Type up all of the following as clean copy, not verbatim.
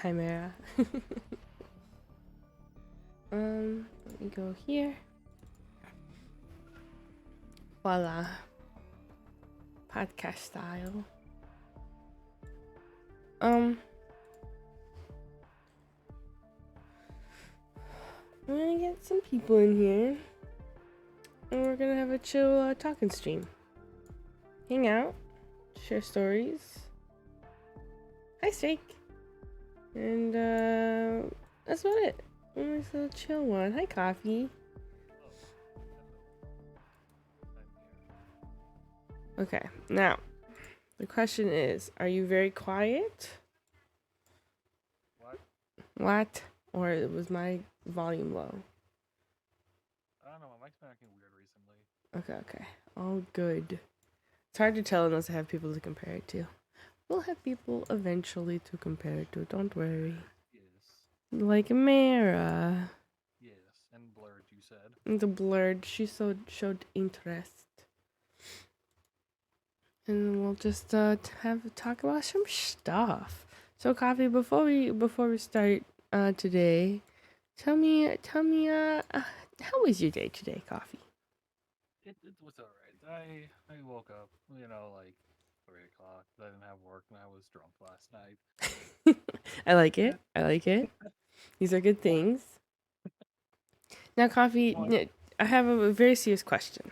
chimera. Let me go here. Voila. Podcast style. We're gonna get some people in here, and we're gonna have a chill talking stream. Hang out, share stories. Hi, Steak. And that's about it. Nice little chill one. Hi, Coffee. Okay, now the question is: are you very quiet? What? Or was my volume low? I don't know, my mic's been acting weird recently. Okay. All good. It's hard to tell unless I have people to compare it to. We'll have people eventually to compare it to, don't worry. Yes. Like Mara. Yes, and Blurred, you said. The Blurred, she showed interest. And we'll just talk about some stuff. So, Coffee, before we start today, tell me how was your day today, Coffee? It was alright. I woke up, like 3 o'clock. I didn't have work and I was drunk last night. I like it. I like it. These are good things. Now, Coffee, I have a very serious question.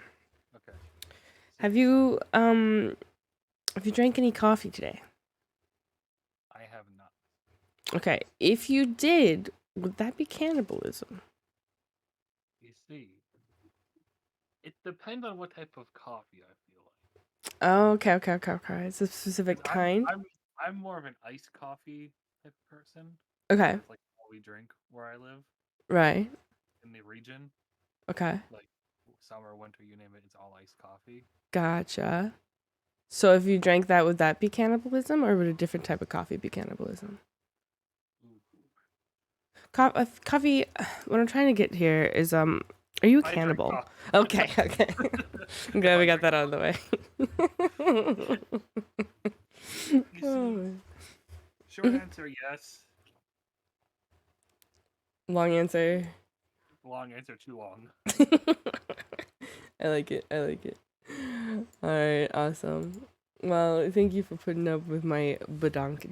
Okay. Have you drank any coffee today? I have not. Okay. If you did, would that be cannibalism? You see, it depends on what type of coffee I feel like. Oh, okay. It's a specific kind. I'm more of an iced coffee type of person. Okay. That's like all we drink where I live. Right. In the region. Okay. Like summer, winter, you name it, it's all iced coffee. Gotcha. So if you drank that, would that be cannibalism, or would a different type of coffee be cannibalism? Coffee. What I'm trying to get here is are you a cannibal? Okay. I'm glad we got that out of the way. Short answer, yes. Long answer. Long answer, too long. I like it. All right, awesome. Well, thank you for putting up with my badonk.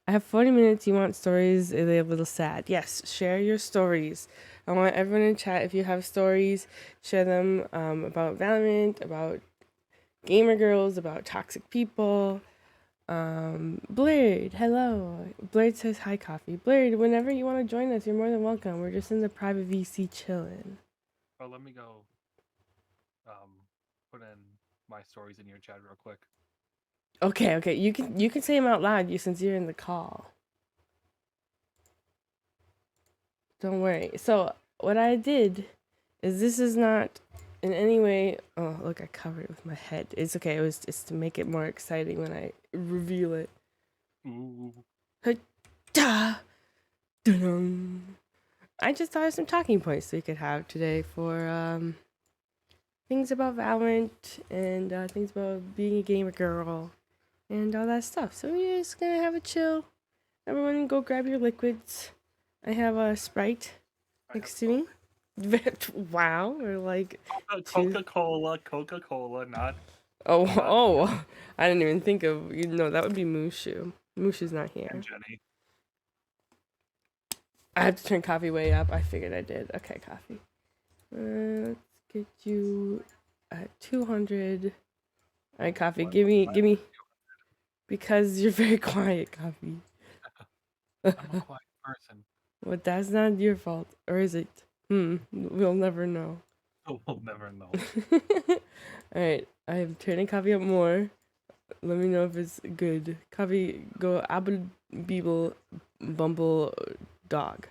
I have 40 minutes. You want stories? Are they a little sad? Yes, share your stories. I want everyone in chat, if you have stories, share them about Valorant, about gamer girls, about toxic people. Blurred, hello. Blurred says hi, Coffee. Blurred, whenever you want to join us, you're more than welcome. We're just in the private VC chilling. Oh, let me go put in my stories in your chat real quick. Okay. You can say them out loud, since you're in the call. Don't worry. So what I did is, this is not in any way. Oh, look, I covered it with my head. It's okay. It's to make it more exciting when I reveal it. Ooh. I just thought of some talking points we could have today for things about Valorant and things about being a gamer girl and all that stuff. So we're just gonna have a chill. Everyone go grab your liquids. I have a Sprite next to me. Wow, or like Coca-Cola, not. Oh! I didn't even think of. That would be Mushu. Mushu's not here. And Jenny. I have to turn Coffee way up. I figured I did. Okay, Coffee. Let's get you at 200. All right, Coffee. Give me. Because you're very quiet, Coffee. I'm a quiet person. Well, that's not your fault, or is it? We'll never know. We'll never know. All right, I am turning Coffee up more. Let me know if it's good. Coffee, go Apple Beeble Bumble Dog.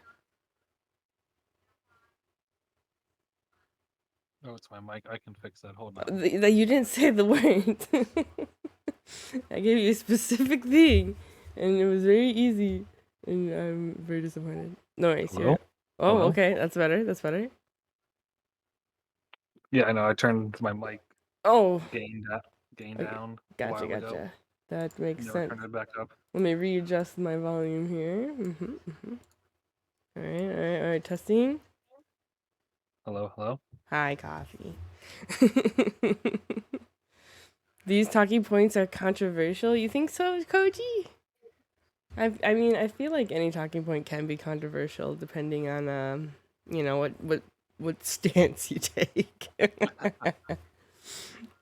Oh, it's my mic. I can fix that. Hold on. You didn't say the word. I gave you a specific thing, and it was very easy, and I'm very disappointed. No worries. Hello? Oh, Hello? okay. That's better. Yeah, I know. I turned my mic. Oh. Gain down. Gotcha. That makes sense. Turn it back up. Let me readjust my volume here. All right. Testing. Hello. Hi, coffee. These talking points are controversial. You think so, Koji? I mean, I feel like any talking point can be controversial depending on what stance you take.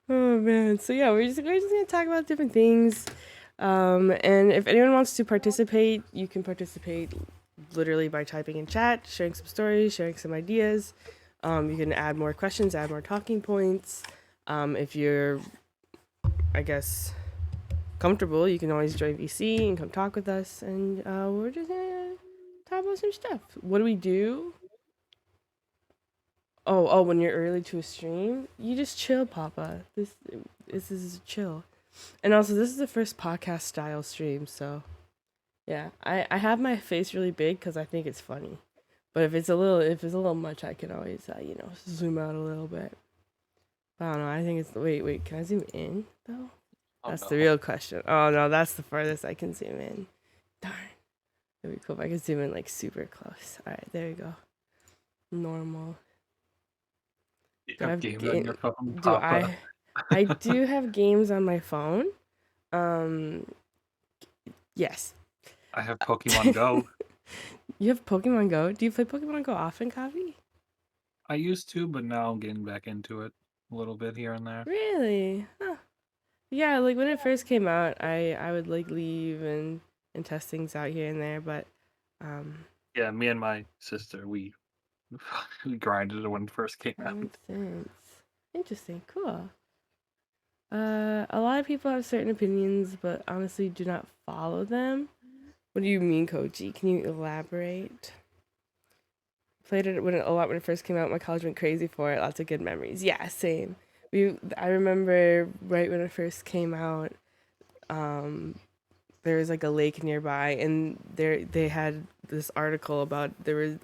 Oh man. So yeah, we're just gonna talk about different things. And if anyone wants to participate, you can participate literally by typing in chat, sharing some stories, sharing some ideas. You can add more questions, add more talking points. If you're, I guess, comfortable, you can always join VC and come talk with us. And we're just gonna talk about some stuff. What do we do? Oh, when you're early to a stream, you just chill, Papa. This is chill. And also, this is the first podcast style stream, so yeah, I have my face really big because I think it's funny. But if it's a little much, I can always zoom out a little bit. I don't know. I think it's wait. Can I zoom in though? That's the real question. Oh no, that's the farthest I can zoom in. Darn. It'd be cool if I could zoom in like super close. All right, there we go. Normal. You have games on your phone, Do Papa? I do have games on my phone. Yes. I have Pokemon Go. You have Pokemon Go? Do you play Pokemon Go often, Coffee? I used to, but now I'm getting back into it a little bit here and there. Really? Huh. Yeah, like when it first came out, I would like leave and test things out here and there, but yeah, me and my sister we grinded it when it first came that out. makes sense. Interesting, cool. A lot of people have certain opinions, but honestly do not follow them. What do you mean, Koji? Can you elaborate? Played it a lot when it first came out. My college went crazy for it. Lots of good memories. Yeah, same. I remember right when it first came out. There was like a lake nearby, and they had this article about there was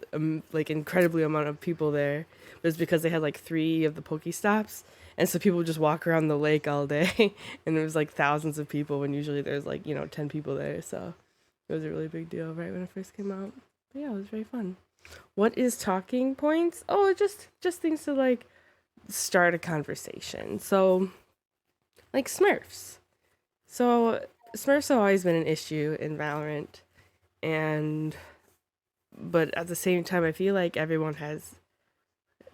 like incredibly amount of people there. But it's because they had like 3 of the Pokestops, and so people would just walk around the lake all day, and there was like thousands of people when usually there's like 10 people there. So it was a really big deal right when it first came out. But yeah, it was very fun. What is talking points? Oh, just things to like start a conversation. So like Smurfs. So Smurfs have always been an issue in Valorant, but at the same time, I feel like everyone has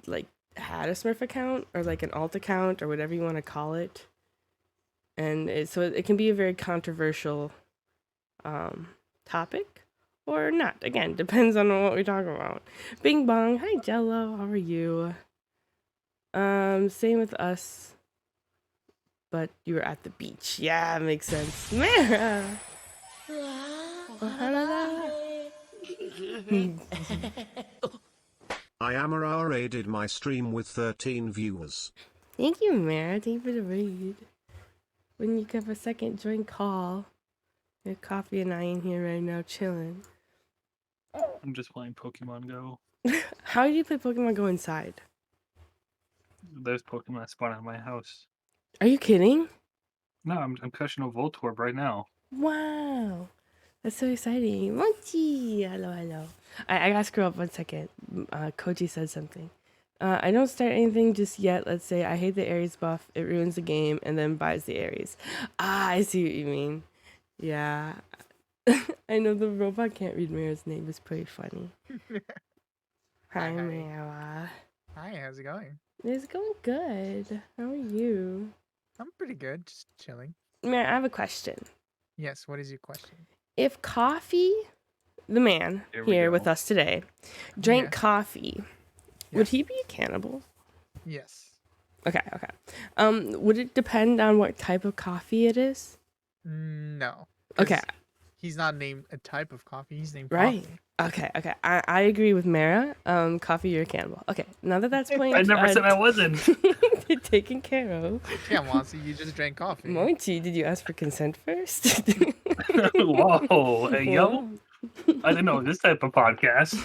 like had a Smurf account or like an alt account or whatever you want to call it, and so it can be a very controversial topic or not. Again, depends on what we talk about. Bing bong, hi Jello, how are you? Same with us. But you were at the beach. Yeah, makes sense. Mara! I Amara raided my stream with 13 viewers. Thank you, Mara. Thank you for the raid. When you have a second, join call. There's Coffee and I in here right now chilling. I'm just playing Pokemon Go. How do you play Pokemon Go inside? There's Pokemon that spawn out of my house. Are you kidding? No, I'm catching a Voltorb right now. Wow. That's so exciting. Mochi! Hello. I gotta screw up 1 second. Koji said something. I don't start anything just yet. Let's say I hate the Aries buff. It ruins the game and then buys the Aries. Ah, I see what you mean. Yeah. I know the robot can't read Mira's name. It's pretty funny. Hi, Mira. Hi, how's it going? It's going good. How are you? I'm pretty good, just chilling. Mira, I have a question. Yes, what is your question? If Coffee, the man here with us today, drank coffee, would he be a cannibal? Yes. Okay. Would it depend on what type of coffee it is? No. Okay. He's not named a type of coffee. He's named Right. coffee. Okay. I agree with Mara. Coffee, you're a cannibal. Okay. Now that's point. I never said I wasn't. Taken care of. Yeah, Monty, you just drank coffee. Mochi, did you ask for consent first? Whoa, hey yo! I didn't know this type of podcast.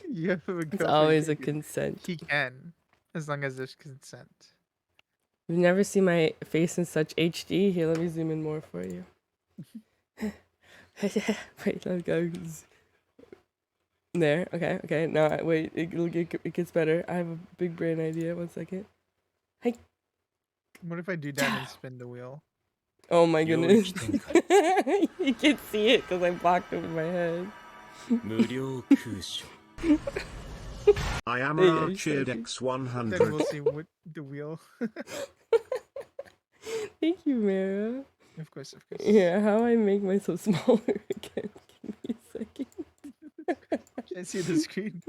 You have It's always a consent. He can, as long as there's consent. You've never seen my face in such HD. Here, let me zoom in more for you. Wait, let's go. There. Okay. Okay. Now, wait. It gets better. I have a big brain idea. 1 second. Hi. What if I do that and spin the wheel? Oh my goodness. 領域展開 You can see it because I blocked it with my head. 無料空所 I am There you go, Archid thank you. Then X100. we'll see what the wheel. Thank you, Mara. Of course, of course. Yeah, how do I make myself smaller again? Give me a second. Can't see the screen.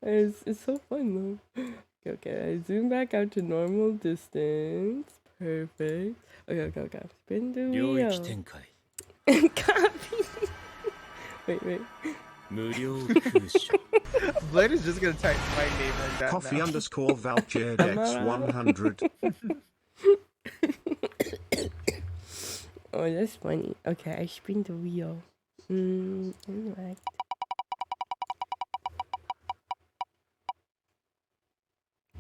It's so fun though. Okay, I zoom back out to normal distance. Perfect. Okay. Spin the 領 wheel. 域展開 Copy. Wait. 無料空所 Blade is just gonna type my name like that. Coffee now. underscore Valchid X100. Oh, that's funny. Okay, I spin the wheel. Interact.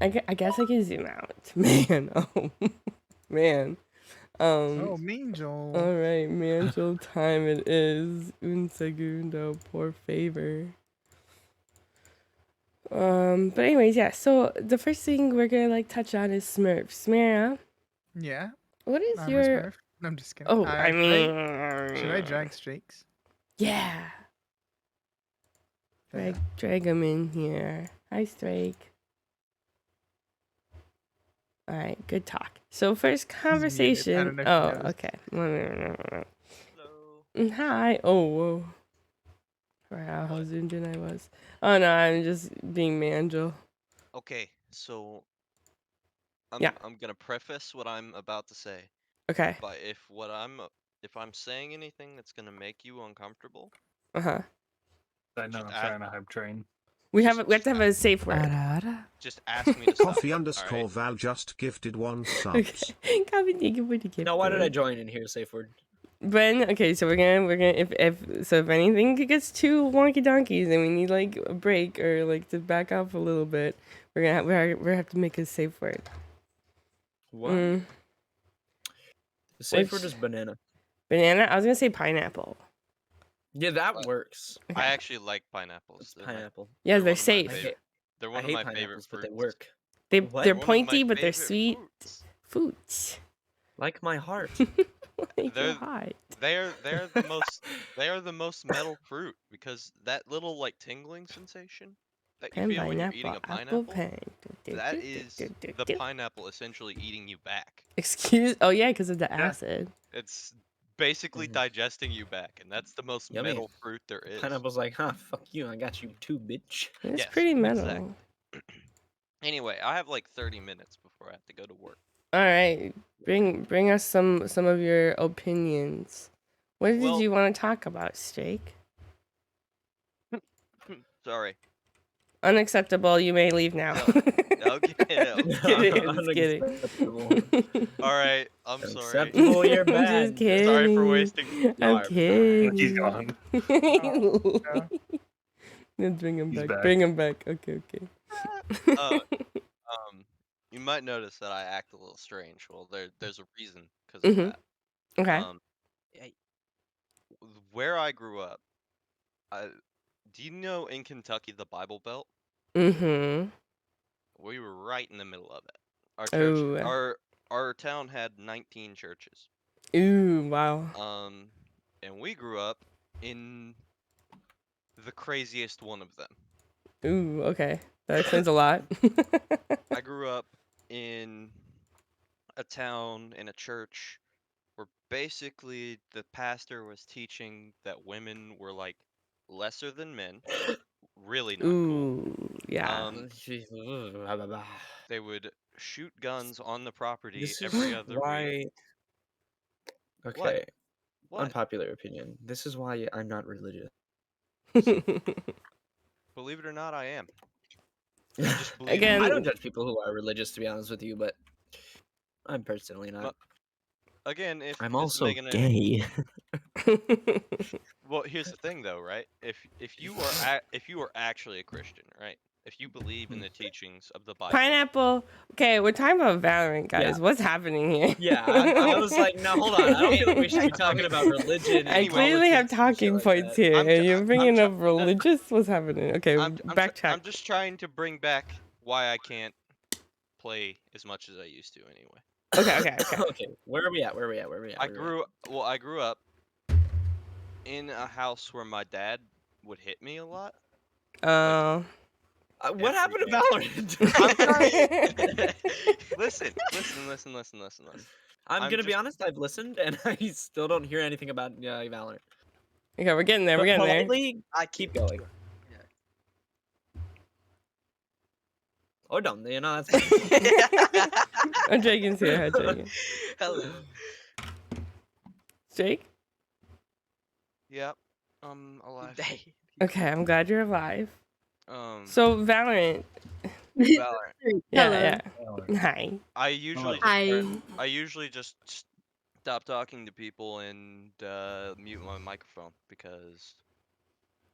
I guess I can zoom out. Man, oh man. Oh, Mangel. All right, Manchel time it is. Un segundo, por favor. But anyways, yeah. So the first thing we're gonna like touch on is Smurfs. Mara, Yeah. what is I'm a your? Smurf. No, I'm just kidding. Oh, Should I drag Strakes? Yeah. Yeah. Drag him in here. Hi, Strake. All right, good talk. So first muted. I conversation. don't know if Oh, you noticed. okay. Hello. Hi. Oh, whoa. Wow, how zoomed in I was. Oh no, I'm just being Manjel. Okay, so Yeah. I'm gonna preface what I'm about to say, Okay. but if I'm saying anything that's gonna make you uncomfortable, Uh-huh. I know Just I'm add- trying to have train. We Just- have to have a safe word. just ask me to stop. Coffee all underscore right? Val just gifted 1 Okay. subs. Copy, thank you for the gift. Now, why did I word. join in here, safe word? Ben, okay, so we're gonna if anything gets too wonky donkeys and we need like a break or like to back off a little bit, we're gonna have to make a safe word. What? Mm, The safe Which- word is banana. banana. I was gonna say pineapple. Yeah, that What? works. Okay. I actually like pineapples. It's They're my- pineapple. Yeah, one they're of my safe. I favorite- hate, They're I one of hate my favorite pineapples, but they fruits. work. They What? they're One of pointy, my but they're favorite sweet fruits. fruits. Like my heart. Like They're- your heart. They're the most metal fruit because that little like tingling sensation that you Pen, feel when you're eating pineapple, a apple, pineapple. pen. That is the pineapple essentially eating you back. Excuse. Oh yeah, because of the Yeah. acid. It's basically Mhm. digesting you back, and that's the most Yummy. metal fruit there is. Pineapple's like, huh, fuck you, I got you too, bitch. It's Yes, pretty metal. exactly. Anyway, I have like 30 minutes before I have to go to work. All right, bring us some of your opinions. What did Well- you want to talk about, Stake? Sorry. Unacceptable. You may leave now. Okay. Just kidding. Just kidding. Unacceptable. All right. I'm sorry. Acceptable, you're I'm bad. just kidding. Sorry for wasting. Y'all I'm are kidding. He's gone. Let's bring him He's back. back. Bring him back. Okay. Uh, you might notice that I act a little strange. Well, there's a reason because of Mhm. that. Okay. I- where I grew up, do you know in Kentucky the Bible Belt? Mm-hmm. We were right in the middle of it. Our church, Oh. our town had 19 churches. Ooh. Wow. And we grew up in the craziest one of them. Ooh. Okay. That explains a lot. I grew up in a town in a church where basically the pastor was teaching that women were like lesser than men. Really not cool. Ooh. Yeah. Jeez, blah, blah, blah. They would shoot guns on the property This is every other why. week. Okay, What? unpopular opinion. This is why I'm not religious. Believe it or not, I am. I just believe Again- I don't judge people who are religious, to be honest with you, but I'm personally not. Again, if I'm this is also making it- gay. Well, here's the thing, though, right? If you are actually a Christian, right? if you believe in the teachings of the Bible, Pineapple. Okay, we're talking about Valorant, guys. Yeah. What's happening here? Yeah, I was like, no, hold on. I don't feel like we should be talking about religion and I Anyway, clearly have politics and shit talking like points that. here, I'm and ju- you're I'm bringing try- up religious. What's happening? Okay, backtrack. I'm just trying to bring back why I can't play as much as I used to anyway. Okay. Okay, where are we at? I grew up in a house where my dad would hit me a lot. Oh. What happened to every Valorant? I'm trying. Listen. I'm I'm gonna be just- honest. I've listened, and I still don't hear anything about Valorant. Okay, we're getting there. But We're getting there. politely, I keep going. Or don't. That's fine. Oh, Dragon's here. Hi, Dragon. Hello. Jake? Yep. I'm alive. Okay, I'm glad you're alive. So So, Valorant. Valorant. Yeah. Valorant. Hi. I usually just stop talking to people and mute my microphone because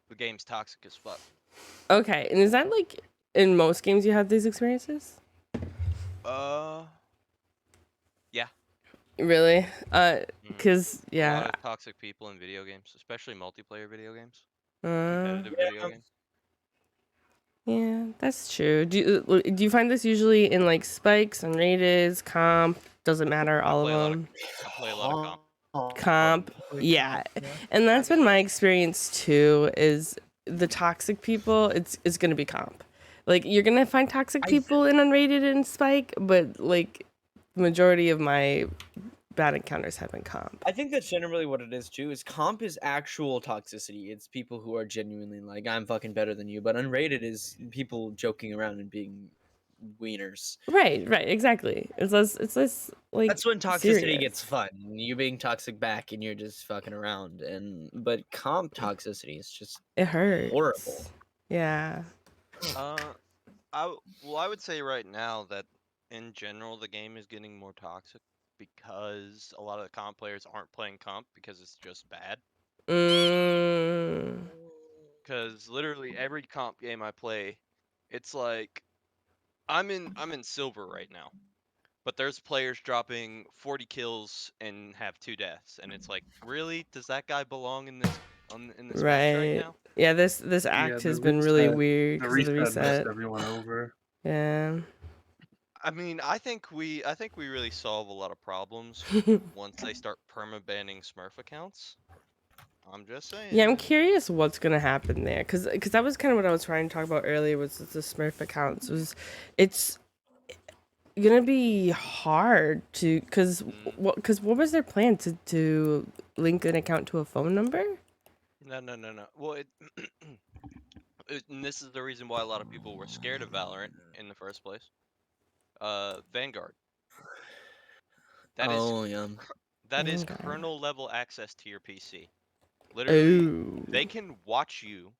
the game's toxic as fuck. Okay, and is that like in most games you have these experiences? Yeah. Really? Mhm. Cause A yeah. lot of toxic people in video games, especially multiplayer video games, Uh, competitive video games. yeah, that's true. Do you find this usually in like spikes, unrated, comp? Doesn't matter, all of them. I play a lot of comp. Comp, yeah, and that's been my experience too. Is the toxic people? It's gonna be comp. Like you're gonna find toxic people in unrated and spike, but like the majority of my bad encounters have been comp. I think that's generally what it is too. Is comp is actual toxicity. It's people who are genuinely like, I'm fucking better than you. But unrated is people joking around and being wieners. Right, exactly. It's less like That's when toxicity serious. gets fun. You being toxic back and you're just fucking around. But comp toxicity is just It hurts. horrible. Yeah. I would say right now that in general the game is getting more toxic because a lot of the comp players aren't playing comp because it's just bad. Because literally every comp game I play, it's like I'm in silver right now, but there's players dropping 40 kills and have 2 deaths, and it's like, really, does that guy belong in this match right now? Yeah, this act the has been really reset- weird The because of the reset messed reset. everyone over. Yeah. I mean, I think we really solve a lot of problems once they start perma-banning Smurf accounts. I'm just saying. Yeah, I'm curious what's gonna happen there, cause that was kind of what I was trying to talk about earlier. Was the Smurf accounts? It's gonna be hard to, cause what was their plan to link an account to a phone number? No. Well, and this is the reason why a lot of people were scared of Valorant in the first place. Vanguard. That is kernel level access to your PC. Literally, they can watch you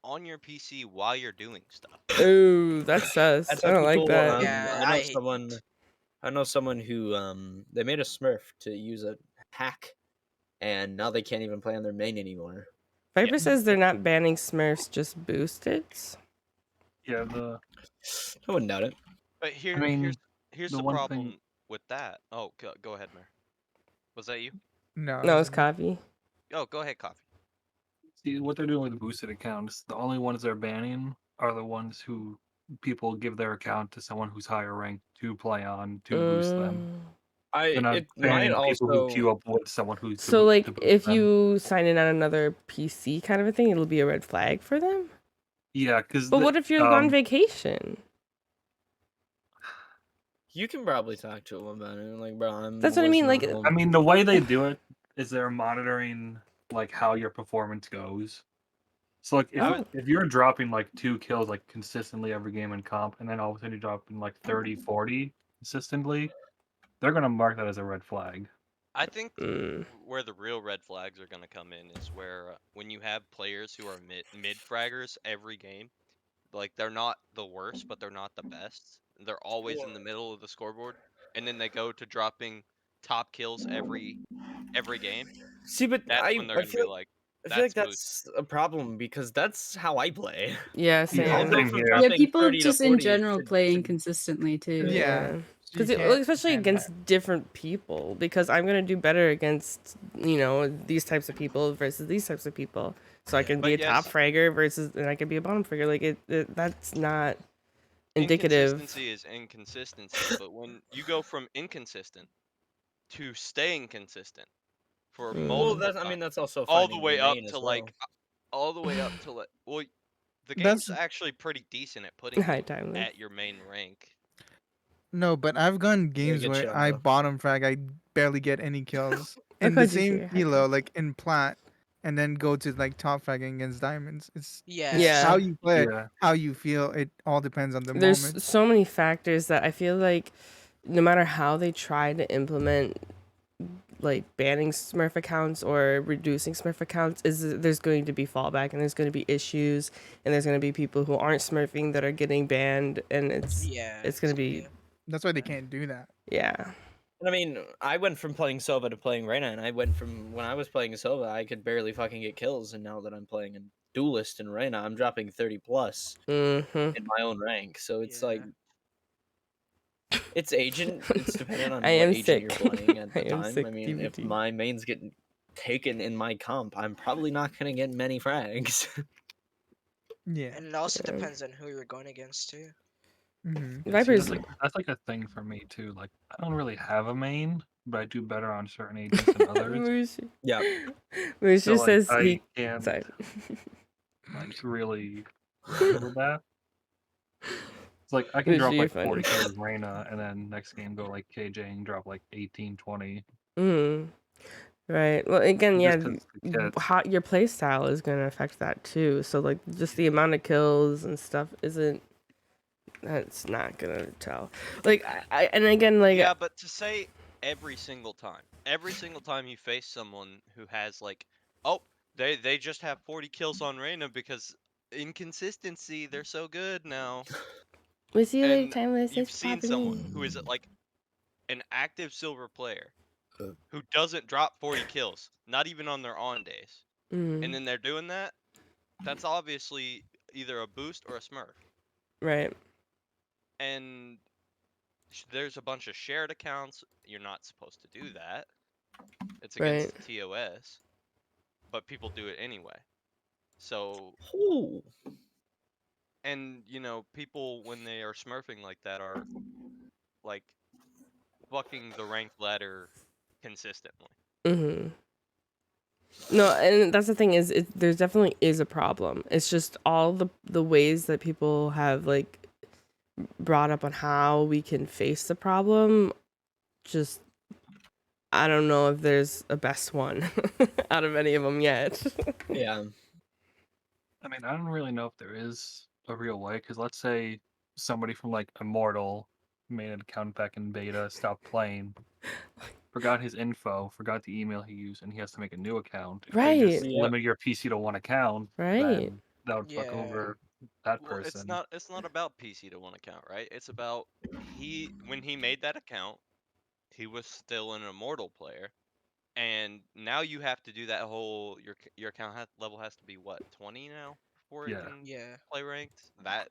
on your PC while you're doing stuff. Oh, that's sus. I don't like that. I know someone who they made a Smurf to use a hack, and now they can't even play on their main anymore. Viper says they're not banning Smurfs, just boosted. Yeah, I wouldn't doubt it. But here's the problem with that. Oh, go ahead, Mayor. Was that you? No, it's Coffee. Oh, go ahead, Coffee. See, what they're doing with the boosted accounts, the only ones they're banning are the ones who people give their account to someone who's higher ranked to play on to boost them. They're not banning people who queue up with someone who's so like if you sign in on another PC kind of a thing, it'll be a red flag for them. Yeah, because. But what if you're on vacation? You can probably talk to him about it. Like, bro, That's what I mean. Like, I mean, the way they do it is they're monitoring like how your performance goes. So like if you're dropping like 2 kills like consistently every game in comp, and then all of a sudden you're dropping like 30, 40 consistently, they're gonna mark that as a red flag. I think where the real red flags are gonna come in is where when you have players who are mid fraggers every game, like they're not the worst, but they're not the best. They're always in the middle of the scoreboard, and then they go to dropping top kills every game. See, but that's when they're gonna be like, I feel like That's that's a problem because that's how I play. Yeah, I'll same. go Same from here. Yeah, dropping people 30 to just in 40 general play to inconsistently too. Yeah. Yeah. So you Because can't especially depend against that. different people, because I'm gonna do better against these types of people versus these types of people. So I can be But a top yes, fragger versus, and I can be a bottom fragger. Like that's not indicative. inconsistency is inconsistency, but when you go from inconsistent to staying consistent for well, Mm. multiple that's I mean times, that's also all the finding your way up main to as well. all the way up to well, the game's That's actually pretty decent at putting High you timeless. at your main rank. no, but I've gone Very games good where show, I though. bottom frag, I barely get any kills Of in the course you same see high elo, timeless. like in plat, and then go to like top fragging against diamonds. It's Yeah. how Yeah. you play it, Yeah. how you feel. It all depends on the There's moment. so many factors that I feel like no matter how they try to implement like banning Smurf accounts or reducing Smurf accounts, there's going to be fallback and there's going to be issues and there's going to be people who aren't smurfing that are getting banned and it's going to be That's why they can't do that. yeah. And I mean, I went from playing Sova to playing Reyna, and I went from when I was playing Sova, I could barely fucking get kills, and now that I'm playing a duelist in Reyna, I'm dropping 30 plus Mm-hmm. in my own rank. So it's like it's agent. It's dependent on I what am agent you're sick. playing at I the am time. sick. I mean, if DBT. my main's getting taken in my comp, I'm probably not gonna get many frags. Yeah. And it also Yeah. depends on who you're going against too. Hmm. See, Vipers. that's like a thing for me too. Like I don't really have a main, but I do better on certain agents than others. Yeah. Moose So just like says I he. can't Sorry. like really handle that. It's like I can Moose, drop you're like funny. 40 kills with Reyna, and then next game go like KJ and drop like 18, 20. Mm. Right. Well, again, yeah, Just 'cause the kits. how your play style is going to affect that too. So like just the amount of kills and stuff isn't that's not going to tell. Like I and again like Yeah, but to say every single time you face someone who has like, oh, they just have 40 kills on Reyna because inconsistency, they're so good now. we see you later, And timeless. you've It's seen popping someone in. who is like an active silver player who doesn't drop 40 kills, not even on their on days. And Mm, then they're doing that. That's obviously either a boost or a smurf. right. And there's a bunch of shared accounts. You're not supposed to do that. It's Right. against TOS, but people do it anyway. So, Ooh. and people when they are smurfing like that are like bucking the ranked ladder consistently. Mhm. No, and that's the thing is there's definitely is a problem. It's just all the ways that people have like brought up on how we can face the problem just I don't know if there's a best one out of any of them yet. Yeah. I mean, I don't really know if there is a real way, because let's say somebody from like Immortal made an account back in beta, stopped playing, forgot his info, forgot the email he used, and he has to make a new account. If they just Right. Yep. limit your PC to one account, Right. then that would fuck Yeah. over that Well, person. it's not about PC to one account, right? It's about when he made that account, he was still an immortal player, and now you have to do that whole your account level has to be what 20 now before it Yeah. can Yeah. play ranked. That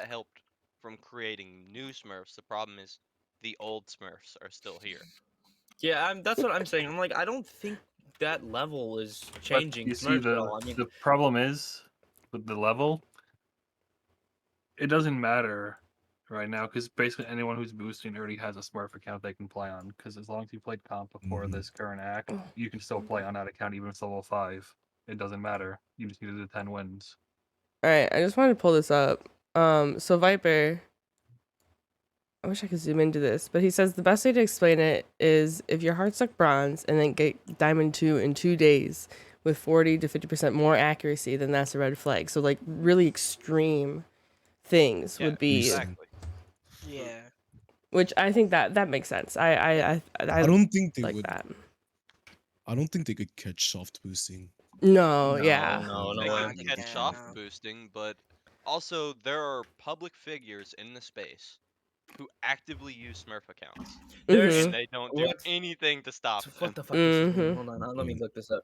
helped from creating new Smurfs. The problem is the old Smurfs are still here. Yeah, that's what I'm saying. I'm like, I don't think that level is But changing you see, Smurfs at all. I mean, the problem is with the level, it doesn't matter right now, because basically anyone who's boosting already has a Smurf account they can play on. Because as long as you played comp before this current act, you can still play on that account even if it's level 5. It doesn't matter. You just need to do 10 wins. All right, I just wanted to pull this up. So Viper, I wish I could zoom into this, but he says the best way to explain it is if your heart stuck bronze and then get diamond 2 in 2 days with 40 to 50% more accuracy, then that's a red flag. So like really extreme things Yeah, would be, exactly. Yeah. which I think that makes sense. I don't think they like would. that. I don't think they could catch soft boosting. No, no, yeah. no They way. Nah, could they catch can't, soft no. boosting, but also there are public figures in the space who actively use Smurf accounts, There's and they don't do what? anything to stop them. What the fuck is his name? Mhm. Hold on, let me look this up.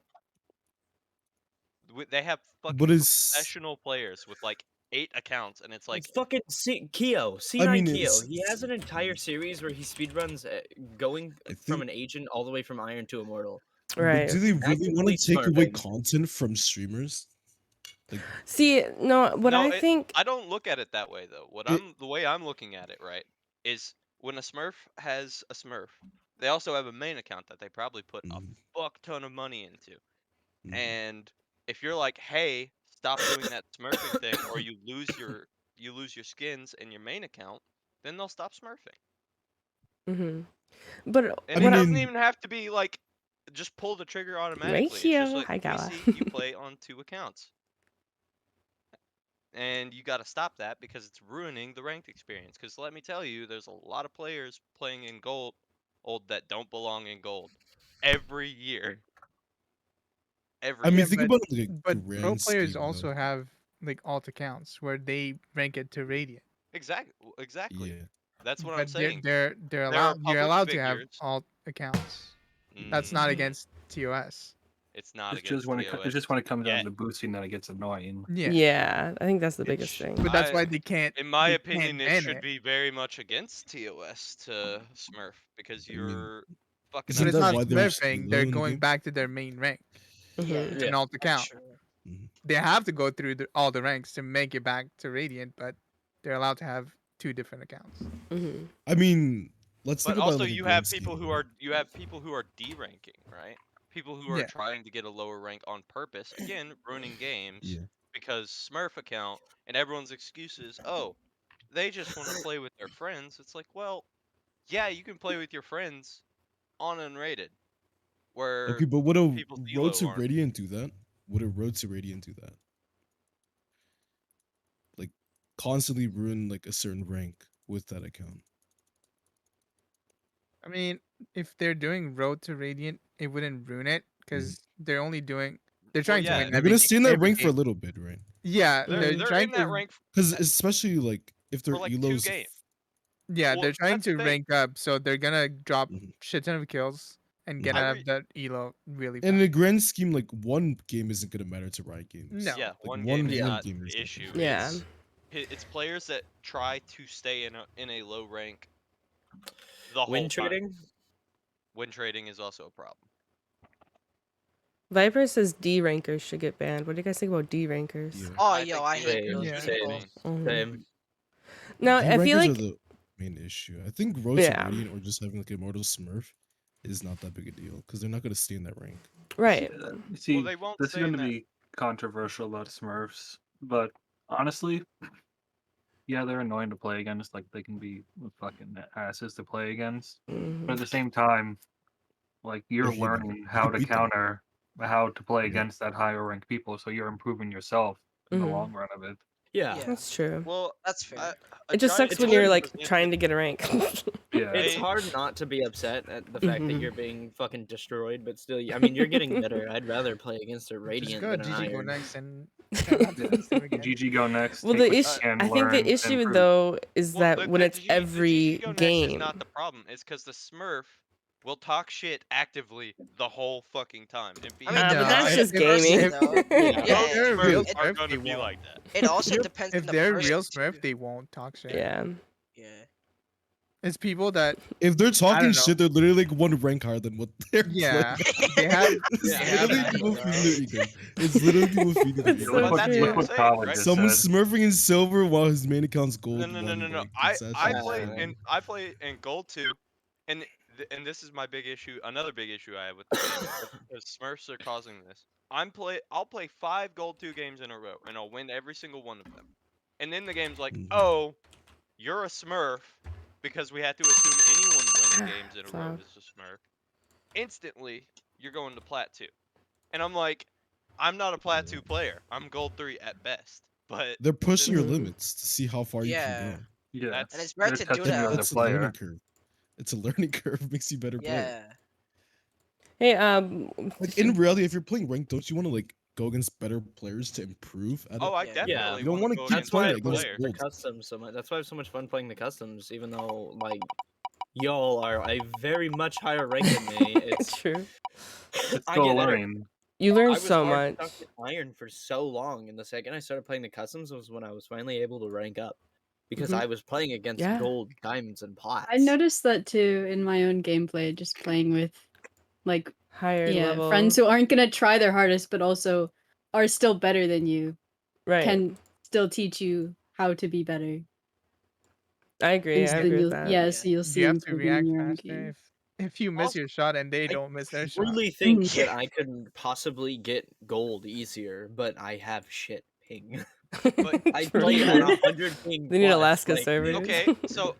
They have fucking But professional players with like 8 accounts, and it's like, It's fucking Keo, C9 I mean, Keo. it's- He has an entire series where he speedruns going I from think- an agent all the way from Iron to Immortal. Right. But do they really want Actively to take away smurfing. content from streamers? See, no, what no, I think. I don't look at it that way though. The way I'm looking at it, right, is when a Smurf has a Smurf, they also have a main account that they probably put a Mhm. fuck ton of money into. Mhm. And if you're like, hey, stop doing that smurfing thing, or you lose your skins in your main account, then they'll stop smurfing. Hmm. But And I it what doesn't mean- even have to be like just pull the trigger automatically. It's Ratio, just like I we gotta. see you play on 2 accounts. And you got to stop that because it's ruining the ranked experience. Because let me tell you, there's a lot of players playing in gold that don't belong in gold every year. Every I mean, year. think but- about it like a But pro grand players scheme, also though. have like alt accounts where they rank it to Radiant. Exactly. Yeah. That's what I'm But saying. they're There are allowed. You're public allowed to have figures. alt accounts. That's not against TOS. It's not It's against just when TOS. it's just when it comes Yeah. down to boosting that it gets annoying. Yeah. Yeah, I think that's the biggest It's- thing. But that's I- why they can't. In my they opinion, can't it ban should be very much against TOS to Smurf because I mean, you're fucking isn't But it's that not why there's smurfing. elo They're in the going game? back to their main rank. Yeah, Mhm. It's an alt that's account. true. Mhm. They have to go through all the ranks to make it back to Radiant, but they're allowed to have 2 different accounts. Hmm. I mean, let's But think about also like a you grand have people scheme, who right? are people who are deranking, right? People who are Yeah. trying to get a lower rank on purpose. Again, ruining games Yeah. because Smurf account and everyone's excuses, oh, they just want to play with their friends. It's like, well, yeah, you can play with your friends on unrated. Where Okay, but would a people's road elo to aren't. Radiant do that? Would a road to Radiant do that? Like, constantly ruin like a certain rank with that account. I mean, if they're doing Road to Radiant, it wouldn't ruin it because they're only doing. They're Well, trying to yeah, win. They're every gonna ga- stay in that every rank for a game. little bit, right? Yeah, they're they're they're trying in that to. rank Because especially like if their for like 2 elos, games. Yeah, Well, they're trying that's the to thing. rank up, so they're gonna drop Mhm. shit ton of kills and get Mhm. out of that elo really in fast. a grand scheme, like one game isn't gonna matter to Riot Games. No. Yeah, Like, one one game is win not game is the not issue. gonna Yeah. It's players that try to stay in a low rank the Win whole time. trading? Win trading is also a problem. Viper says D rankers should get banned. What do you guys think about D rankers? Yeah. Oh, I yo, think I D hate rankers those Yeah. should be people. banned. Mhm. Same. No, I feel D-rankers like are the main issue. I think road to Yeah. Radiant or just having like Immortal Smurf is not that big a deal because they're not gonna stay in that rank. right. See, they won't this is stay going in to that- be controversial about Smurfs, but honestly, yeah, they're annoying to play against. Like they can be fucking asses to play against. Mhm. But at the same time, like you're Hey, man, learning you how can to beat them. counter, how to play Yeah. against that higher ranked people. So you're improving yourself in the Mhm. long run of it. Yeah. Yeah. That's true. Well, That's fair. It just sucks It's when you're hard like because trying to get a rank. Yeah. It's Hey. hard not to be upset at the fact that Mhm. you're being fucking destroyed, but still, I mean, you're getting better. I'd rather play against a Just Radiant go than an GG go Iron. next and try not to Yeah. lose them again. GG go next. Well, take the what you issue, can, I think the learn, issue improve. though is Well, that when it's the every GG go next game. is not the problem. It's because the Smurf will talk shit actively the whole fucking time. And be I mean, but depends that's on just the person, gaming. though. Yeah. Yeah, If they're a Smurfs real are Smurf, gonna they be won't. like that. It also depends on If the they're a person real Smurf, too. they won't talk shit. Yeah. Yeah. It's people that If they're talking don't know. shit, they're literally like one rank higher than what they're yeah playing. they have It's Yeah. literally Yeah. people Yeah. feeding their ego. It's literally people feeding their It's ego. so Look what, that's true. look what what I'm saying, Colin right? just Someone's said. smurfing in silver while his main account's gold. No, no, no, one, no, no. like, I it's I actually play insane. in I play in gold too, and and this is my big issue. Another big issue I have with the game because Smurfs are causing this. I'll play 5 gold 2 games in a row, and I'll win every single one of them. And then the game's like, Mhm. oh, you're a Smurf, because we had to assume anyone winning games in a row Wow. is a Smurf. Instantly, you're going to Plat 2. And I'm like, I'm not a Plat 2 player. I'm gold 3 at best. But They're pushing your Mhm. limits to see how far you Yeah. can go. Yeah. that's And it's better They're to do testing you that. as a It's a player. learning curve. It's a learning curve. Makes you a better player. Yeah. Hey, Like in reality, if you're playing ranked, don't you want to like go against better players to improve at oh, it? I Yeah. definitely You don't want wanna to go keep against That's why I playing better against play players. the gold. customs so much. That's why I have so much fun playing the customs, even though like y'all are a very much higher rank than me. It's true. It's I still get better. learning. You I learn was so hard much. stuck in iron for so long, and the second I started playing the customs was when I was finally able to rank up, because Mhm. I was playing against Yeah. gold, diamonds, and pots. I noticed that too in my own gameplay, just playing with like Higher level. friends who aren't gonna try their hardest, but also are still better than you, Right. can still teach you how to be better. I agree. And I so agree then with you'll that. yeah, so you'll You see have to improvement in react your own faster. game. If you miss Also, your shot and they I don't miss their shot. truly think Mhm. that I could possibly get gold easier, but I have shit ping. But I True. play on 100 ping They need plus, Alaska like, servers. okay, so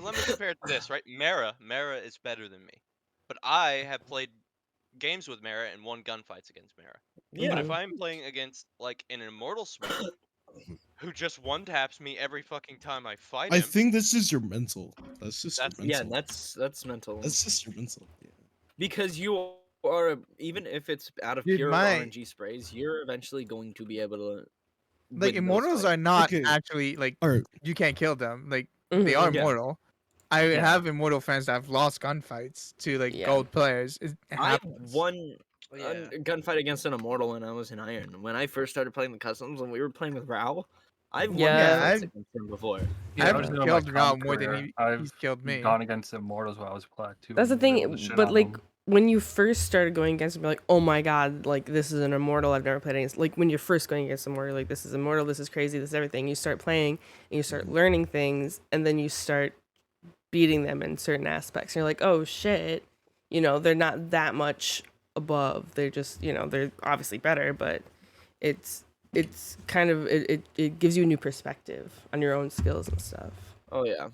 let me compare it to this, right? Mara is better than me, but I have played games with Mara and won gunfights against Mara. But yeah. if I'm playing against like an immortal Smurf who just one taps me every fucking time I fight I him, think that's just your mental. That's just That's- your Yeah, mental. that's mental. That's just your mental. Yeah. Because you are, even if it's out of Dude, pure my- RNG sprays, you're eventually going to be able to Like win those immortals fights. are not Okay. actually like All right. you can't kill them. Like they are Mhm. Yeah. immortal. I Yeah. have immortal friends that have lost gunfights to like Yeah. gold players. It I happens. won Yeah. a gunfight against an immortal when I was in iron. When I first started playing the customs, when we were playing with Rao, I've won Yeah. gunfights I've- against him before. Yeah, I I've was doing my killed Rao comp more than career. he's killed me. Gone against immortals while I was plat too. That's the and was able thing, to shit but on like them. when you first started going against them, you're like, oh my god, like this is an immortal I've never played against. Like when you're first going against immortal, like this is immortal, this is crazy, this is everything. You start playing and you start learning things, and then you start beating them in certain aspects. And you're like, oh shit, they're not that much above. They're just, they're obviously better, but it's kind of it gives you a new perspective on your own skills and stuff. Oh yeah.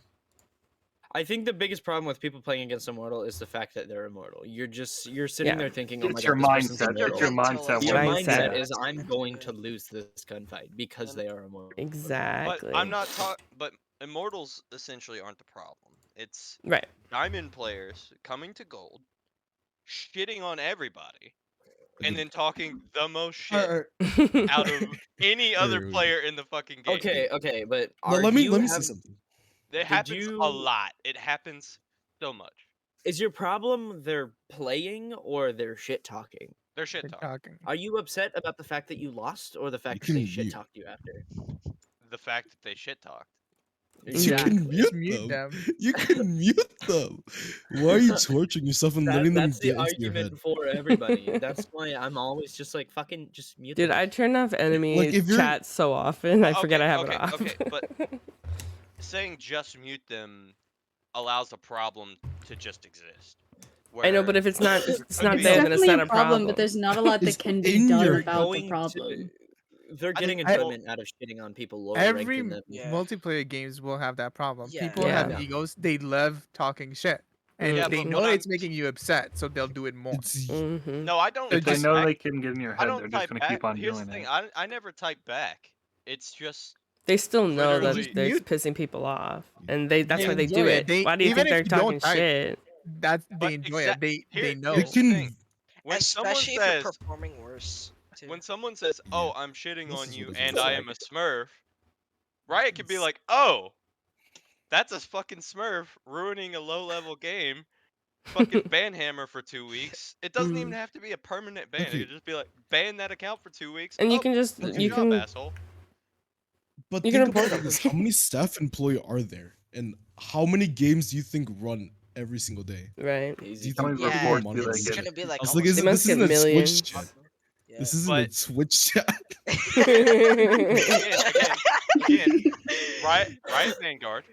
I think the biggest problem with people playing against immortal is the fact that they're immortal. You're sitting Yeah. there thinking, "Oh my It's god, your this person's mindset. immortal." It's your Mental mindset. as Your what well. you mindset Mindset. is, "I'm That's going to good. lose this gunfight because they are immortal." Exactly. but I'm not talking. But immortals essentially aren't the problem. It's right. diamond players coming to gold, shitting on everybody, and then talking the most shit out of any other Wait. player in the fucking game. Okay, but Now, are let me you say something. It Did happens a you- lot. It happens so much. Is your problem they're playing or they're shit talking? They're shit They're talking. talking. Are you upset about the fact that you lost or the fact that can they shit mute. talked you after? The fact that they shit talked. You can Just mute mute them. them. You can mute them. Why are you torturing yourself and letting them That's the get into your head? argument for everybody. That's why I'm always just like, fucking just mute Dude, them. I turn off enemy Like, if you're- chat so often, I forget I have it off. Okay, but saying just mute them allows a problem to just exist. I know, where- but if it's not Okay, there, It's then definitely it's not a problem, but there's not a lot It's that can be in done your- about the Going to- problem. They're I getting think- enjoyment out of shitting on people lower ranked Every than them. Yeah. multiplayer games will have that problem. Yeah. People Yeah. have egos. They love talking shit, and Yeah, they but know what it's I'm- making you upset, so they'll do it more. It's Mm-hmm. No, I don't. If they type know back. they can get in your I head, don't they're just type gonna back. keep on Here's doing the thing. it. I never type back. It's just They still know that Literally- they're Mute- pissing people off, and that's They why they do enjoy it. it. Why do you Even think they're if you don't talking type, shit? That's But they enjoy it. They here- know. you here's the can. thing. When someone Especially if says you're performing worse. Too. when someone says, Yeah. "Oh, I'm shitting This on is you what and it's I like. am a Smurf," Riot could be like, "Oh, that's a fucking Smurf ruining a low-level game." Fucking ban hammer for 2 weeks. It doesn't even have to be a permanent ban. It Okay. could just be like ban that account for 2 weeks. And you Oh, can just good you job, can asshole. But You think can about report it like this: how many staff employee are there, and how many games do you think run every single day? right. Do Easy. you How many think Yeah, reports do they it's get? gonna be like I was like, almost They must this get isn't a millions. Twitch chat. Yeah. This isn't a But- Twitch chat. Again, Riot Vanguard.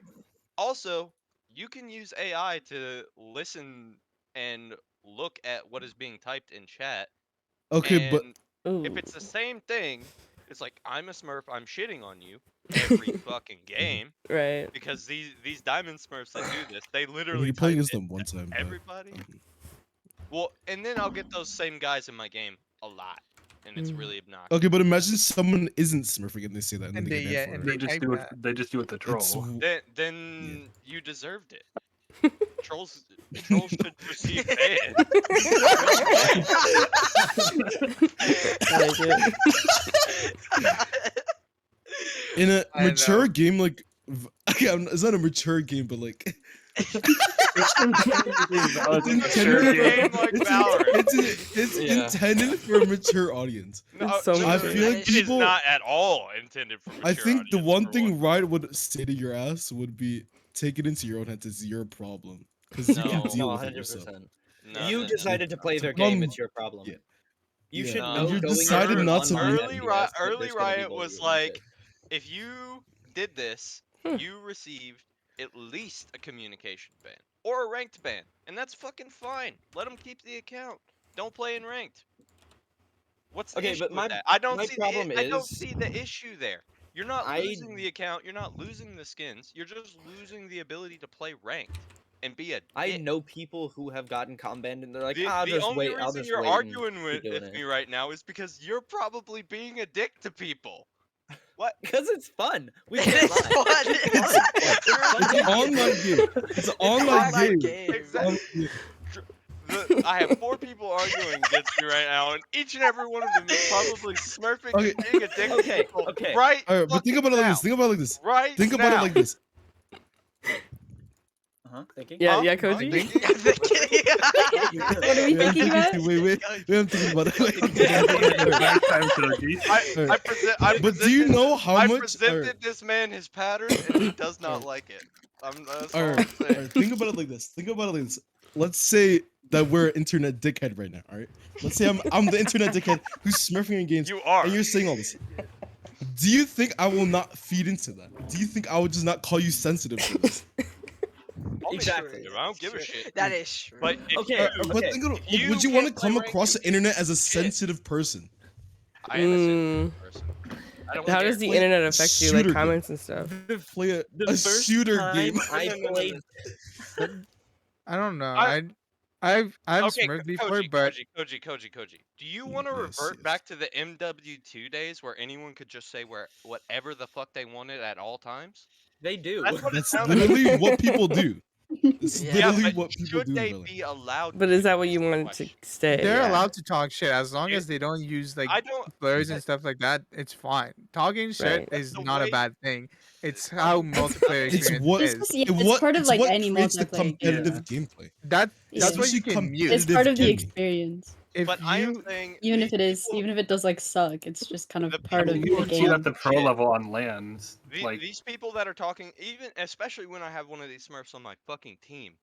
Also, you can use AI to listen and look at what is being typed in chat. Okay, but and Ooh. if it's the same thing, it's like I'm a Smurf, I'm shitting on you every fucking game right. because these diamond Smurfs that do this, they when literally you play type against it them one to time, but, everybody. Well, and then I'll get those same guys in my game a lot, and it's Mm. really obnoxious. okay, but imagine someone isn't smurfing and they say that, and, And then they they- get yeah, banned and for They it. just type do it. that. They just do it to troll. Then you deserved it. Trolls should receive ban. I like it. In a I mature know. game like okay, it's not a mature game, but like It's It's intended a for, game like Valorant. it's Yeah. intended for a mature audience. It's so I mature. feel like it is people. not at all intended for mature I think the audience, one for thing Riot would say to your ass would be take it into your own hands. It's your problem because you can No. deal No, with it yourself. 100%. No, You no, no. decided to play It's a their game. problem. It's your problem. Yeah. You Yeah, should No. know and you going decided into not to online mute. Early, FPS that Early there's gonna be Riot was bullying and like, shit. if you did this, Hmm. you received at least a communication ban or a ranked ban, and that's fucking fine. Let them keep the account. Don't play in ranked. What's the Okay, issue but with that? I don't my see problem I don't is see the issue there. You're not I losing the account. You're not losing the skins. You're just losing the ability to play ranked and be a I dick. know people who have gotten comp banned and they're like, The, I'll the just only wait. I'll reason just you're wait and arguing keep doing with it me right now is because you're probably being a dick to people. What? because it's fun. We It can't is lie. fun. It's It's fun. an online game. It's an online online game. game. Exactly. I have 4 people arguing against me right now, and each and every one of them is probably smurfing Okay. and being a dick to Okay, people. okay. Right? All right, but think about it like this. Think about it like this. Right Think about it now. like this. Thinking. Yeah, Huh? yeah, Huh? Koji. Thinking? What are we Wait, I'm thinking about? Wait, I'm thinking about it. Back time, Koji. I But do you presented- know how I much? presented this man his pattern, and he does not like it. That's all I'm Alright, saying. think about it like this. Think about it like this. Let's say that we're an internet dickhead right now. All right. Let's say I'm the internet dickhead who's smurfing in games, You are. and you're saying all this. Do you think I will not feed into that? Do you think I would just not call you sensitive to this? I'll be Exactly. sensitive, I don't give a shit. That is true. But if Okay, you, But okay. think of, like, you would you want to can't play come ranked, across the you internet as a shit. sensitive person? I am a sensitive Mm. person. I don't How care. does the Play internet a affect you, shooter like game. comments and stuff? Play a first shooter time game. I No, no, no, no, played. I don't know. I- I've Okay, smurfed before, but Koji. Do you want to Yes, revert yes. back to the MW2 days where anyone could just say whatever the fuck they wanted at all times? They do. That's what it That's sounds literally what people do. It's Yeah, literally but what people should do. they Bella. be allowed? But to is that do what you is the wanted to question. stay? they're Yeah. allowed to talk shit as long It- as they don't use like I don't. slurs and stuff like that. It's fine. Talking shit Right. is The not a way- bad thing. It's I how mean, multiplayer It's experience what is. Yeah, it's what part of, it's like, what any creates the multiplayer game. competitive gameplay. That's Yeah. what you Especially can mute. It's part of the gaming. experience. If But I am you saying Even the if it is, people- even if it does like suck, it's just kind of The part of people You the can see game. that the pro Shit. level on lands. Like, these people that are talking, even especially when I have one of these Smurfs on my fucking team,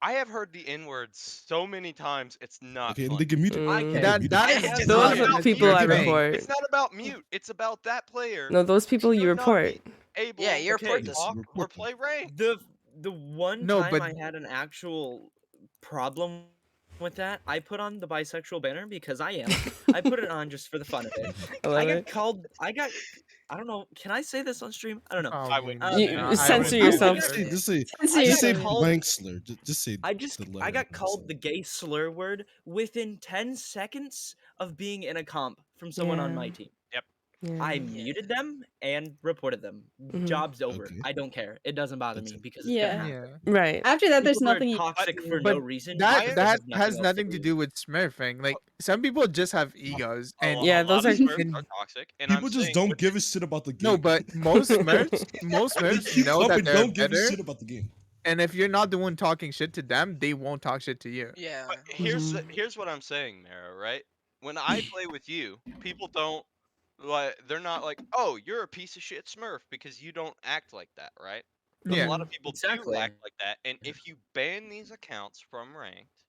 I have heard the N words so many times. It's not Okay, and fun. they get muted. Mm. They get that muted. that It is has not Those not are about the people I muting. report. It's not about mute. It's about that player. No, those people you should not report. be able Yeah, you to report this. talk You or report them. play rank. The one No, time but- I had an actual problem with that, I put on the bisexual banner because I am. I put it on just for the fun of it. I I love got it. called. I don't know. Can I say this on stream? I don't know. Probably would- not. You- No, I censor wouldn't yourself. do Just say, it. just say, Censor I just say got called- blank slur. Just say. I the letter. got called the gay slur word within 10 seconds of being in a comp from someone on my Yeah. team. Yeah. I muted them and reported them. Mhm. Job's over. Okay. I don't care. It doesn't bother That's me it. because it's Yeah. gonna happen. Yeah. Right. After that, there's People are nothing. toxic for But no reason. That because that they have has else nothing to do. do with smurfing. Like some people just have egos, and Yeah, a lot those of are- Smurfs and- are toxic. And People I'm just saying don't with give a shit about the game. no, but most Smurfs They keep know up that and they're don't give a better. shit about the game. And if you're not the one talking shit to them, they won't talk shit to you. Yeah. But here's what I'm saying, Mara. Right? When I play with you, people don't like. They're not like, oh, you're a piece of shit Smurf because you don't act like that, right? But Yeah. a lot of people Exactly. do act like that, and if you ban these accounts from ranked,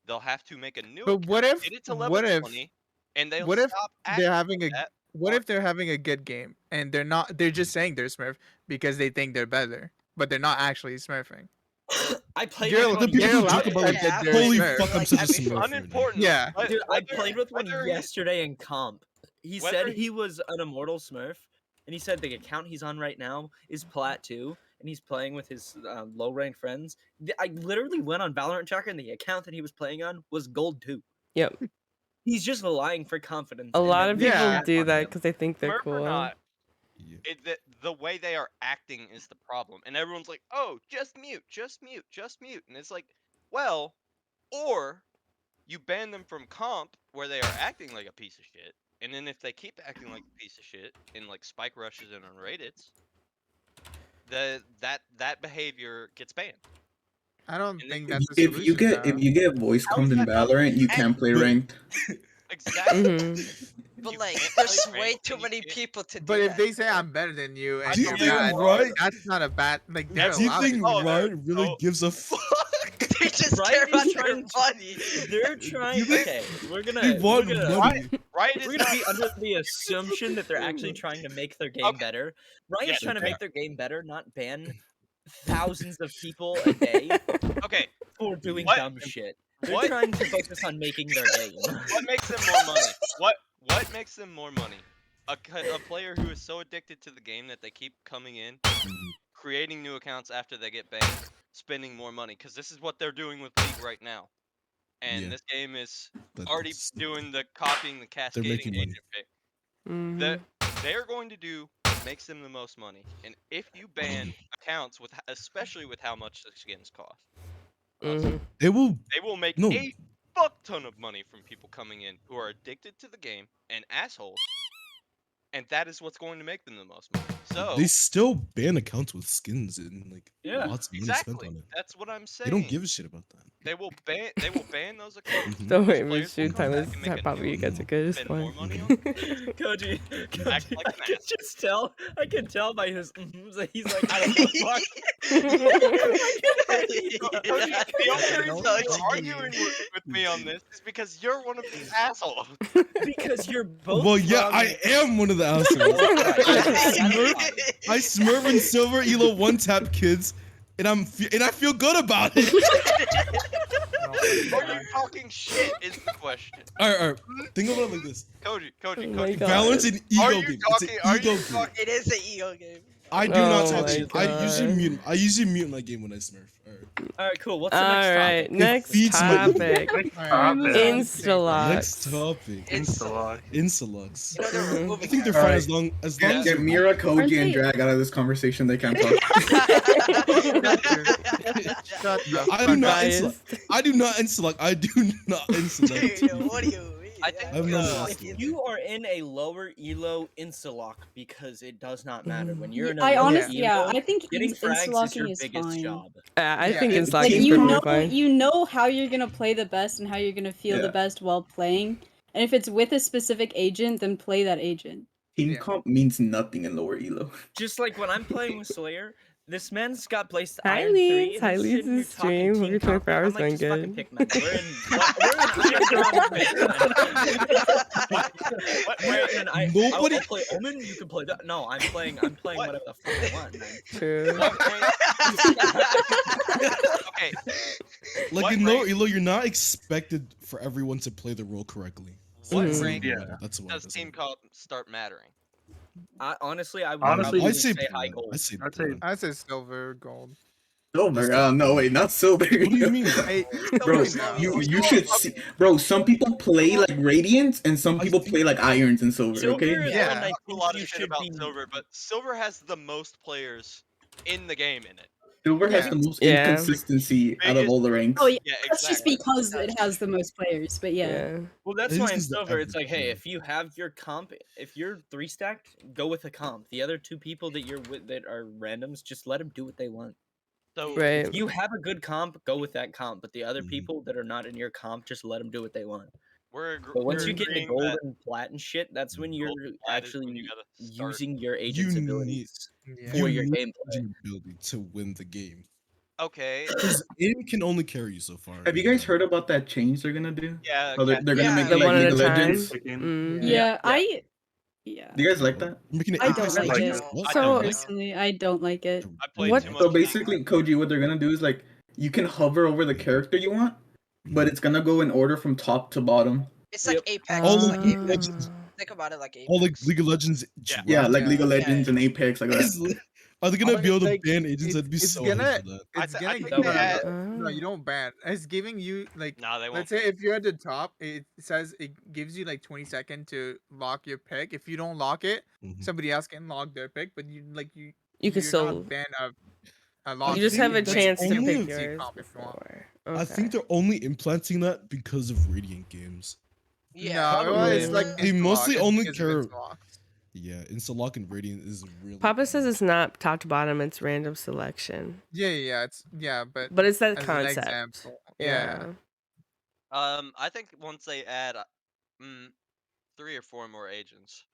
they'll have to make a new But account, what if- get it to what level if- 20, and they'll what if stop acting They're having like a that. what if they're having a good game and they're not? They're just saying they're Smurf because they think they're better, but they're not actually Smurfing. I played You're- with The one people you're who allowed talk to about think like, that they're holy Smurf. fuck, I'm Like, such a I mean, Smurf. right now." Unimportant. Yeah. But Dude, I whether- played with one whether he- yesterday in comp. He Whether said he- he was an immortal Smurf, and he said the account he's on right now is Plat 2, and he's playing with his low ranked friends. I literally went on Valorant Tracker, and the account that he was playing on was Gold 2. Yep. He's just lying for confidence. A and lot then of we people Yeah. chat do on that him. because they think they're Smurf or cool. not, Yeah. the way they are acting is the problem, and everyone's like, "Oh, just mute, just mute, just mute," and it's like, well, or you ban them from comp where they are acting like a piece of shit, and then if they keep acting like a piece of shit in like spike rushes and unrated, that behavior gets banned. I don't And think then- that's a If you solution. get though. if you get voice How comms is in that not- Valorant, you and- can't play But- ranked. Exactly. But You like, can't there's play way ranked too and many you can't- people to do But if that. they say I'm better than you and Do you you're think bad, Riot- that's not a bad. Like they're Do you allowed think to do Oh, that. Riot really oh. gives a fuck? They just Riot care is about their trying to- money. They're trying. think Okay, we're gonna. They want we're gonna, money. Riot is We're gonna not be under the assumption that they're actually trying to make their game Okay. better. Riot's Yes, trying to they make their game better, not ban thousands of people a day okay. for doing What- dumb shit. They're what- trying to focus on making their game. What makes them more money? What makes them more money? A player who is so addicted to the game that they keep coming in, creating new accounts after they get banned, spending more money, because this is what they're doing with League right now. And Yeah. this game is That- already that's- doing the copying, the cascading making money. agent pick. Mhm. That they're going to do makes them the most money. And if you ban accounts with, especially with how much the skins cost, Mhm. They will. they will make No. a fuck ton of money from people coming in who are addicted to the game and assholes. And that is what's going to make them the most money. So They still ban accounts with skins and like Yeah, lots of money exactly, spent on it. that's what I'm saying. They don't give a shit about that. They will ban. They will ban those accounts. Mhm. Don't Those worry, players will shoot come time back is and make a probably new gets a good spend more point. money on. Koji, Act like I an can ass. just tell. I can tell by his. That he's like, I don't know. Fuck. The only reason Don't you're like arguing with me on this is because you're one of these assholes. Because you're both. Well, yeah, from- I am one of the assholes. I Smurf and Silver Elo one tap kids, and I feel good about it. Are you talking shit? Is the question. All right. Think about it like this: Koji, Oh Koji, my Koji. God. Valorant's an Are ego you game. talking? It's Are an ego you game. talking? It is an ego game. I do not Oh talk my shit. I usually God. mute. I usually mute my game when I Smurf. All right. All right, cool. What's the All next right, topic? next feeds my- topic. Alright, move on. Instalux. Next topic. Insta-lock. Insulux. You know they're Mhm. I removing think they're that. fine Alright. as long as Get you're- Mira, Koji, Aren't and they- Drag out of this conversation. They can't talk. Shut Yeah, the I do fuck not up. insulate. I do not insulate. I do not insulate. Dude, what do you mean? I think, I'm not If you are in a lower elo insta-lock, because it does not matter when you're in a I lower honestly, yeah, elo, I think getting frags is insta-locking your is biggest fine. job. I Yeah, think it's- Insulux Like is you perfectly know, fine. you know how you're gonna play the best and how you're gonna feel Yeah. the best while playing. And if it's with a specific agent, then play that agent. Team Yeah. comp means nothing in lower elo. Just like when I'm playing with Slayer, this man's got placed Hi, Iron 3, Leeds. and Hi, he's Leeds' sitting here talking stream. team Hope your comp. 24 hours I'm like, going just fucking good. pick, man. We're in Nobody- I'll play Omen. You can play that. No, I'm playing whatever the fuck I want, man. True. Okay, Like What in lower rank- elo, you're not expected for everyone to play the role correctly. what Mhm. rank Yeah. That's why. does team comp start mattering? Honestly, I would Honestly, probably I say say high blue. gold. I say I'd say- blue. I said silver, gold. Silver? No, wait, not silver. What do you mean? Hey, Bro, no. you should see. Bro, some people play like radiants and some people play like irons and silver. Silver Okay. is Yeah. one I A think lot you of shit should about be. silver, but silver has the most players in the game in it. Silver has Yeah. the most Yeah. inconsistency out of Biggest- all the ranks. Oh yeah, Yeah, that's just exactly. because it has the most players. But yeah. Yeah. Well, that's It why is in 'cause the silver, it's like, average, hey, yeah. if you have your comp, if you're 3-stacked, go with a comp. The other two people that you're with that are randoms, just let them do what they want. So Right. If you have a good comp, go with that comp. But the other Mhm. people that are not in your comp, just let them do what they want. we're But once we're you get into agreeing gold that and plat and shit, that's when you're gold and plat is when actually you gotta start. using your agent's need- abilities Yeah. for your need gameplay. your ability to win the game. Okay. Because aim can only carry you so far. Have you guys heard about that change they're gonna do? Yeah. Oh, they're gonna Yeah. make The it like one at League a of time. Legends. Mm. Yeah, yeah. Do you guys like that? Making it I eight don't percent like like it. this? What? So- What? Personally, I don't like it. I played What- too much. So League. basically, Koji, what they're gonna do is like you can hover over the character you want, but it's gonna go in order from top to bottom. It's like Yep. Apex. All It's of like League of Apex. Legends, Think about it like Apex. all like League of Legends. Yeah. Yeah, like Yeah. League of Yeah, Legends and Apex, like that. Are they gonna But be able it's to like- ban agents? it's- I'd be it's so gonna- hyped for that. It's I gonna think give they had- no, you don't ban. It's giving you like Nah, they won't. let's say if you're at the top, it says it gives you like 20 seconds to lock your pick. If you don't lock it, Mhm. somebody else can lock their pick, but you You you're can still. not banned a lock. You just have a that's chance to only pick if- yours comp if you want. before. I think they're only implanting that because of Radiant games. Yeah. No, well, it's probably. like They insta-lock, mostly it's only because of care- insta-lock. Yeah, Instalock and Radiant is really. Papa says it's not top to bottom; it's random selection. Yeah, But it's that as an concept. example, Yeah. I think once they add 3 or 4 more agents,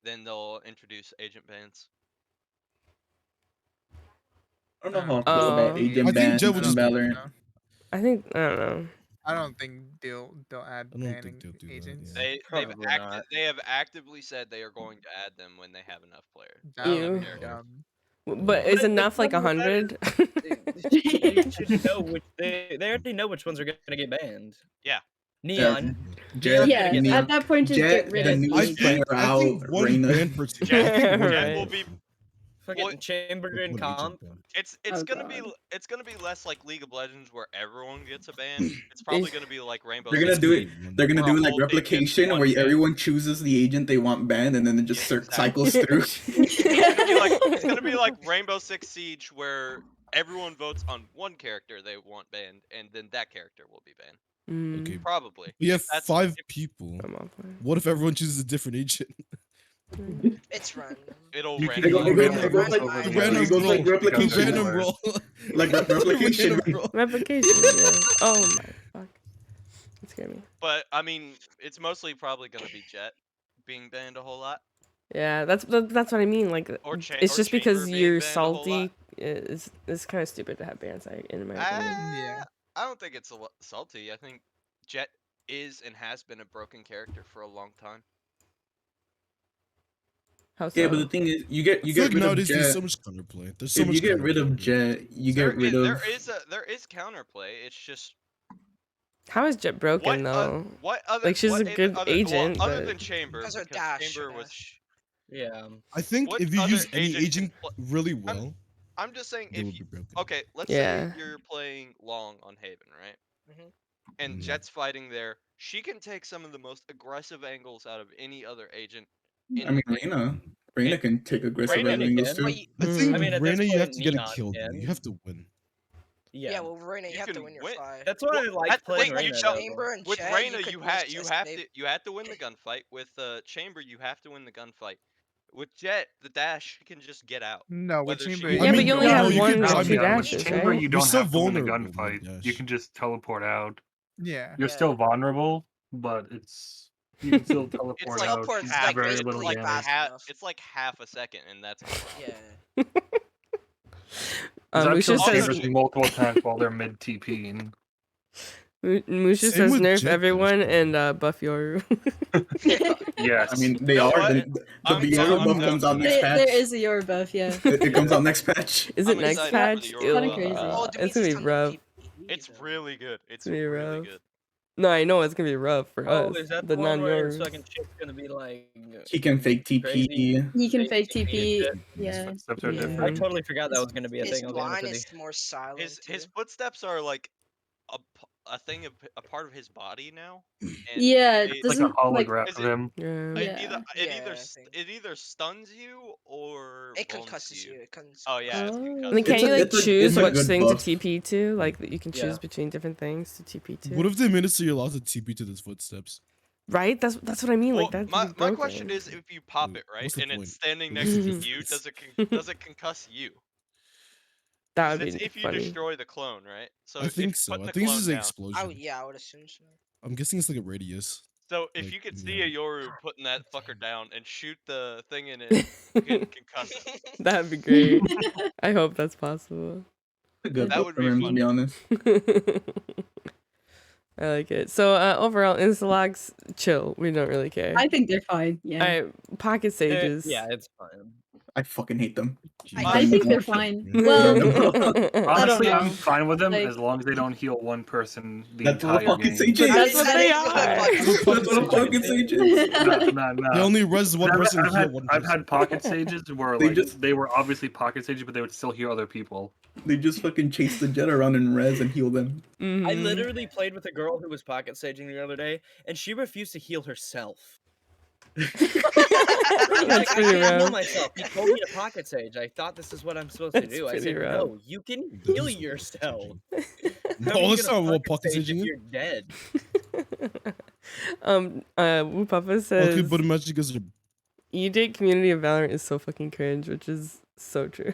then they'll introduce agent bans. I don't know how I feel about Oh. agent I think bans Jet would in just- Valorant. I don't know. I don't think they'll add I don't think banning they'll do that, agents. yeah. Probably not. They have actively said they are going to add them when they have enough players. That would Ew. be dumb. But is But the enough like problem with that 100? They should know which they already know which ones are gonna get banned. Yeah. Neon. Jet, Yeah, Neon. at that point, just Jet, get rid the of newest agents. player I out, think one Reyna. ban per team. Jet Right. will be Fucking What- Chamber and One Comp. agent ban. it's Oh, gonna God. be less like League of Legends where everyone gets a ban. It's probably gonna be like Rainbow They're gonna Six do Siege, it. They're gonna where a do like whole team gets replication one where ban. everyone chooses the agent they want banned, and then it just cycles through. It's gonna be like Rainbow Six Siege where everyone votes on one character they want banned, and then that character will be banned. Mm. Okay. Probably. We have That's- 5 people. I'm on point. What if everyone chooses a different agent? It's random. It'll You can It randomly goes randomly like roll like over the random it goes like roll. replication, Random roll. like replication. Random roll. Replication, yeah. Oh my fuck. That scared me. But I mean, it's mostly probably gonna be Jet being banned a whole lot. Yeah, that's what I mean. Like, it's or just because Chamber being you're banned a whole salty. lot. It's kind of stupid to have bans, in my opinion. Yeah. I don't think it's salty. I think Jet is and has been a broken character for a long time. How so? Yeah, but the thing is, you get I feel rid like of nowadays there's Jet. so much counterplay. There's so If much you get rid of counterplay. Jet, you get rid of. There is counterplay. It's just How is Jet broken though? what other Like, she's what a good agent, other but- than Chamber, Because her because dash, Chamber her was. dash. Yeah. I think What if you other use any agent can agent really well, I'm just saying they if would you, be broken. okay, let's Yeah. say you're playing Long on Haven, right? Mhm. And Mhm. Jet's fighting there. She can take some of the most aggressive angles out of any other agent. I mean, Reyna can take aggressive Reyna angles can. too. But you- I think I mean, at this Reyna, you have point, to get a Neon kill. can. You have to win. Yeah, well, Reyna, you You have to can win your win. fight. That's why I like That's the playing thing, Reyna. you though. tell- Chamber and With Jet, Reyna, you could you lose have just you have to win the gunfight. With Chamber, you have to win the gunfight. With Jet, the dash can just get out. No, with Whether she Chamber. gets- Yeah, but mean, you only no, have you one can or drive two it out. dashes, Chamber, right? you don't still have to win the vulnerable with gunfight. You dash. can just teleport out. Yeah. You're Yeah. still vulnerable, but you can still teleport It's out. like teleport's do like very basically little like damage. fast enough. It's like half a second, and that's a problem. Yeah. I've Musha killed says Chambers multiple times while they're mid TPing. Musha Same says with nerf Jet, everyone and buff Yoru. Yes. I mean, they No, are. what? The I'm Biora buff down comes for out that. next patch. There is a your buff, yeah. It comes out next patch. Is it I'm next excited for patch? the Ew, Yoru Kinda crazy. Oh, it's gonna be rough. It's really good. It's gonna be really rough. good. No, I know it's gonna be rough for Oh, us. is that the the one where his non-Yorus. fucking shit's gonna be like He can fake TP. crazy? He can fake and TP. shit? Yeah. Footsteps are Yeah. different. I totally forgot that was gonna be a His thing. I'll be honest line with you. is more silent. His too. footsteps are like a thing of a part of his body now. And Yeah, it- It's like a doesn't like holograph Is of it- him. Yeah. Yeah. It either stuns you or It wounds concusses you. It Oh yeah, it's Oh. And then concussive. can you like it's a choose good which thing buff. to TP to? Like you can choose Yeah. between different things to TP to. What if the minutes you're allowed to TP to those footsteps? Right? That's what I mean. Well, Like that's my question is, if you pop Wait, it right what's the and point? it's standing What's next the to you, difference? does it concuss you? that 'Cause would it's be if you funny. destroy the clone, right? So I if think you so. put I the think it's clone just an down- explosion. Yeah, I would assume so. I'm guessing it's like a radius. So if like, you could in see the a Yoru putting that fucker down and shoot the thing in it, you can concuss it. That'd be great. I hope that's possible. A good That buff would for be him, to be funny. honest. I like it. So overall, Instalogs, chill. We don't really care. I think they're fine. Yeah. Alright, Pocket Sages. Yeah, it's fine. I fucking hate them. I think they're fine. Well, Honestly, know. I'm fine with them Like- as long as they don't heal one person the That's what a entire fucking game. sage is. That's what they are. That's what a fucking sage is. Nah. They only res one person. I've heal had, one I've person. had pocket sages where They like just- they were obviously pocket sages, but they would still heal other people. They just fucking chase the jet around and res and heal them. I Mhm. literally played with a girl who was pocket saging the other day, and she refused to heal herself. I was That's like, I pretty can't heal rough. myself. He told me to pocket sage. I thought this is what I'm supposed to That's do. I pretty said, rough. no, you can That heal is what yourself. How No, are you that's gonna not what pocket sage saging if is. you're dead. Wu Papa says Okay, but imagine you guys are you date community of Valorant is so fucking cringe, which is so true.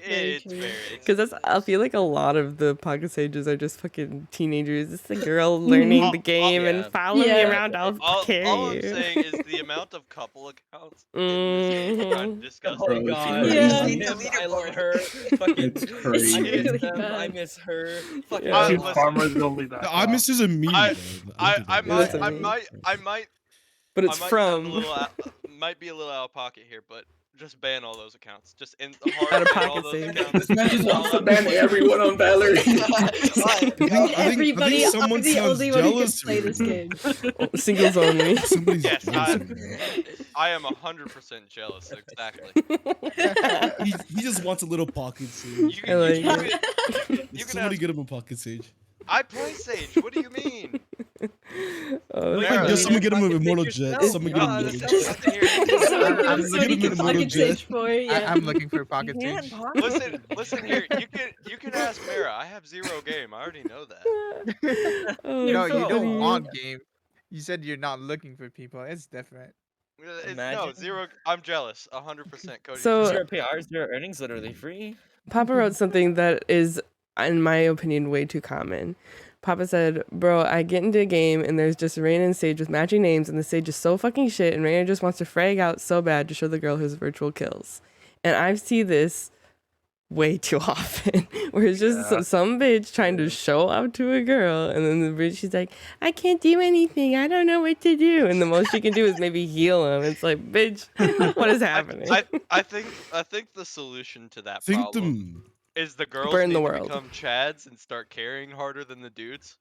It's very. Because that's, I feel like a lot of the pocket sages are just fucking teenagers. It's the girl learning the game and follow me around. I'll carry All I'm you. saying is the amount of couple accounts in this game is kind of disgusting. Oh god, Yeah. I love her. Fucking, It's crazy. I miss really them. I bad. miss her. Fucking, Yeah. Dude, farmers only that. I miss is a meme. I- bro. I That's a might, I meme. might, I might, But it's I might sound from. a little might be a little out of pocket here, but just ban all those accounts. Just hard Out of ban all pocket those save. accounts. This man just wants to ban everyone on Valorant. Everybody, someone I'm the sounds only one who can jealous play here. this game. Singles only. Somebody's Yes, jealous of me. I am 100% jealous. Exactly. He just wants a little pocket sage. You I like you it. can Somebody ask, get him a pocket sage. I play Sage. What do you mean? Oh, Wait, Mara, Like, just someone get him a immortal Pocket jet. sage Someone yourself. get him a immortal jet. I'm That's what he looking can at the pocket jet. sage for, yeah. I'm looking for pocket You sage. can't pocket Listen here. You can ask Mara. I have 0 game. I already know that. Oh, No, you funny. don't want game. You said you're not looking for people. It's different. No, Imagine. 0. I'm jealous. 100%. Cody. So- Zero PR, zero earnings, literally free. Papa wrote something that is, in my opinion, way too common. Papa said, bro, I get into a game and there's just Reina and Sage with matching names and the Sage is so fucking shit and Reina just wants to frag out so bad to show the girl his virtual kills. And I see this way too often where it's just some bitch trying to show out to a girl and then the bitch, she's like, I can't do anything. I don't know what to do. And the most she can do is maybe heal him. It's like, bitch, what is happening? I think the solution to that Think problem them. is the girls Burn need the to world. become Chads and start carrying harder than the dudes.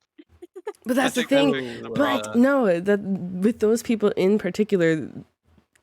But that's the think that thing. fixes the But problem. no, that with those people in particular,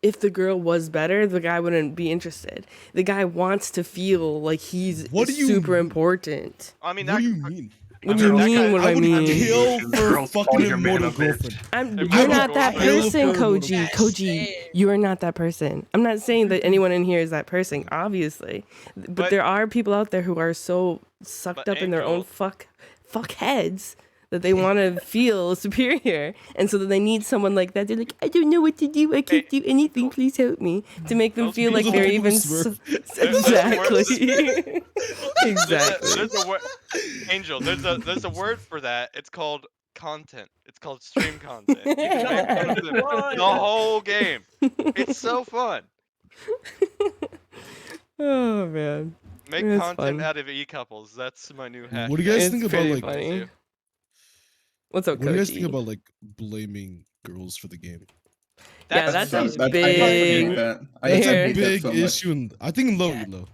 if the girl was better, the guy wouldn't be interested. The guy wants to feel like he's What do you super mean? important. I mean, What that do you mean? What do you that mean? guy- What do I would mean? kill for Girls fucking calling your man immortal a bitch. girlfriend. You're Immortal not that girlfriend. person, Immortal Koji. girlfriend. Koji, you are not that person. I'm not saying that anyone in here is that person, obviously. But But- there are people out there who are so sucked But up in their own Angel- fuck heads that they want to feel superior, and so that they need someone like that. They're like, I don't know what to do. I can't do anything. Please help me, to make them Those feel like people they're who even Smurf. exactly. Exactly. There's a word, Angel. There's a word for that. It's called content. It's called stream content. You can make fun of them the whole game. It's so fun. Oh man. Make That's content fun. out of e-couples. That's my new hack. What do you guys It's think about pretty like? funny. What's up, What do you guys Koji? think about like blaming girls for the game? Yeah, that's a I big. hate that. I It's a Fair. hate that big so much. issue, and I think low, Yeah. low.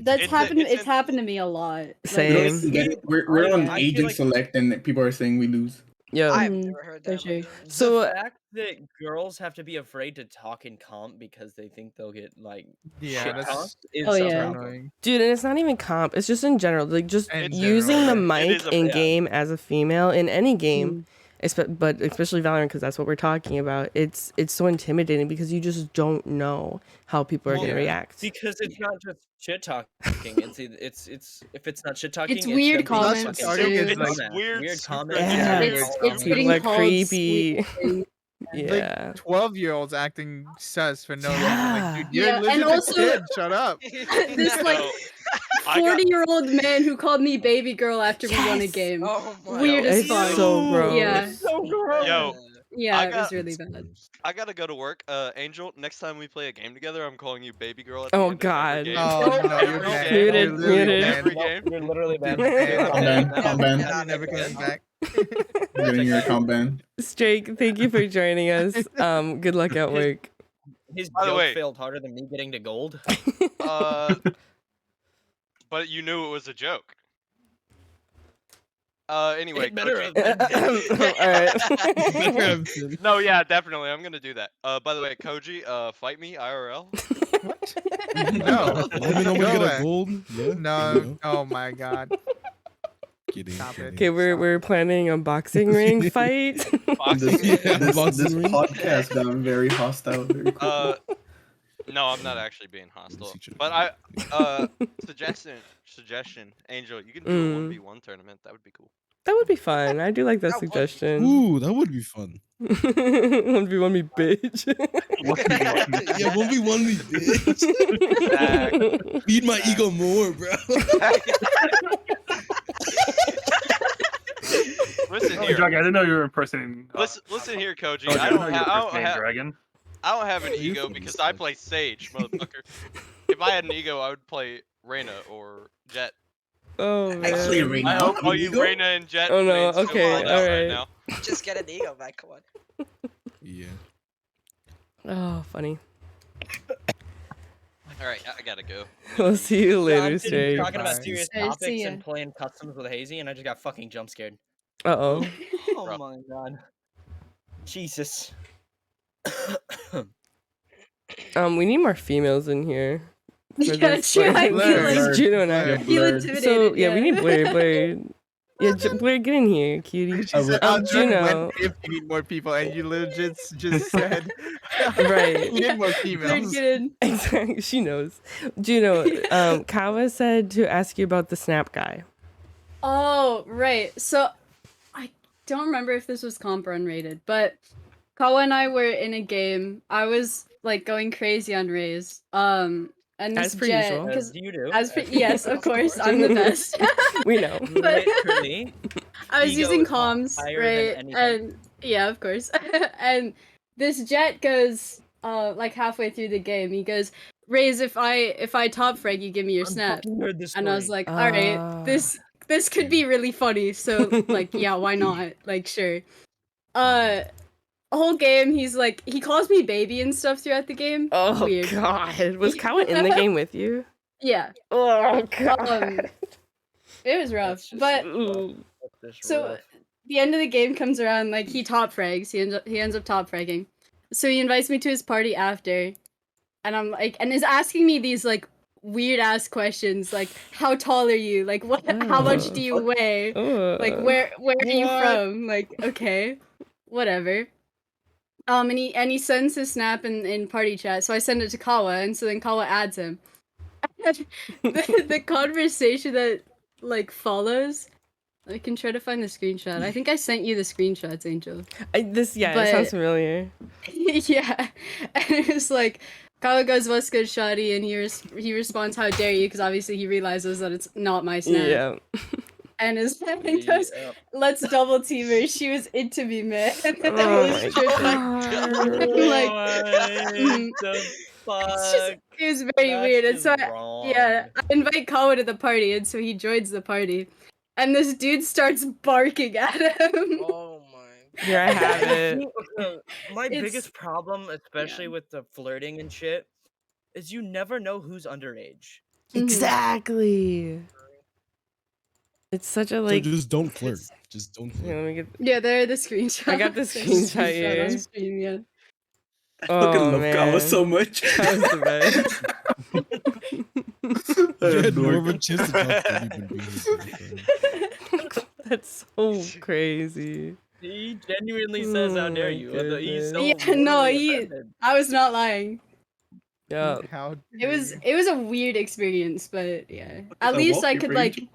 That's It's a- happened. it's It's a- happened to me a lot. Like, Same. We're on I feel agent like- select, and people are saying we lose. Yo. I've Mhm, never heard for that. sure. before. So the fact that girls have to be afraid to talk in comp because they think they'll get like Yeah, shit that's talked is Oh, such a yeah. problem. annoying. dude, and it's not even comp. It's just in general. Like just In using general, the yeah. It mic is a- in yeah. game as a female in any game, Mm. but especially Valorant because that's what we're talking about. It's so intimidating because you just don't know how people are Well, gonna react. Because it's not just shit talking. It's if it's not shit talking. It's weird them being comments, fucking starting stupid is, like, dumbass. weird weird super comments. Yeah. weird It's comments. People getting are called creepy. sweet things. Yeah. 12-year-olds acting sus for no reason. Like, dude, you're Yeah, and literally also- a kid. Shut up. This like So, I got- 40-year-old man who called me baby girl after we won a game. Oh my Weird as It's fuck. so gross. Yeah. So gross. Yo, Yeah, I it was got- really bad. I gotta go to work. Angel, next time we play a game together, I'm calling you baby girl. At Oh, the end of God. every game. Oh, no, Every you're game. banned. Muted, You're literally muted. banned. Every game. You're literally banned. Calm down, calm down. You're never coming back. Getting your account banned. Strake, thank you for joining us. Good luck at work. His By the joke way- failed harder than me getting to gold. But you knew it was a joke. Anyway, It better Koji- have All right. No, yeah, definitely. I'm gonna do that. By the way, Koji, fight me IRL. No. Let me know when you No get way. a gold. Yeah. you No. know, Oh my god. kidding, Stop it. kidding. Okay, we're planning a boxing ring fight. Boxing. Yeah, boxing This ring. podcast got very hostile. Very quickly. No, I'm not actually being hostile. each other. But I, suggestion, Angel, you can do a 1v1 tournament. That would be cool. That would be fun. I do like that That would be suggestion. Ooh, that would be fun. 1v1 me, bitch. Yeah, 1v1 me, bitch. Feed my ego more, bro. Listen Oh, here. Dragon, I didn't know you were impersonating. Listen here, Koji. Oh, I didn't don't know you were have impersonating Dragon. I don't have an Oh, you're ego funny because as I fuck. play Sage, motherfucker. If I had an ego, I would play Reyna or Jet. Oh man. Actually, Reyna. I hope all you Ego? Reyna and Jet Oh, no, mains feel okay, called out right alright. now. Just get an ego back. Come on. Yeah. Oh, funny. Alright, I gotta go. We'll see you Yeah, later, I'm sitting Stray. talking about Bye. serious Alright, see topics ya. and playing customs with Hazy, and I just got fucking jump scared. Uh-oh. Oh Bro. my god. Jesus. We need more females in here. for Yeah, this true. part. I feel This is like Juno and Yeah, I. I feel Blurred. intimidated. So yeah, we need Blurred. Yeah, Blurred, get in here, cutie. She said, I "I'll join Juno. when if you need more people," and you legit just said, Right. "You need more Blurred, females." get in. Exactly, she knows. Juno, Kawa said to ask you about the Snap guy. Oh, right. So I don't remember if this was comp or unrated, but Kawa and I were in a game. I was like going crazy on Raze. And this As per Jet, usual. because As you do. yes, of course, I'm the best. We know. But Literally. I was Ego using is comms, higher than right? anything. And yeah, of course. And this Jet goes like halfway through the game. He goes, "Raze, if I top frag, you give me your snap." Heard this And I was story. like, "All right, this could be really funny." So like, yeah, why not? Like, sure. Whole game, he's like, he calls me baby and stuff throughout the game. Oh Weird. god. Was Kawa in the game with you? Yeah. Oh god. It was rough, That's just but rough. That's just so rough. the end of the game comes around, like he top frags. He ends up top fragging. So he invites me to his party after, and I'm like, and is asking me these like weird ass questions, like how tall are you? Like what? How much do you weigh? Like where are you from? Like okay, whatever. And he sends his snap in party chat, so I send it to Kawa, and so then Kawa adds him. the conversation that like follows, I can try to find the screenshot. I think I sent you the screenshots, Angel. It sounds familiar. Yeah, and it's like Kawa goes, "What's good, Shotty?" And he responds, "How dare you?" Because obviously he realizes that it's not my snap. Yeah. And his friend goes, "Let's double team her. She was into me, man." Oh my It's just, it was very weird. And so I invite Kawa to the party, and so he joins the party. And this dude starts barking at him. Oh my. Here I have it. My It's- biggest problem, especially with the flirting and shit, is you never know who's underage. Exactly. It's such a like. So just don't flirt. Just don't flirt. Here, let me get. Yeah, there are the screenshots. I got the There's a screenshot here. on stream, yeah. I fucking Oh love Kawa man. so much. That was the best. You had more of a chance to talk than you've been doing. That's so crazy. He genuinely says, "How dare you?" He's so Yeah, no, mortally offended. I was not lying. Yeah. How It was a weird experience, but yeah. What At the least I wallpaper, could like Angel?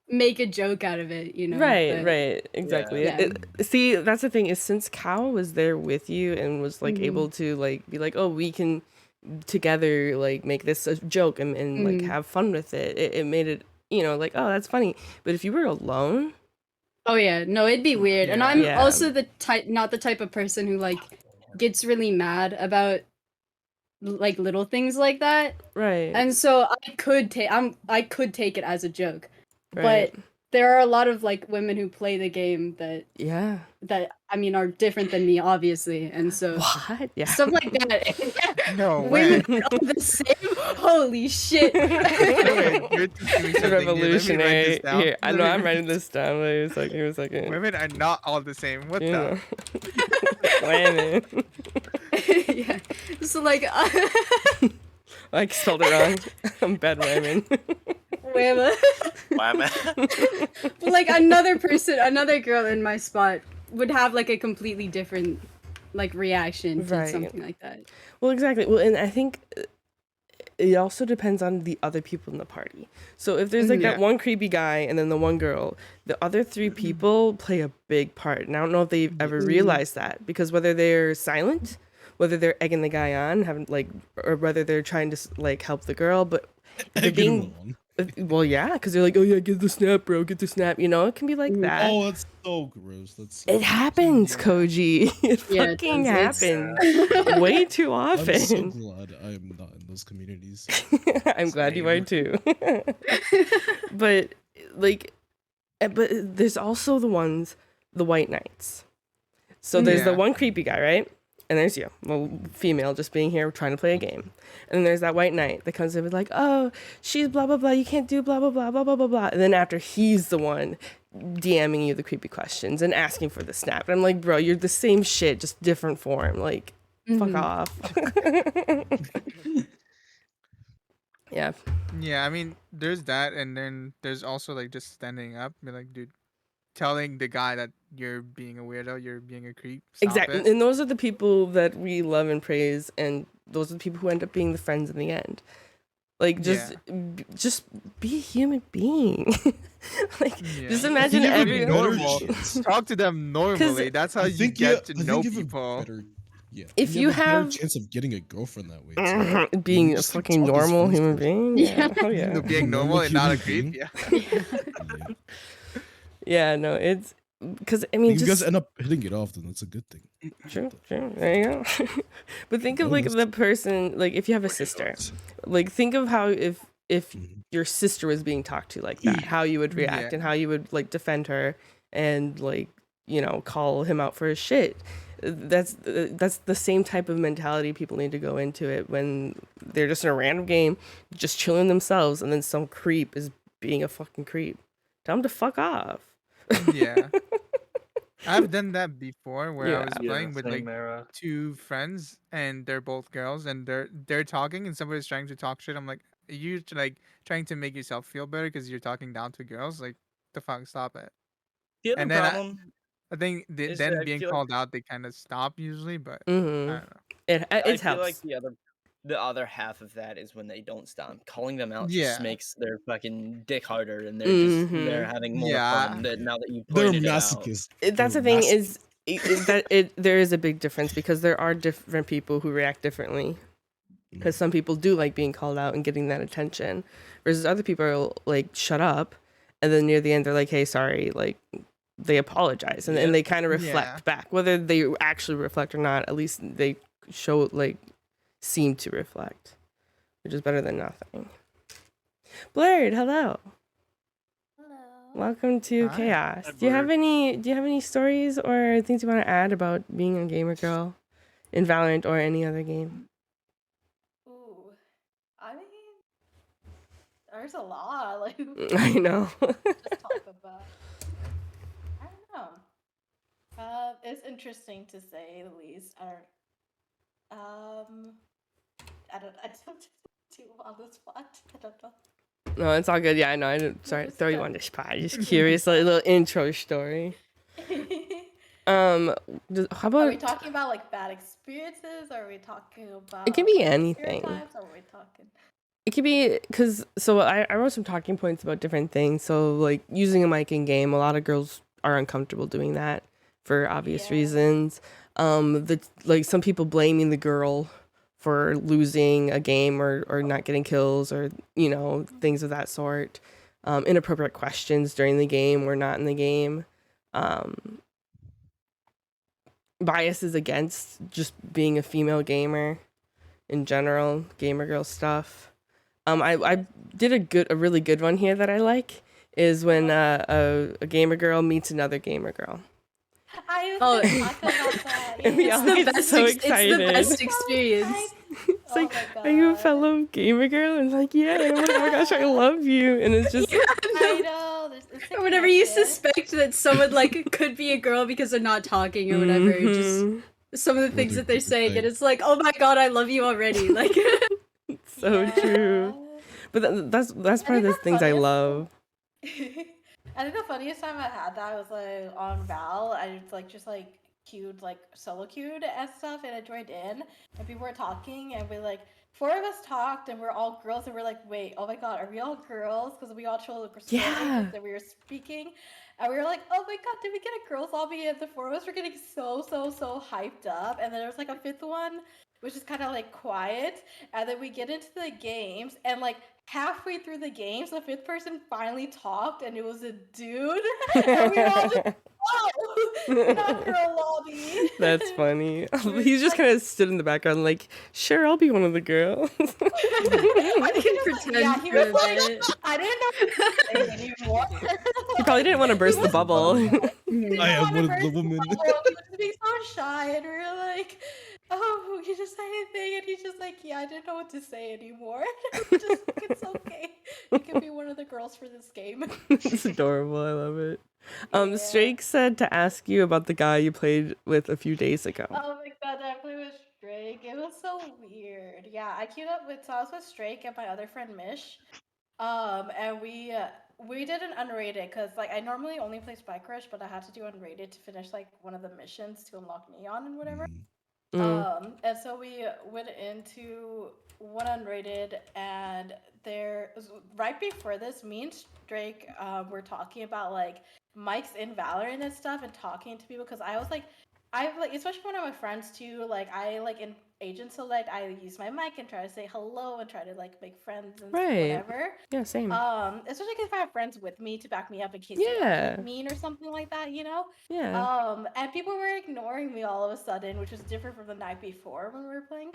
make a joke out of it, you know. Right, but- right, exactly. Yeah. See, that's the thing is since Cal was there with you and was like Mhm. able to like be like, oh, we can together like make this a joke and like Mhm. have fun with it. It made it, like, oh, that's funny. But if you were alone, Oh yeah, no, it'd be weird. And I'm Yeah. also not the type of person who like gets really mad about like little things like that. right? And so I could take it as a joke. right. But there are a lot of like women who play the game that yeah. I mean are different than me, obviously. And so What? Yeah. stuff like that. No way. Women are the same. Holy shit. Wait, you're teaching me something new. Let me write this Revolutionary. down. Here, I Let know me I'm write writing this- this down. Wait a second. Give me a second. Women are not all the same. What You the? know. Women. Yeah. So like I spelled it wrong. I'm bad women. women. But like another girl in my spot would have like a completely different like reaction to Right. something like that. Well, exactly. Well, and I think it also depends on the other people in the party. So if there's like that one creepy guy and then the one girl, the other three people play a big part. And I don't know if they've ever realized that, because whether they're silent, whether they're egging the guy on, having like, or whether they're trying to like help the girl, but if they're being, well, yeah, because they're like, oh yeah, get the snap, bro, get the snap. You know, it can be like that. Oh, that's so gross. That's so It happens, Koji. It Yeah, fucking it's- happens way too often. I'm so glad I am not in those communities. I'm glad you are too. But like, but there's also the white knights. So there's the one creepy guy, right? And there's you, well, female, just being here trying to play a game. And then there's that white knight that comes in with like, oh, she's blah, blah, blah. You can't do blah, blah, blah, blah, blah, blah, blah. And then after he's the one DMing you the creepy questions and asking for the snap. And I'm like, bro, you're the same shit, just different form. Like, fuck off. Yeah. Yeah, I mean, there's that, and then there's also like just standing up, be like, dude, telling the guy that you're being a weirdo, you're being a creep. Stop Exactly. it. And those are the people that we love and praise, and those are the people who end up being the friends in the end. Like, just be a human being. Like, just imagine you have a every better normal. chance. Talk to them normally. That's how I you think get to I know think you have a people. better- yeah. If and you a better have- chance of getting a girlfriend that way, too. being You a just, like, fucking talk as normal friends human first. being. Yeah. Oh, You know, yeah. being normal Normal and not a human creep. being. Yeah. Yeah, no, it's because I mean, You just guys end up hitting it off, then that's a good thing. true. There you go. But think of like Bonus. the person, like if you have a sister, like think of how if your sister was being talked to like that, how you would react and how you would like defend her and like, you know, call him out for his shit. That's the same type of mentality people need to go into it when they're just in a random game, just chilling themselves, and then some creep is being a fucking creep. Tell them to fuck off. Yeah. I've done that before where I was Yeah, playing with like same era. two friends and they're both girls and they're talking and somebody's trying to talk shit. I'm like, are you like trying to make yourself feel better because you're talking down to girls? Like, the fuck, stop it. The other And then problem I think is then that I being feel like- called out, they kind of stop usually, but I Mm-hmm. don't know. It I helps. feel like the other half of that is when they don't stop. Calling them out Yeah. just makes their fucking dick harder, and they're having more Yeah. fun now that you They're pointed it out. masochists. That's the thing is there is a big difference because there are different people who react differently. Because some people do like being called out and getting that attention, versus other people are like shut up, and then near the end they're like, hey, sorry, like they apologize and they kind of reflect back, whether they actually reflect or not. At least they show like seem to reflect, which is better than nothing. Blurred, hello. Welcome to Hi. Chaos. Hi, Do you have Blurred. any stories or things you want to add about being a gamer girl in Valorant or any other game? Ooh, I mean, there's a lot. Like, I know. just talk about. I don't know. It's interesting to say the least. I don't do on the spot. I don't know. No, it's all good. Yeah, I know. I didn't sorry to throw you on the spot. Just curious, like a little intro story. How Are we about talking about like bad experiences? Or are we talking about? it can be like, anything. stereotypes, or are we talking? It could be because I wrote some talking points about different things. So like using a mic in game, a lot of girls are uncomfortable doing that for obvious reasons. Like some people blaming the girl for losing a game or not getting kills or you know things of that sort. Inappropriate questions during the game or not in the game. Biases against just being a female gamer in general, gamer girl stuff. I did a really good one here that I like is when a gamer girl meets another gamer girl. I Oh. was talking about that. And we yeah. all It's the get best so it's the excited. best experience. It's like, Oh are you a God. fellow gamer girl? And it's like, yeah. And I'm like, oh my gosh, I love you. And it's just, I know. It's a Whenever you connection. suspect that someone like could be a girl because they're not talking or whatever, just Mhm. some of the things they're that they're good saying, thing. and it's like, oh my god, I love you already. Like, so true. But that's part of the things I love. I think the funniest time I had that was like on Val. I was like just like queued, like solo queued and stuff, and I joined in, and people were talking, and we like 4 of us talked, and we're all girls, and we're like, wait, oh my god, are we all girls? Because we all chose square Yeah. names, and we were speaking, and we were like, oh my god, did we get a girls lobby? And the 4 of us were getting so hyped up, and then there was like a 5th one, which is kind of like quiet, and then we get into the games, and like halfway through the games, the 5th person finally talked, and it was a dude, and we were all just, oh, not girl lobby. That's funny. We were He's just like- kind of stood in the background, like, sure, I'll be one of the girls. I think he was like, Pretend yeah, he for was a like, bit. I didn't know what to say anymore. He probably didn't want to burst the was- bubble. I am one of the women. He was being so shy, and we were like, oh, you just say anything, and he's just like, yeah, I didn't know what to say anymore. Just, it's okay. You can be one of the girls for this game. It's adorable. I love it. Yeah. Strake said to ask you about the guy you played with a few days ago. Oh my god, I played with Drake. It was so weird. Yeah, I queued up with, so I was with Drake and my other friend Mish. And we did an unrated because like I normally only play Spike Rush, but I had to do unrated to finish like one of the missions to unlock Neon and whatever. And so we went into one unrated, and right before this, me and Drake were talking about like mics in Valorant and stuff, and talking to people because I was like, especially when I'm with friends too, like I like in Agent Select, I use my mic and try to say hello and try to like make friends and whatever. Yeah, same. Especially if I have friends with me to back me up in case they are like, mean or something like that, you know? Yeah. And people were ignoring me all of a sudden, which was different from the night before when we were playing.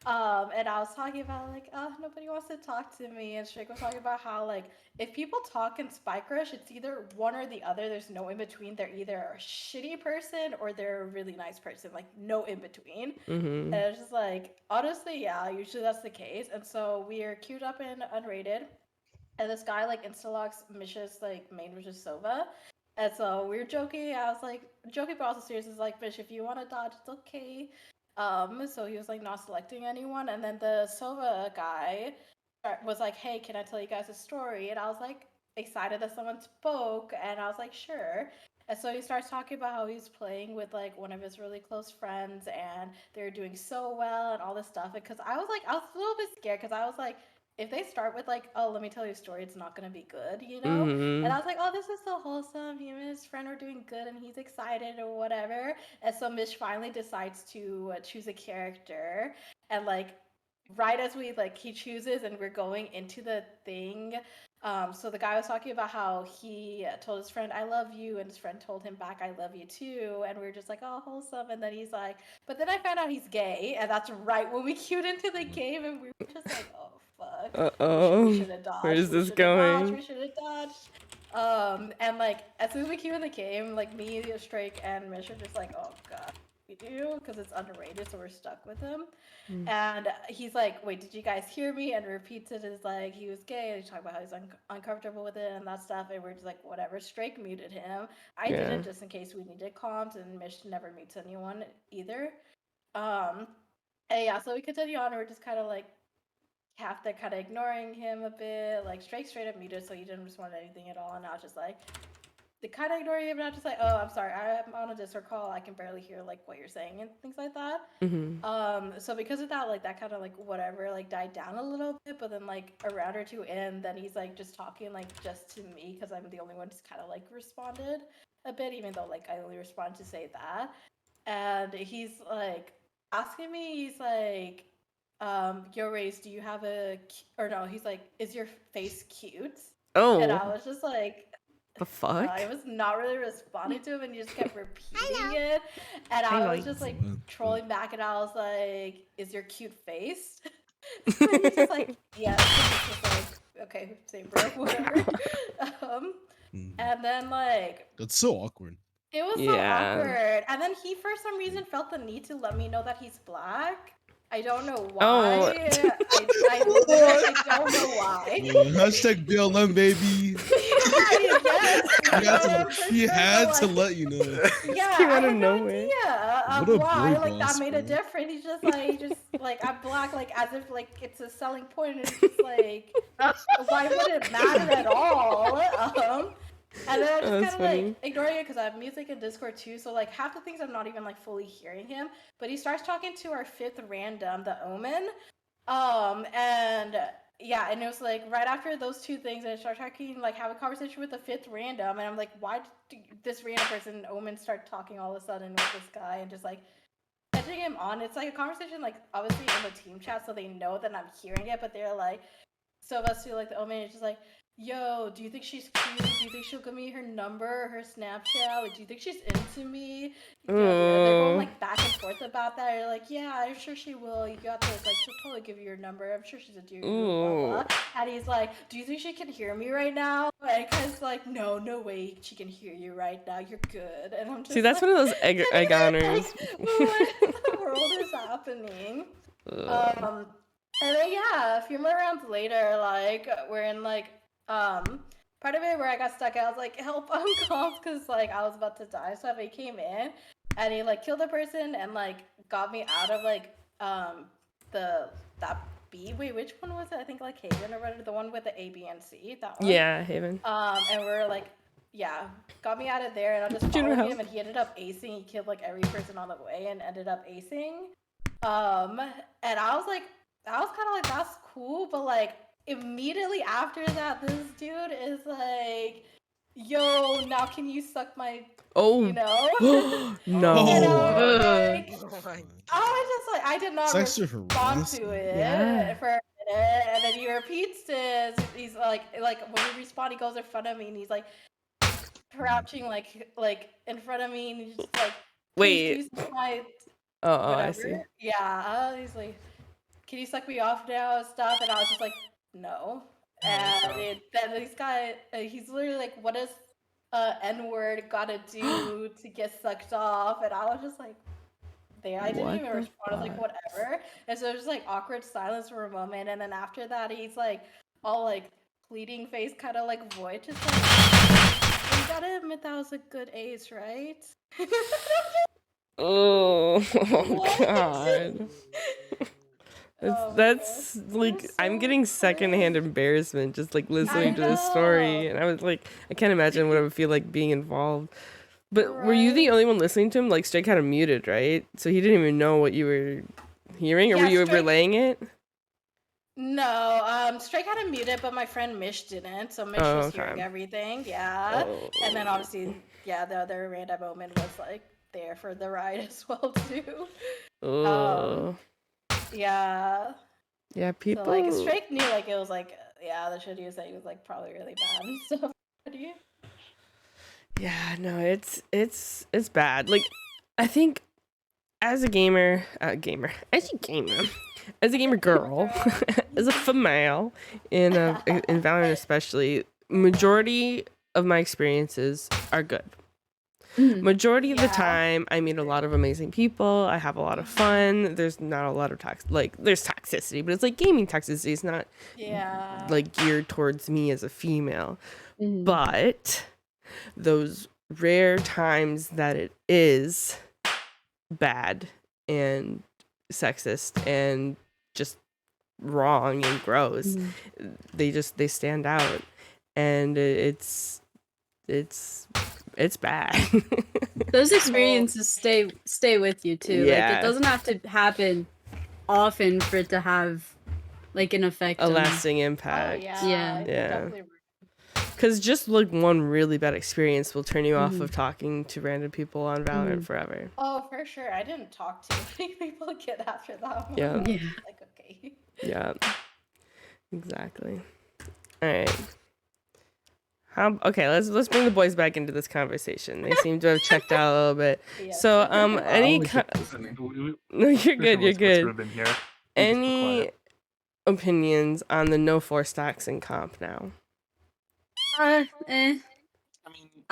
And I was talking about like, oh, nobody wants to talk to me, and Shrek was talking about how like if people talk in Spike Rush, it's either one or the other. There's no in between. They're either a shitty person or they're a really nice person. Like no in between. And it's just like honestly, yeah, usually that's the case. And so we are queued up in unrated, and this guy like instalocks Mish's like main, which is Sova. And so we were joking. I was like joking, but also serious. Is like, Mish, if you want to dodge, it's okay. So he was like not selecting anyone, and then the Sova guy was like, hey, can I tell you guys a story? And I was like excited that someone spoke, and I was like, sure. And so he starts talking about how he's playing with like one of his really close friends, and they're doing so well and all this stuff. Because I was a little bit scared, because I was like, if they start with like, oh, let me tell you a story, it's not gonna be good, you know? And I was like, oh, this is so wholesome. Him and his friend are doing good, and he's excited or whatever. And so Mish finally decides to choose a character, and like right as we like he chooses and we're going into the thing, so the guy was talking about how he told his friend, I love you, and his friend told him back, I love you too, and we were just like, oh, wholesome. And then he's like, but then I found out he's gay, and that's right when we queued into the game, and we were just like, oh fuck. We should have dodged. Where is this We should have dodged. going? We should have dodged. And like as soon as we queue in the game, like me, Strake, and Mish are just like, oh god, we do, because it's underrated, so we're stuck with him. And he's like, wait, did you guys hear me? And repeats it as like he was gay, and he talked about how he's uncomfortable with it and that stuff, and we're just like, whatever. Strake muted him. I didn't, just in case we needed comms, and Mish never mutes anyone either. And yeah, so we continue on, and we're just kind of like half they're kind of ignoring him a bit, like straight up muted, so he didn't respond to anything at all. And I was just like, they kind of ignoring him, and I was just like, oh, I'm sorry, I'm on a Discord call, I can barely hear like what you're saying and things like that. So because of that, like that kind of like whatever like died down a little bit, but then like a round or two in, then he's like just talking like just to me, because I'm the only one who's kind of like responded a bit, even though like I only responded to say that. And he's like asking me, he's like, yo, Raze, do you have or no, he's like, is your face cute? And I was just like, the fuck? I was not really responding to him, and he just kept repeating it. And I was just like trolling back, and I was like, is your cute face? And he's just like, yes. And he's just like, okay, same bro, whatever. And then like, That's so awkward. it was so awkward. And then he, for some reason, felt the need to let me know that he's black. I don't know why. I literally don't know why. Hashtag BLM, baby. He had to let you know. Yeah, Came I out of had no nowhere. idea What a why boy like that boss, made a bro. difference. He's just like I'm black, like as if like it's a selling point, and it's just like why would it matter at all? And then I'm Oh, just that's kind of like funny. ignoring it because I have music in Discord too. So like half the things I'm not even like fully hearing him. But he starts talking to our fifth random, the Omen. And yeah, and it was like right after those two things, I started talking, like have a conversation with the fifth random, and I'm like, why did this random person Omen start talking all of a sudden with this guy and just like edging him on? It's like a conversation, like obviously in the team chat, so they know that I'm hearing it, but they're like, so of us who like the Omen is just like, yo, do you think she's cute? Do you think she'll give me her number, her Snapchat? Like, do you think she's into me? They're going like back and forth about that. You're like, yeah, I'm sure she will. You got this. Like, she'll totally give you your number. I'm sure she's a dude. Blah blah. And he's like, do you think she can hear me right now? And Kai's like, no, no way, she can hear you right now. You're good. And I'm just See, that's like, one of those egg honors. what in the world is happening? And then yeah, a few more rounds later, like we're in like part of it where I got stuck. I was like, help, I'm calm, because like I was about to die. So he came in and he like killed a person and like got me out of like that B. Wait, which one was it? I think like Haven or whatever, the one with the A, B, and C. That one. Yeah, Haven. And we're like, yeah, got me out of there, and I just followed him, and he ended up acing. He killed like every person on the way, and ended up acing. And I was kind of like, that's cool, but like immediately after that, this dude is like, yo, now can you suck my, Oh, you know? no. And I was Oh my just like, I did not Sex or respond harassment? to it Yeah. for a minute, and then he repeats this. He's like when we respond, he goes in front of me, and he's like crouching like in front of me, and he's just like, please, can you suck my I see. whatever? Yeah, he's like, can you suck me off now and stuff? And I was just like, no. And then this guy, he's literally like, what does N-word gotta do to get sucked off? And I was just like, there. I didn't What even the respond. I was like, fuck? whatever. And so it was just like awkward silence for a moment. And then after that, he's like all like pleading face, kind of like voice, just like, you gotta admit that was a good ace, right? Oh, What? God. Oh my That's gosh. like That was I'm so getting secondhand cringe. embarrassment just like I listening to this story, know. and I was like, I can't imagine what it would feel like being involved. But were you Right? the only one listening to him? Like, Stray kind of muted, right? So he didn't even know what you were hearing, or were Yeah, you Stray. relaying it? No, Stray kind of muted, but my friend Mish didn't. So Mish Oh, was okay. hearing everything. Yeah. And then obviously, yeah, the other random moment was like there for the ride as well too. Oh. Yeah. Yeah, people. So like Stray knew like it was like yeah, the shit he was saying was like probably really bad and stuff. Yeah, no, it's bad. Like, I think as a gamer, as a gamer girl, as a female in Valorant especially, majority of my experiences are good. Majority of the time, I meet a lot of amazing people. I have a lot of fun. There's not a lot of there's toxicity, but it's like gaming toxicity. It's not like geared towards me as a female. But those rare times that it is bad and sexist and just wrong and gross, they stand out, and it's bad. Those experiences stay with you too. Like, Yeah. it doesn't have to happen often for it to have like an effect, A on lasting impact. Yeah. Because just like one really bad experience will turn you off of talking to random people on Valorant forever. Oh, for sure. I didn't talk to many people again after that one. Yeah. I was like, okay. Yeah. Exactly. All right. Okay, let's bring the boys back into this conversation. They seem to have checked out a little bit. So, any no, you're good. You're good. Any opinions on the no 4 stacks in comp now? I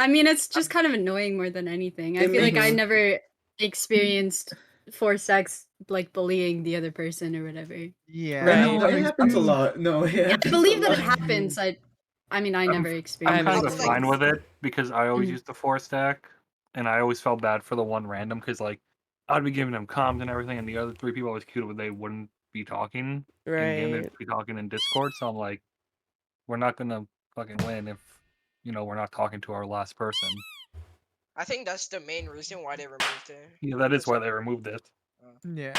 mean, it's just kind of annoying more than anything. I feel like I never experienced 4 stacks like bullying the other person or whatever. Yeah, Right. no, it happens a lot. No, it I happens believe a that lot. it happens. I mean, I never I'm experienced kind it. of fine with it because I always used the 4 stack, and I always felt bad for the one random because like I'd be giving them comms and everything, and the other 3 people I was queued with, they wouldn't be talking in game. They'd be talking in Discord. So I'm like, we're not gonna fucking win if we're not talking to our last person. I think that's the main reason why they removed it. Yeah, that is why they removed it. Yeah.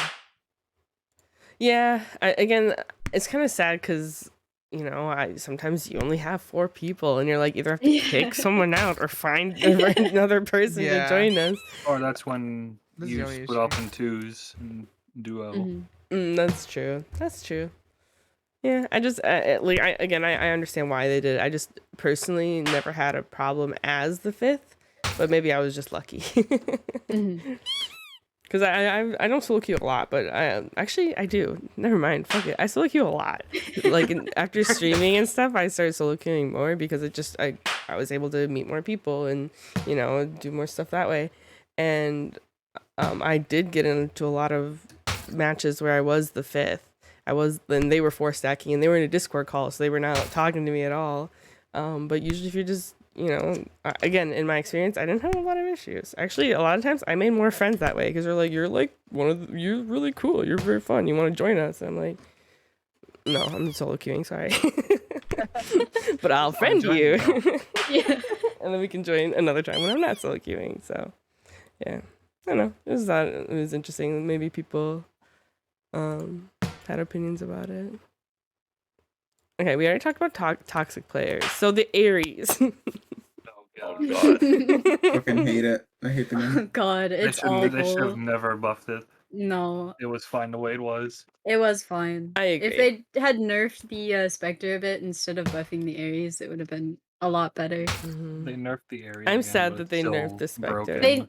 Yeah, again, it's kind of sad because, sometimes you only have 4 people and you're like, either have to kick someone out or find another person to join us. Or that's when That's the you only split up in twos and duo. That's true. That's true. Yeah, I just, I understand why they did it. I just personally never had a problem as the 5th, but maybe I was just lucky. Because I don't solo queue a lot, but I do. Never mind. Fuck it. I solo queue a lot. Like after streaming and stuff, I started solo queuing more because I was able to meet more people and do more stuff that way. And I did get into a lot of matches where I was the 5th. Then they were 4 stacking and they were in a Discord call, so they were not talking to me at all. But usually if you're just again, in my experience, I didn't have a lot of issues. Actually, a lot of times I made more friends that way because they're like, you're you're really cool. You're very fun. You want to join us? And I'm like, no, I'm solo queuing. Sorry. But I'll friend you. Yeah. And then we can join another time when I'm not solo queuing. So, yeah. I don't know. It was interesting. Maybe people had opinions about it. Okay, we already talked about toxic players. So the Aries. Oh god. Fucking hate it. I hate the game. Oh god, it's awful. They should have never buffed it. No, It was fine the way it was. it was fine. I agree. If they had nerfed the Spectre a bit instead of buffing the Ares, it would have been a lot better. They nerfed the Aries. I'm again, sad but that they it's nerfed the still Spectre. broken.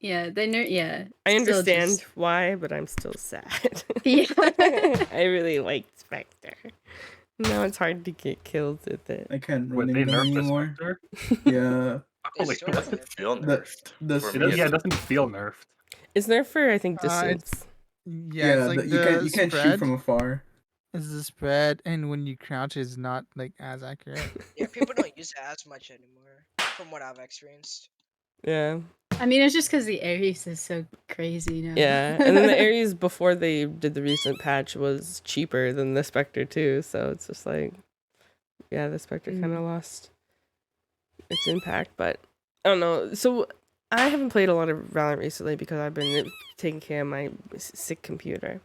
I still understand just- why, but I'm still sad. Yeah. I really liked Spectre. Now it's hard to get kills with it. I can't Wait, run they them nerfed the anymore. Spectre? Yeah. Holy It crap. feel The, nerfed. the, For It me, does, yeah, it doesn't feel nerfed. It's nerfed for, I think, It's- distance. Yeah, it's like you can't shoot from afar. It's the spread, and when you crouch, it's not like as accurate. Yeah, people don't use it as much anymore, from what I've experienced. Yeah. I mean, it's just because the Ares is so crazy now. Yeah. And then the Ares before they did the recent patch was cheaper than the Spectre too. So it's just like, yeah, the Spectre kind of lost its impact. But I don't know. So I haven't played a lot of Valorant recently because I've been taking care of my sick computer.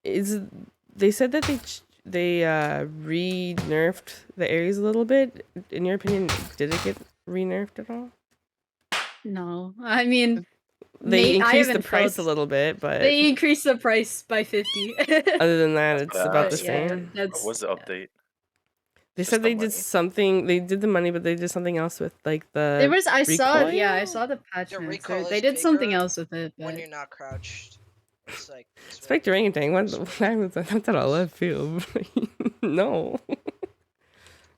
They said that they re-nerfed the Ares a little bit. In your opinion, did it get re-nerfed at all? No, I mean, They I increased the haven't price a felt- little bit, but They increased the price by 50. other than that, it's about the Yeah, same. that's What was the update? They Just said the they money? did something. They did the money, but they did something else with like the. There was I saw recoil? I saw the patch The notes. recoil They is did something bigger else with it. when But... you're not crouched. It's like Spectre orangutan. What was that? Not that all left field. No.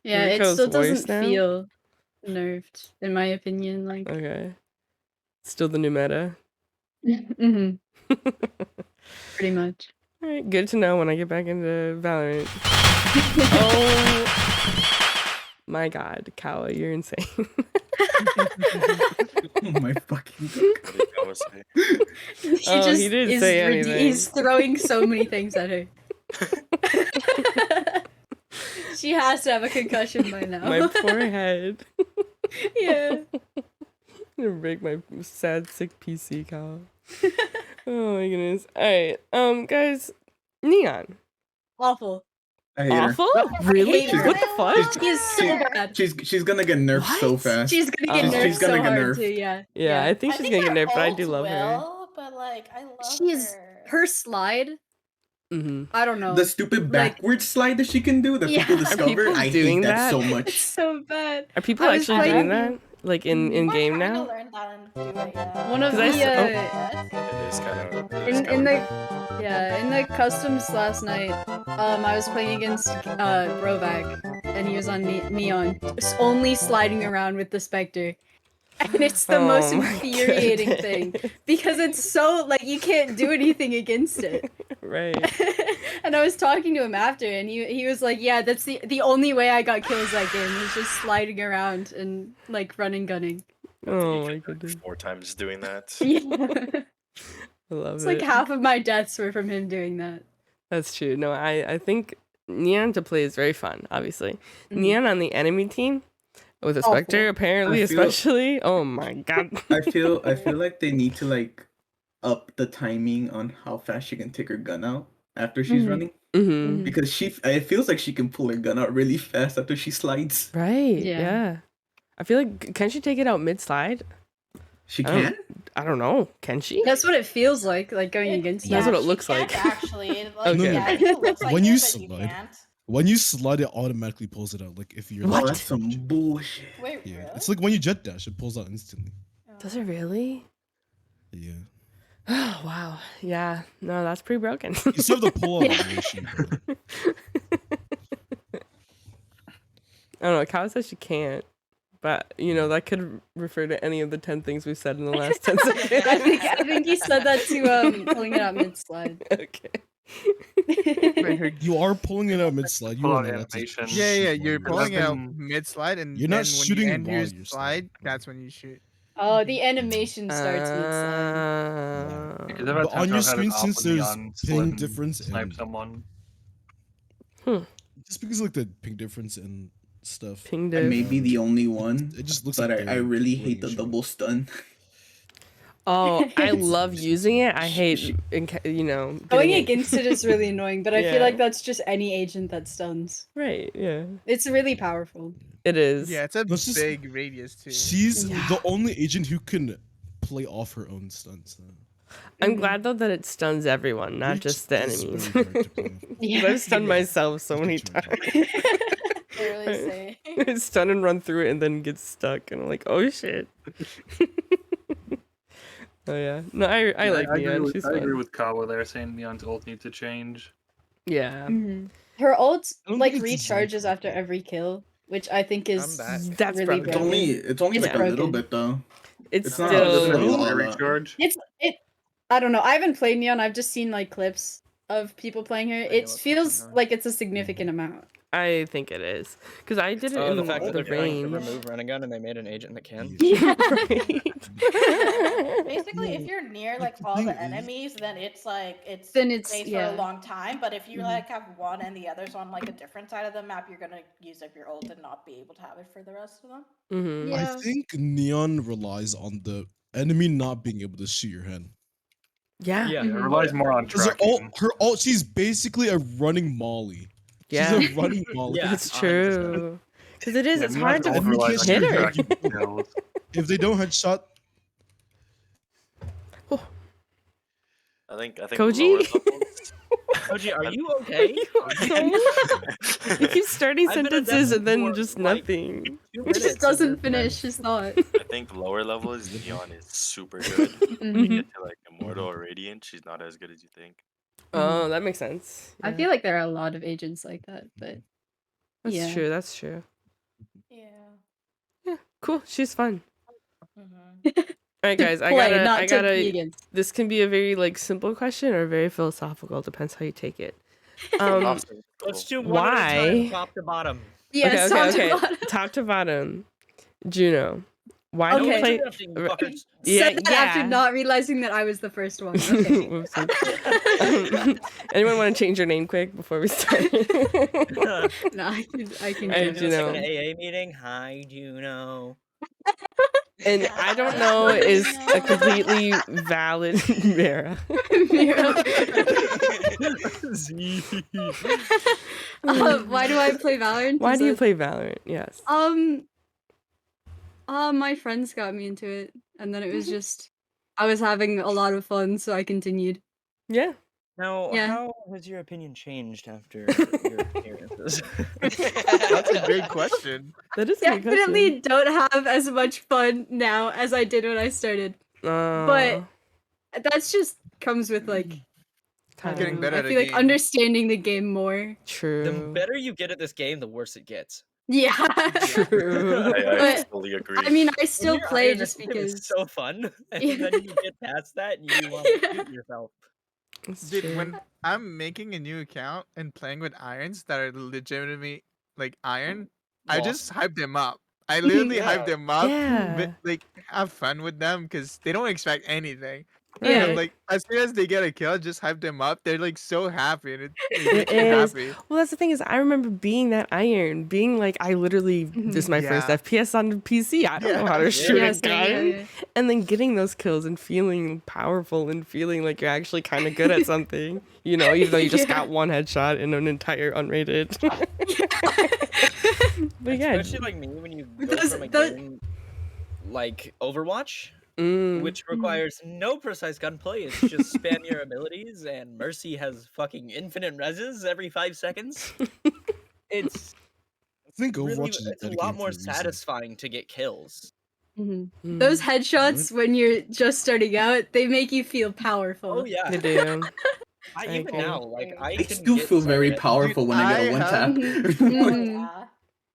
Yeah, it recoil's still worse doesn't now? feel nerfed, in my opinion. Like, Okay. Still the new meta. hmm pretty much. All right, good to know when I get back into Valorant. Oh my God, Kawa, you're insane. Oh my fucking god. What did Kawa say? She Oh, just he didn't is say anything. He's throwing so many things at her. She has to have a concussion by now. My poor head. Yeah. I'm gonna break my sad, sick PC, Kawa. Oh my goodness. Alright, guys, Neon. Awful. I hate her. Awful? I Really? hate her. What the fuck? She is so bad. She's gonna get nerfed so What? fast. She's gonna get nerfed She's gonna so get hard nerfed. too, yeah. Yeah, I think she's gonna get nerfed, but I do ult love her. will, but like I love She is her. her slide. Mm-hmm. I don't know. The stupid Like- backward slide that she can do that Yeah. people Are discovered. people I doing hate that that? so It's much. so bad. Are people I was actually doing playing- that? Like in game We're trying to now? learn that and do it, yeah. One of 'Cause I the s- It is kind of. in the customs last night, I was playing against Brovac, and he was on Neon, just only sliding around with the Spectre. And it's the most Oh my infuriating thing goodness. because it's so like you can't do anything against it. Right. And I was talking to him after, and he was like, "Yeah, that's the only way I got kills that game was just sliding around and like running gunning." Oh my goodness. 4 times doing that. Yeah. I love It's it. like half of my deaths were from him doing that. That's true. No, I think Neon to play is very fun, obviously. Mhm. Neon on the enemy team, With a Awful. Spectre, apparently, I feel- especially. Oh my god. I feel like they need to like up the timing on how fast she can take her gun out after she's Mhm. running, Mm-hmm. because it feels like she can pull her gun out really fast after she slides. Right. Yeah. Yeah. I feel like can she take it out mid slide? She I don't- can. I don't know. Can she? That's what it feels like going against. That's her. what it she looks can't like. Actually, like, Okay. yeah, it looks like When it, you but you slide- can't. When you slide, it automatically pulls it out. Like if you're Oh, like, that's some bullshit. Wait, yeah, really? it's like when you jet dash, it pulls out instantly. Does it really? Yeah, Oh wow. Yeah. No, that's pretty broken. you still have the pull out animation. but- I don't know. Kyle says she can't, but you know that could refer to any of the 10 things we've said in the last 10 seconds. I think he said that to pulling it out mid slide. Okay. You are pulling it out mid slide. You Pull are out not allowed to animation. Yeah, yeah, shoot you're while pulling it out been- mid slide, and You're not then when shooting you end your while you're slide, sliding. that's when you shoot. Oh, the animation starts mid slide. Because I've had But on times your where I've had screen, an op since with there's neon ping slip and difference snipe and someone. just because like the ping difference and stuff. Ping I diff. may be the only one, It just looks but like I they're really letting hate you the shoot. double stun. Oh, I love She- using it. I hate, she- you know, Going getting it- against it is really annoying, but I Yeah. feel like that's just any agent that stuns. Right. Yeah. It's really powerful. It is. Yeah, it's a Let's just- big radius too. She's Yeah. the only agent who can play off her own stunts. I'm glad though that it stuns everyone, not Reach just the is enemies. really hard to play off. 'Cause Yeah. I've stunned myself so many It's a times. Literally say. Stun and run through it and then get stuck, and I'm like, oh shit. Oh yeah. No, I like Neon. She's I agree fun. with Kawa there, saying Neon's ult needs to change. Yeah. Her ult I don't like think it's designed recharges after every kill, which I think is back. That's really broken. It's only It's like a little broken. bit though. It's It's not still. really Doesn't it all need that. recharge? it. I don't know. I haven't played Neon. I've just seen like clips of people playing her. know It what's feels going on. like it's a significant amount. I think it is because I did it Oh, in the fact that the they're trying to range. remove Renegun and they made an agent that can. Yeah. Basically, if you're near like the all thing the is- enemies, then it's Then it's- stays yeah. for a long time. But if you Mhm. like have one and the others on like a different side of the map, you're gonna use up your ult and not be able to have it for the rest of them. Mm-hmm. Yeah. I think Neon relies on the enemy not being able to shoot your head. Yeah. Yeah, Mhm. it relies more on Because tracking. her ult, she's basically a running Molly. Yeah. She's a running Molly. Yeah, It's 100%. true. Because it is. Yeah, It's Neon's hard to ult Enemy relies can't on hit shoot her. your head. tracking skills. If they don't headshot, I think Koji? lower levels. Koji, are you okay? You keep starting I've been at sentences that and then for, just like, nothing. 2 It minutes just and doesn't then- finish his thought. I think lower levels Neon is super good. When you Mhm. get to like Immortal or Radiant, she's not as good as you think. Oh, that makes sense. I Yeah. feel like there are a lot of agents like that, but That's yeah. true. That's true. Yeah. Yeah. Cool. She's fun. Mhm. All right, guys. I Play, gotta. not I to be gotta. against. This can be a very like simple question or very philosophical. Depends how you take it. Let's do one at a Why? time, top to bottom. Yes, okay. top to bottom. Top to bottom. Juno. Why do you Okay. play? Interrupting, fuckers. Yeah. Said that after not realizing that I was the first one. Okay. Whoopsie. Anyone want to change your name quick before we start? No, I can Hey, do It's it. Juno. like an AA meeting. Hi, Juno. And I don't know is a completely valid Mira. Why do I play Valorant? Why Is do you it- play Valorant? Yes. My friends got me into it, and then it was just I was having a lot of fun, so I continued. Yeah. Now, Yeah. how has your opinion changed after your experiences? That's a great question. That is a good question. Definitely don't have as much fun now as I did when I started. But that's just comes with like I don't Getting know, better I at a feel like game. understanding the game more. True. The better you get at this game, the worse it gets. Yeah. True. I But, fully agree. I mean, I When still you're play iron, just this game is because. so fun, and Yeah. then you get past that and you want to Yeah. shoot yourself. It's Dude, true. when I'm making a new account and playing with irons that are legitimately like iron, I just hype them up. I literally hype them up, Yeah. but, like have fun with them because they don't expect anything. Yeah. And like as soon as they get a kill, just hype them up. They're like so happy, and it It makes me is. happy. Well, that's the thing is, I remember being that iron, being like, I literally this is my first Yeah. FPS on the PC. I don't know how to Yeah. shoot Yeah, a same, gun, yeah. and then getting those kills and feeling powerful and feeling like you're actually kind of good at something. You know, even though you just Yeah. got one headshot in an entire unrated. But yeah, Especially like me when you go Those- from a those- game like Overwatch, mm, which requires no precise gunplay. It's just spam your abilities, and Mercy has fucking infinite reses every 5 seconds. It's I think really, Overwatch is a it's a dead lot game more for a reason. satisfying to get kills. Those mm, headshots when you're just starting out, they make you feel powerful. Oh yeah, they do. I I even agree. now like I I can still get feel some very hits. powerful when I get a I one have- tap. Oh, Mhm. yeah.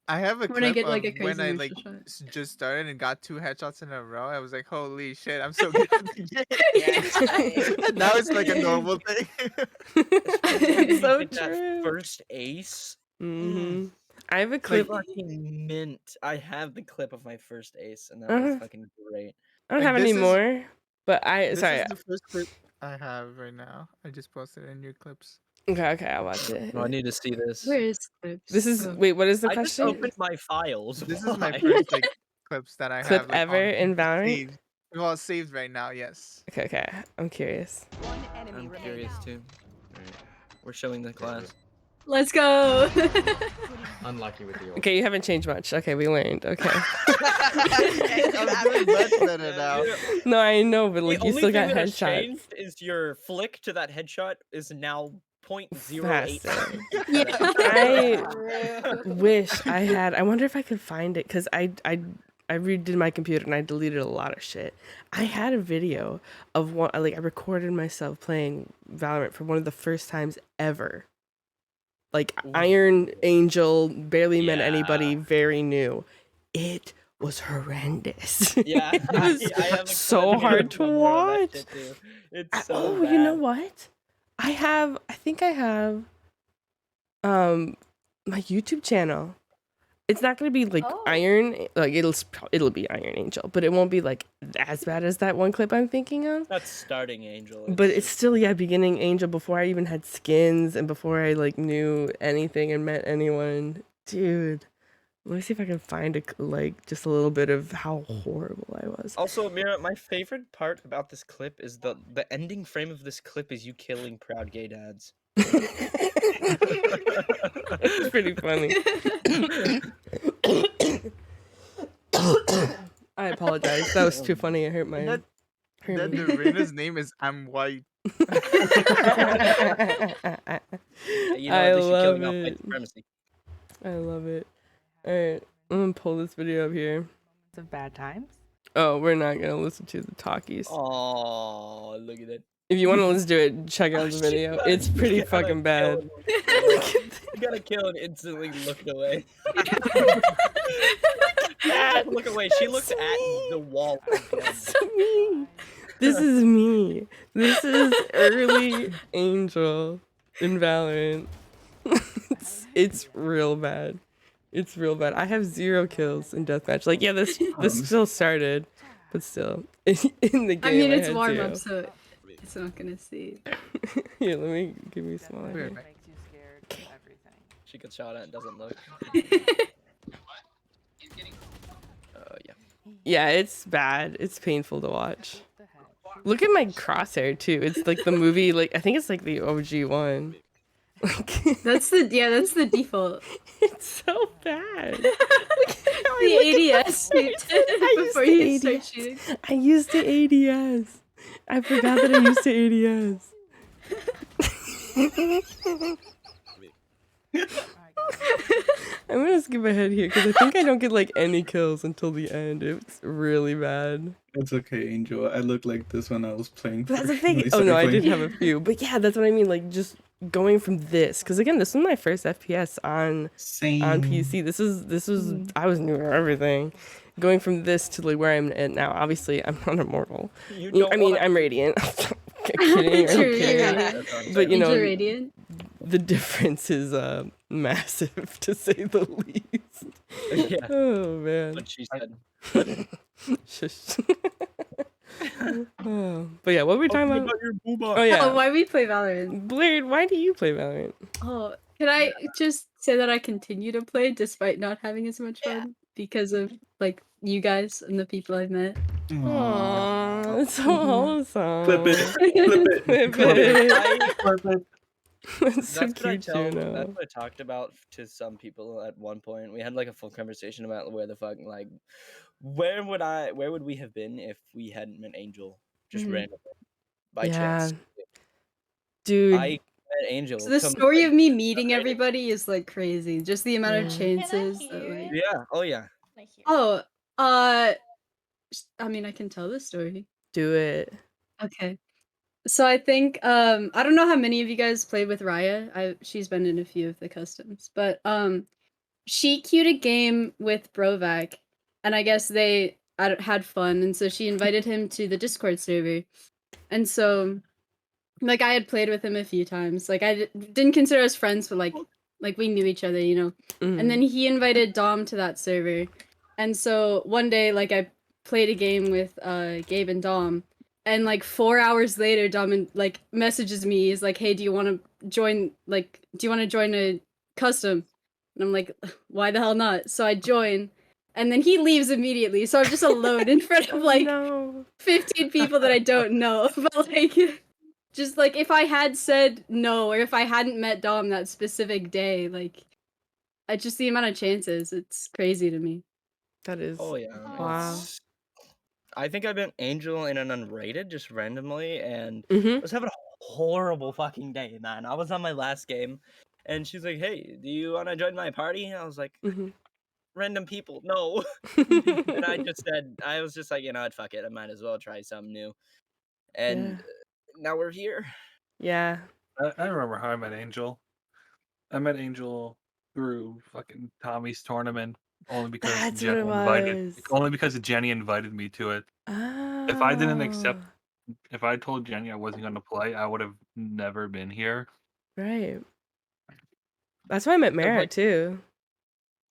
I have a When I clip get like a of crazy when I neutral like shot. just started and got 2 headshots in a row. I was like, holy shit, I'm so good at the game. Yeah. And now it's like a normal thing. Especially when you So get that true. first ace. hmm I have a Like clip. fucking mint. I have the clip of my first ace, and that Uh-huh. was fucking great. I don't Like, have any this is- more, but This sorry. is the first clip I have right now. I just posted in new clips. Okay, I'll watch it. No, I need to see this. Where is clips? This is Oh. wait. What is the I just question? opened my files. This is my Why? first like clips that I Clip have like, ever on in Valorant? saved. Well, saved right now, yes. Okay, okay. I'm curious. I'm curious too. Alright, we're showing the class. Let's go. Unlucky with the Okay, you haven't changed much. Okay, we learned. Okay. I'm doing much better now. No, I know, but The like you only still thing got that has headshots. changed is your flick to that headshot is now 0.08 Faster. seconds. I wish I had. I wonder if I could find it because I redid my computer and I deleted a lot of shit. I had a video of one. Like I recorded myself playing Valorant for one of the first times ever. Like Iron Angel, barely met anybody, very new. It was horrendous. Yeah, It was I have a so clip hard to somewhere of that watch. shit too. It's so Oh, bad. you know what? I think I have my YouTube channel. It's not gonna be like Oh. Iron, like it'll be Iron Angel, but it won't be like as bad as that one clip I'm thinking of. That's starting Angel. But it's still beginning Angel before I even had skins and before I like knew anything and met anyone. Dude, let me see if I can find just a little bit of how horrible I was. Also, Mira, my favorite part about this clip is the ending frame of this clip is you killing proud gay dads. It's pretty funny. I apologize. That was too funny. I hurt my. That hurt me. the arena's name is I'm White. You know, I they should kill love him out by it. supremacy. I love it. All right, I'm gonna pull this video up here. Of bad times. Oh, we're not gonna listen to the talkies. Oh, look at that. If you want to listen to it, check out the shit, video. man. It's pretty You gotta fucking bad. You gotta kill and instantly look away. Look away. She looked at the wall. This is me. This is me. This is early Angel in Valorant. It's real bad. It's real bad. I have 0 kills in deathmatch. Like, yeah, this still started, but still in the game. I mean, it's had warm 0. up, so it's not gonna see. Here, let me give you a smaller. Wait, here. wait. She gets shot at and doesn't look. Yeah. Yeah, it's bad. It's painful to watch. Look at my crosshair too. It's like the movie. Like I think it's like the OG one. That's the default. It's so bad. The ADS before you start shooting. I used the ADS. I forgot that I used the ADS. I'm gonna skip ahead here because I think I don't get like any kills until the end. It's really bad. It's okay, Angel. I looked like this when I was playing. But that's the when thing. we Oh started no, I did playing. have a few. But yeah, that's what I mean. Like just going from this, because again, this was my first FPS on PC. This was I was new to everything. Going from this to like where I'm at now. Obviously, I'm not immortal. I mean, I'm radiant. kidding, I'm True, kidding. you're But you know, radiant. the difference is massive to say the least. Yeah. Oh man. What she said. Shush. Oh, but yeah, what were we talking about? Your booba. Oh yeah, why we play Valorant? Blair, why do you play Valorant? Oh, can I just say that I continue to play despite not having as much fun because of like you guys and the people I've met? Aww, it's so Mhm. wholesome. Flip it. Flip it. Flip Flip it. it. That's so That's what I cute, tell. That's Juno. what I talked about to some people at one point. We had like a full conversation about where the fuck, like, where would we have been if we hadn't met Angel just Mhm. randomly by Yeah, chance? dude. I met Angel. So the story of me meeting everybody is like crazy. Just the amount of chances that like Yeah. Oh yeah. Oh, I mean I can tell the story. Do it. Okay. So I think I don't know how many of you guys played with Raya. She's been in a few of the customs, but she queued a game with Brovac, and I guess they had fun, and so she invited him to the Discord server, and so like I had played with him a few times. Like I didn't consider us friends, but like we knew each other, you know. And then he invited Dom to that server, and so one day like I played a game with Gabe and Dom. And like 4 hours later, Dom like messages me. He's like, "Hey, do you want to join? Like, do you want to join a custom?" And I'm like, "Why the hell not?" So I join, and then he leaves immediately. So I'm just alone in front of like 15 people that I don't know. But like, just like if I had said no, or if I hadn't met Dom that specific day, like, I just the amount of chances. It's crazy to me. That is. Oh yeah. Wow. I think I met Angel in an unrated just randomly, and Mhm. I was having a horrible fucking day, man. I was on my last game, and she's like, "Hey, do you want to join my party?" And I was like, "Random people, no." And I was just like, you know what, fuck it, I might as well try something new. And now we're here. Yeah. I remember how I met Angel. I met Angel through fucking Tommy's tournament only because That's what it was. only because Jenny invited me to it. If I didn't accept, if I told Jenny I wasn't going to play, I would have never been here. Right. That's why I met Mara too.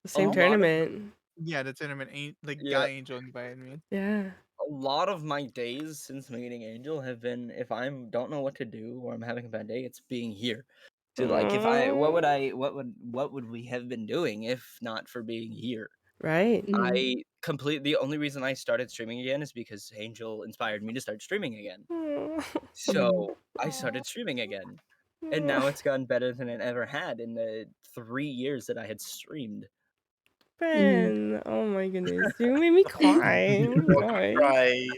The same lot of- tournament. Yeah, the tournament ain't like Yeah. Guy Angel invited me. Yeah. A lot of my days since meeting Angel have been if I don't know what to do or I'm having a bad day, it's being here. So like if I what would we have been doing if not for being here? Right. The only reason I started streaming again is because Angel inspired me to start streaming again. So I started streaming again. And now it's gotten better than it ever had in the 3 years that I had streamed. Ben, oh my goodness, you made me cry. Oh my gosh.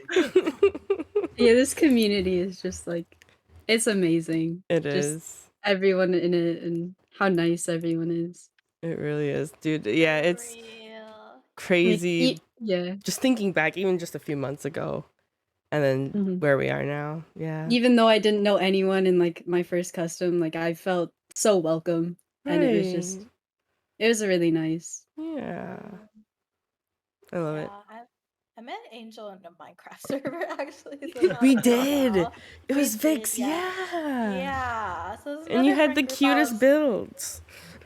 Yeah, this community is just like, it's amazing. It Just is. everyone in it and how nice everyone is. It really is, dude. Yeah, it's crazy. Yeah. Just thinking back, even just a few months ago, and then where we are now. Yeah. Even though I didn't know anyone in like my first custom, like I felt so welcome, and it was just, Right. it was really nice. Yeah. I love it. I met Angel in a Minecraft server actually. So We not did. well. It was We Vix. did, Yeah. Yeah. So this is And you another had the friend group I cutest was- builds.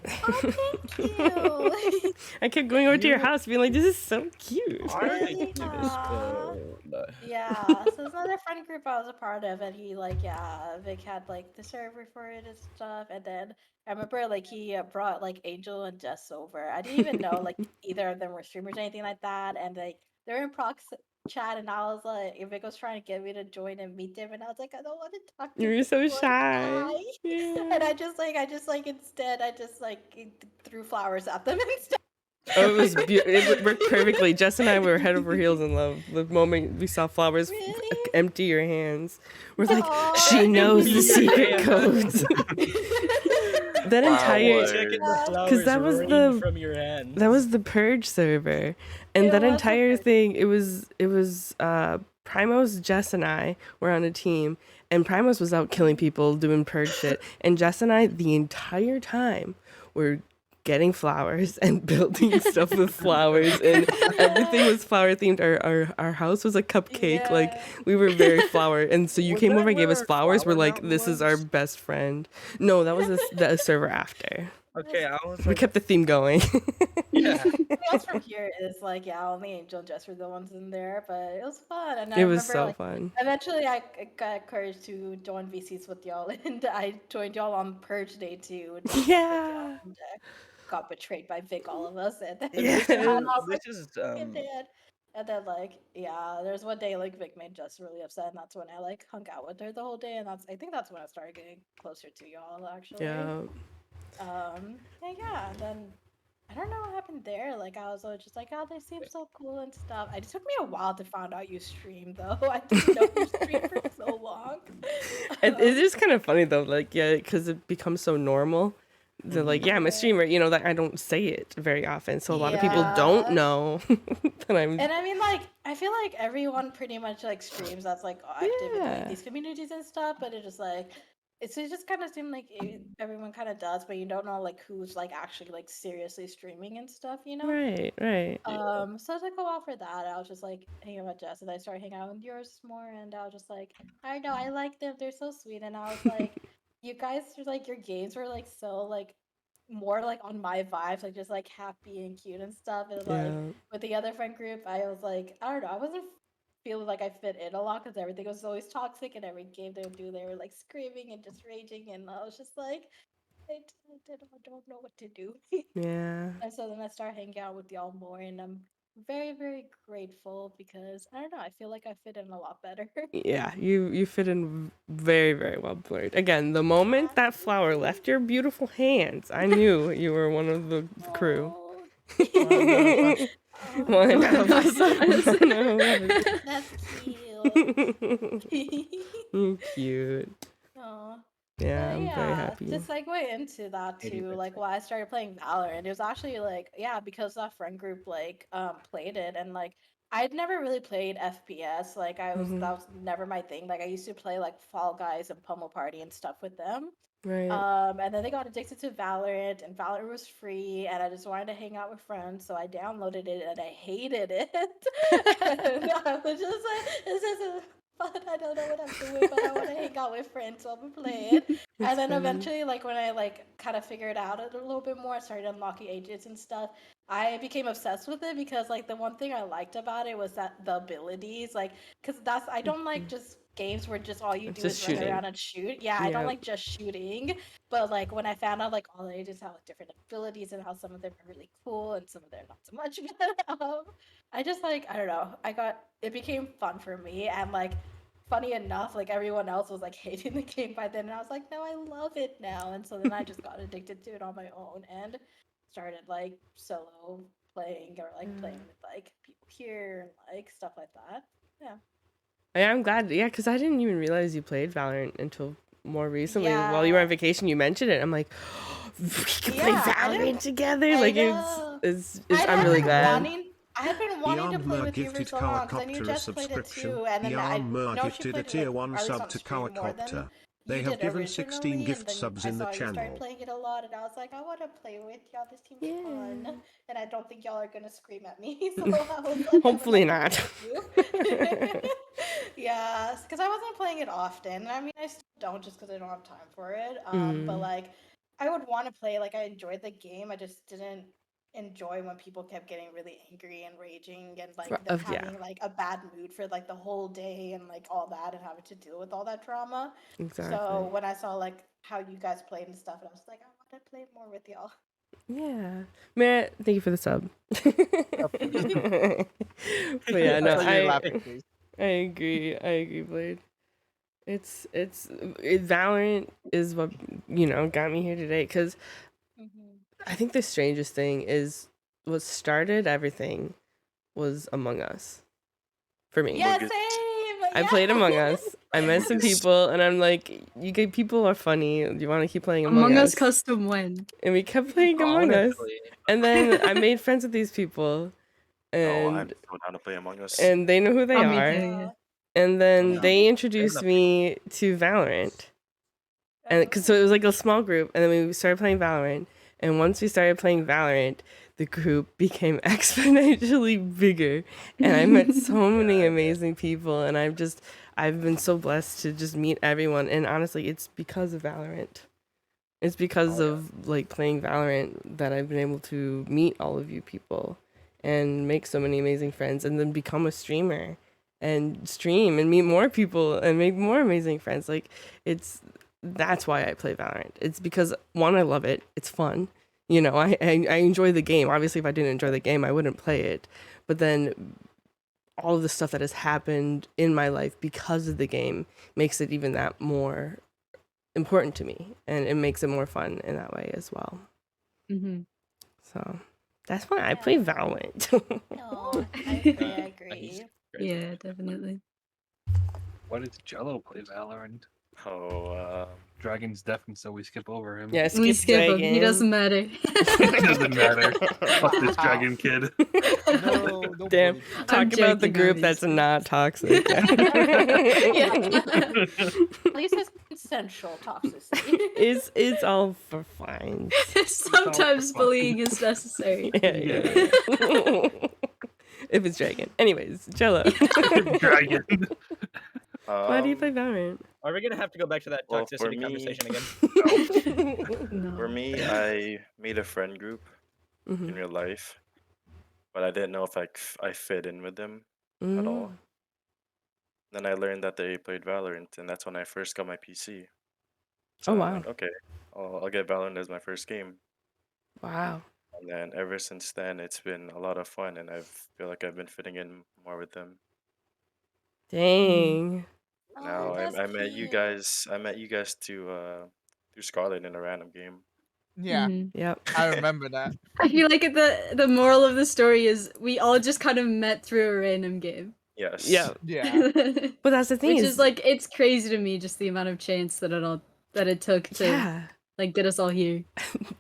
Thank you. I kept going over to your house, being like, "This is so cute." Yeah, so it's another friend group I was a part of, and he Vic had like the server for it and stuff, and then I remember like he brought like Angel and Jess over. I didn't even know like either of them were streamers or anything like that, and like they're in prox chat, and I was like, Vic was trying to get me to join and meet them, and I was like, I don't want to talk to You were so people, shy. and I just instead threw flowers at them instead. Oh, it was it worked perfectly. Jess and I were head over heels in love. The moment we saw flowers empty your hands, we're like, she knows the secret codes. That entire, because that was the purge server, and that entire thing. It was Primos, Jess, and I were on a team, and Primos was out killing people, doing purge shit, and Jess and I the entire time were getting flowers and building stuff with flowers, and everything was flower themed. Our house was a cupcake. Like, we were very flower, and so you came over and gave us flowers. We're like, this is our best friend. No, that was the server after. Okay, I was We like, kept the theme going. yeah. Everything else from here is like, yeah, only Angel and Jess were the ones in there, but it was fun. And I It was remember so like fun. eventually I got courage to join VCs with y'all, and I joined y'all on Purge Day too. With y'all, Yeah. and, got betrayed by Vic, all of us, and then Yes. and I was like, This is "Fucking dead." And then like, yeah, there's one day like Vic made Jess really upset, and that's when I like hung out with her the whole day, and I think that's when I started getting closer to y'all actually. Yeah. And yeah, and then I don't know what happened there. Like I was always just like, oh, they seem so cool and stuff. It took me a while to find out you stream though. I didn't know you streamed for so long. It is kind of funny though, like yeah, because it becomes so normal. They're like, yeah, I'm a streamer. You know, that I don't say it very often, so a lot of people don't Yeah. know that I'm. And I mean, like, I feel like everyone pretty much like streams that's like active in like Yeah. these communities and stuff, but it just like it just kind of seemed like everyone kind of does, but you don't know like who's like actually like seriously streaming and stuff, you know? Right. Right. So I took a while for that. I was just like hanging out with Jess, and I started hanging out with yours more, and I was just like, I know, I like them. They're so sweet, and I was like, you guys are like your games were like so like more like on my vibes, like just like happy and cute and stuff. And like Yeah. with the other friend group, I was like, I don't know, I wasn't feeling like I fit in a lot because everything was always toxic, and every game they would do, they were like screaming and just raging, and I was just like, I don't know what to do. Yeah. And so then I started hanging out with y'all more, and I'm very, very grateful because I don't know, I feel like I fit in a lot better. Yeah, you fit in very, very well, Blurred. Again, the moment that flower left your beautiful hands, I knew you were one of the crew. One of us. That's cute. You're cute. Aw. Yeah, But I'm very yeah, happy. to segue into that too, like why I started playing Valorant, it was actually like, yeah, because that friend group like played it, and like I'd never really played FPS. Like Mhm. that was never my thing. Like I used to play like Fall Guys and Pummel Party and stuff with them. Right. And then they got addicted to Valorant, and Valorant was free, and I just wanted to hang out with friends, so I downloaded it, and I hated it. And I was just like, this isn't fun. I don't know what I'm doing, but I want to hang out with friends, so I'm gonna play it. That's And then funny. eventually, like when I like kind of figured out it a little bit more, I started unlocking agents and stuff. I became obsessed with it because like the one thing I liked about it was that the abilities, like, because that's I don't like just games where just all you do Just is run shooting. around and shoot. Yeah, I don't Yeah. like just shooting. But like when I found out like all the agents have different abilities and how some of them are really cool and some of them not so much, I just like I don't know. It became fun for me, and like funny enough, like everyone else was like hating the game by then, and I was like, no, I love it now. And so then I just got addicted to it on my own and started like solo playing or like playing with like people here and like stuff like that. Yeah. Yeah, I'm glad. Yeah, because I didn't even realize you played Valorant until more recently. While you were on Yeah. vacation, you mentioned it. I'm like, we can play Yeah, I Valorant didn't. together. I Like know. I'm really glad. I had been wanting to play Yarmmer with you for gifted so long because I knew Quadcopter a Jess played it subscription. too, and then I Yarmmer know she gifted a played it tier like 1 at least sub on to stream more than Quadcopter. They you have did given 16 originally, gift and then subs I in the saw you started channel. playing it a lot, and I was like, I want to play with y'all. This seems fun, and I don't think y'all are gonna scream at me, so I was like, Hopefully I'm gonna not. play with you. Yeah, because I wasn't playing it often. I mean, I still don't just because I don't have time for it. But like, I would want to play. Like, I enjoyed the game. I just didn't enjoy when people kept getting really angry and raging and like them Yeah. having like a bad mood for like the whole day and like all that and having to deal with all that drama. Exactly. So when I saw like how you guys played and stuff, I was like, I want to play more with y'all. Yeah. Matt, thank you for the sub. But yeah, no, I agree, Blade. Valorant is what, got me here today, because I think the strangest thing is what started everything was Among Us for me. Yeah, same. I played Among Us. I met some people, and I'm like, people are funny. Do you want to keep playing Among Us custom win. And we kept playing Among Us. And then I made friends with these people, and I have to go down to play Among Us. and they know who they are. Yeah. And then they introduced me to Valorant. And so it was like a small group, and then we started playing Valorant. And once we started playing Valorant, the group became exponentially bigger, and I met so many amazing people. And I've been so blessed to just meet everyone. And honestly, it's because of Valorant. It's because of like playing Valorant that I've been able to meet all of you people and make so many amazing friends and then become a streamer and stream and meet more people and make more amazing friends. Like that's why I play Valorant. It's because one, I love it. It's fun. You know, I enjoy the game. Obviously, if I didn't enjoy the game, I wouldn't play it. But then all of the stuff that has happened in my life because of the game makes it even that more important to me, and it makes it more fun in that way as well. Mm-hmm. So that's why I play Valorant. No, I agree. Yeah, definitely. Why does Jello play Valorant? Oh, Dragon's deaf, and so we skip over him. Yeah, We skip him. He doesn't matter. It doesn't matter. Fuck this dragon kid. No, don't Damn. bully Dragon. Talk about the joking, group that's obviously. not toxic. At least it's consensual toxicity. It's all for fun. Sometimes bullying is necessary. Yeah. If it's Dragon. Anyways, Jello. Dragon. Why do you play Valorant? Are we gonna have to go back to that Well, for toxicity me- conversation again? For me, I made a friend group Mhm. in real life, but I didn't know if I fit in with them at Mm. all. Then I learned that they played Valorant, and that's when I first got my PC. So Oh, I wow. went, okay, I'll get Valorant as my first game. Wow. And then ever since then, it's been a lot of fun, and I feel like I've been fitting in more with them. Dang. Now that's I met you cute. guys. I met you guys through Scarlet in a random game. Yeah, Yep. I remember that. I feel like the moral of the story is we all just kind of met through a random game. Yes. Yeah. Yeah. But that's the thing Which is is like it's crazy to me just the amount of chance that it took to yeah. like get us all here.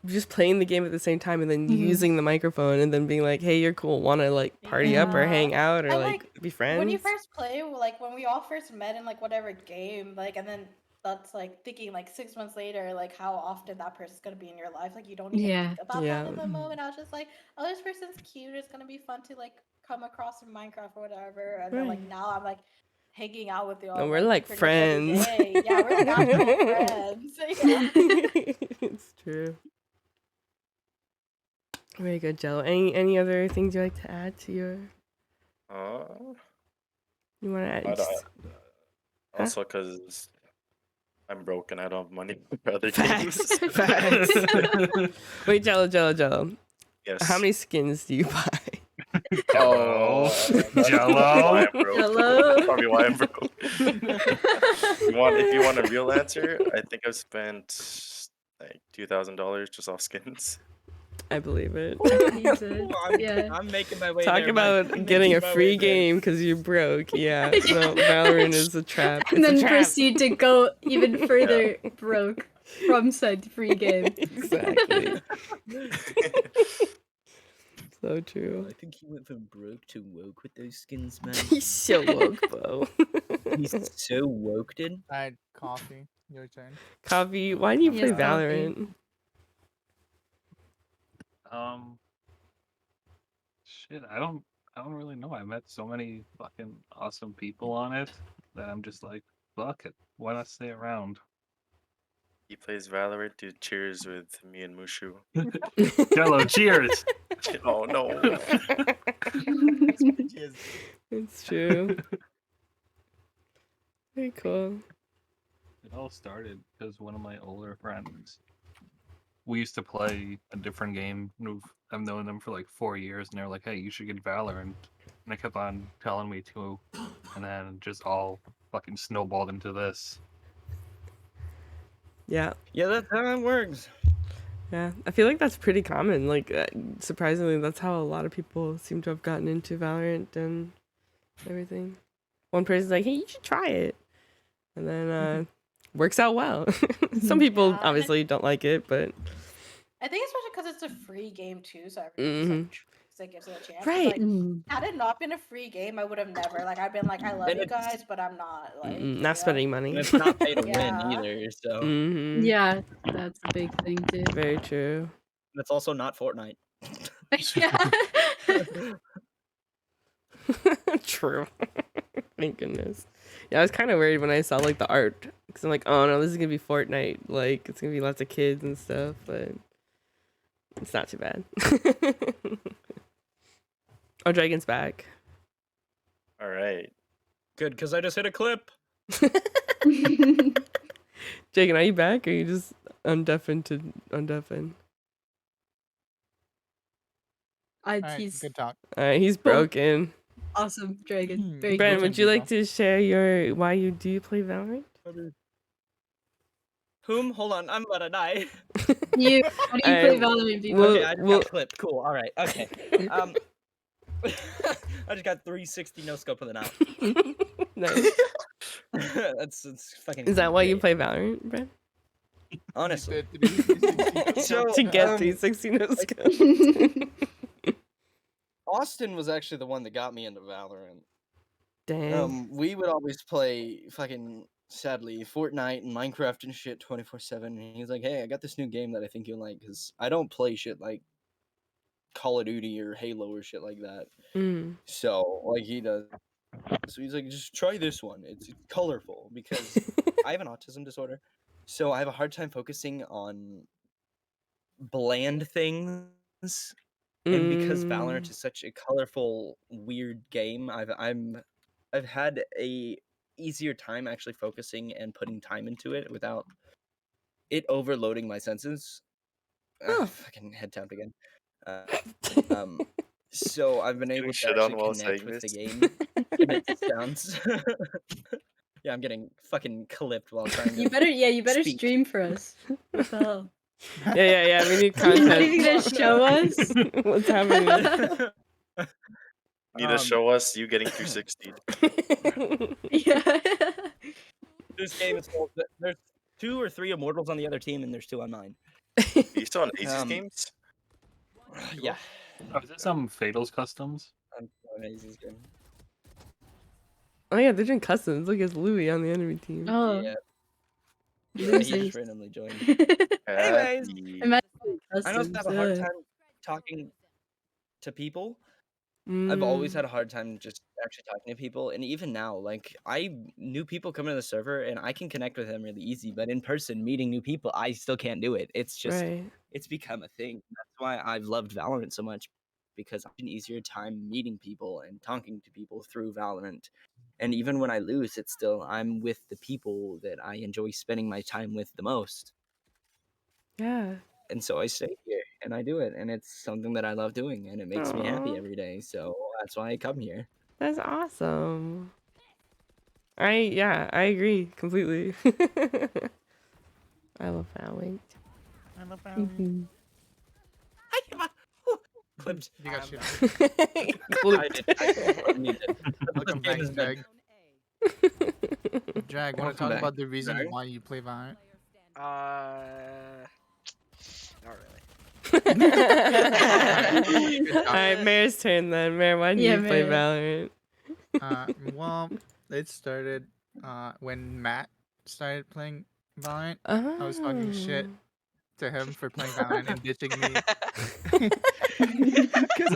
Just playing the game at the same time and then Mhm. using the microphone and then being like, hey, you're cool. Want to like party up or Yeah. hang out or And, like be friends? When you first play, like when we all first met in like whatever game, like and then that's like thinking like 6 months later, like how often that person's gonna be in your life. Like you don't even Yeah. think about Yeah. that in the moment. I was just like, oh, this person's cute. It's gonna be fun to like come across in Minecraft or whatever. And then like Right. now I'm like hanging out with you all. No, we're like pretty much every friends. day. Yeah, we're like actual friends. Yeah. It's true. Very good, Jello. Any other things you like to add to your? You want to add? I don't- just- Also, because I'm broke and I don't have money for other Facts. games. Facts. Wait, Jello. Yes. How many skins do you buy? Oh, that's Jello. why I'm broke. Jello. That's probably why I'm broke. If you want a real answer, I think I've spent like $2,000 just off skins. I believe it. Yeah. I'm making my way Talk there, Mike. about I'm getting a making my free way there. game because you're broke. Yeah. No, Valorant is a trap. And It's a then trap. proceed to go even further broke from said free game. Exactly. So true. I think he went from broke to woke with those skins, man. He's so woke, Bo. He's so woke, dude. Alright, coffee. Your turn. Coffee, why do you play Yes, Coffee. Valorant? Shit, I don't really know. I met so many fucking awesome people on it that I'm just like, fuck it. Why not stay around? He plays Valorant to cheers with me and Mushu. Jello, cheers. Oh no. It's true. Very cool. It all started because one of my older friends, we used to play a different game. I've known them for like 4 years, and they're like, hey, you should get Valorant. And they kept on telling me to, and then it just all fucking snowballed into this. Yeah. Yeah, that's how it works. Yeah. I feel like that's pretty common. Like, surprisingly, that's how a lot of people seem to have gotten into Valorant and everything. One person's like, hey, you should try it. And then works out well. Some people Yeah. obviously don't like it, but I think especially because it's a free game too, so everyone like gives it a chance. Right. Like, had it not been a free game, I would have never. Like, I've been like, I love And you it's- guys, but I'm not like not spending money. And it's not pay to Yeah. win either, so Mhm. Yeah, that's a big thing too. Very true. it's also not Fortnite. Yeah. True. Thank goodness. Yeah, I was kind of worried when I saw like the art Because I'm like, oh no, this is gonna be Fortnite. Like, it's gonna be lots of kids and stuff, but it's not too bad. Oh, Dragon's back. All right. Good, because I just hit a clip. Dragon, are you back, or are you just undeafened to undeafen? He's good talk. All right, he's broken. awesome, Dragon. Very Brandon, good. would you like to share your why you do play Valorant? Whom? Hold on, I'm about to die. You, how do you play Valorant, people? Okay, I just got clipped. Cool. All right. Okay. I just got 360 no scope with an out. Nice. That's fucking. Is that why you play Valorant, Brandon? Honestly. To get 360 no scope. Austin was actually the one that got me into Valorant. Dang. We would always play fucking sadly Fortnite and Minecraft and shit 24/7. And he's like, "Hey, I got this new game that I think you'll like because I don't play shit like Call of Duty or Halo or shit like that." So like he does. So he's like, "Just try this one. It's colorful because I have an autism disorder, so I have a hard time focusing on bland things." And because Valorant is such a colorful, weird game, I've had a easier time actually focusing and putting time into it without it overloading my senses. Fucking head tapped again. So I've been able to shit on actually while connect saying with the this. game, and it sounds. Yeah, I'm getting fucking clipped while trying to. You better speak. stream for us. What the hell? Yeah. We need You're content. not even gonna show us? What's happening? Need to show us you getting 360. Yeah. This game is called. There's 2 or 3 immortals on the other team, and there's 2 on mine. Are you still on Aces games? Yeah. Oh, is it some Fatals customs? I'm on Aces game. Oh yeah, they're doing customs. Look, it's Louis on the enemy team. Oh. Yeah. Yeah, Yeah, he he just just randomly joined. Anyways, I also have a hard time talking to people. I've always had a hard time just actually talking to people, and even now, like new people come into the server, and I can connect with them really easy. But in person, meeting new people, I still can't do it. It's just it's become a thing. That's why I've loved Valorant so much, because I have an easier time meeting people and talking to people through Valorant. And even when I lose, it's still I'm with the people that I enjoy spending my time with the most. Yeah. And so I stay here and I do it, and it's something that I love doing, and it makes me happy every day. So that's why I come here. That's awesome. I agree completely. I love Valorant. I love Valorant. Clipped. You got shit. Welcome back, Jag. Jag, want to talk about the reason why you play Valorant? Not really. Alright, Mare's turn then. Mare, why do you play Valorant? Well, it started when Matt started playing Valorant. I was talking shit to him for playing Valorant and ditching me. Because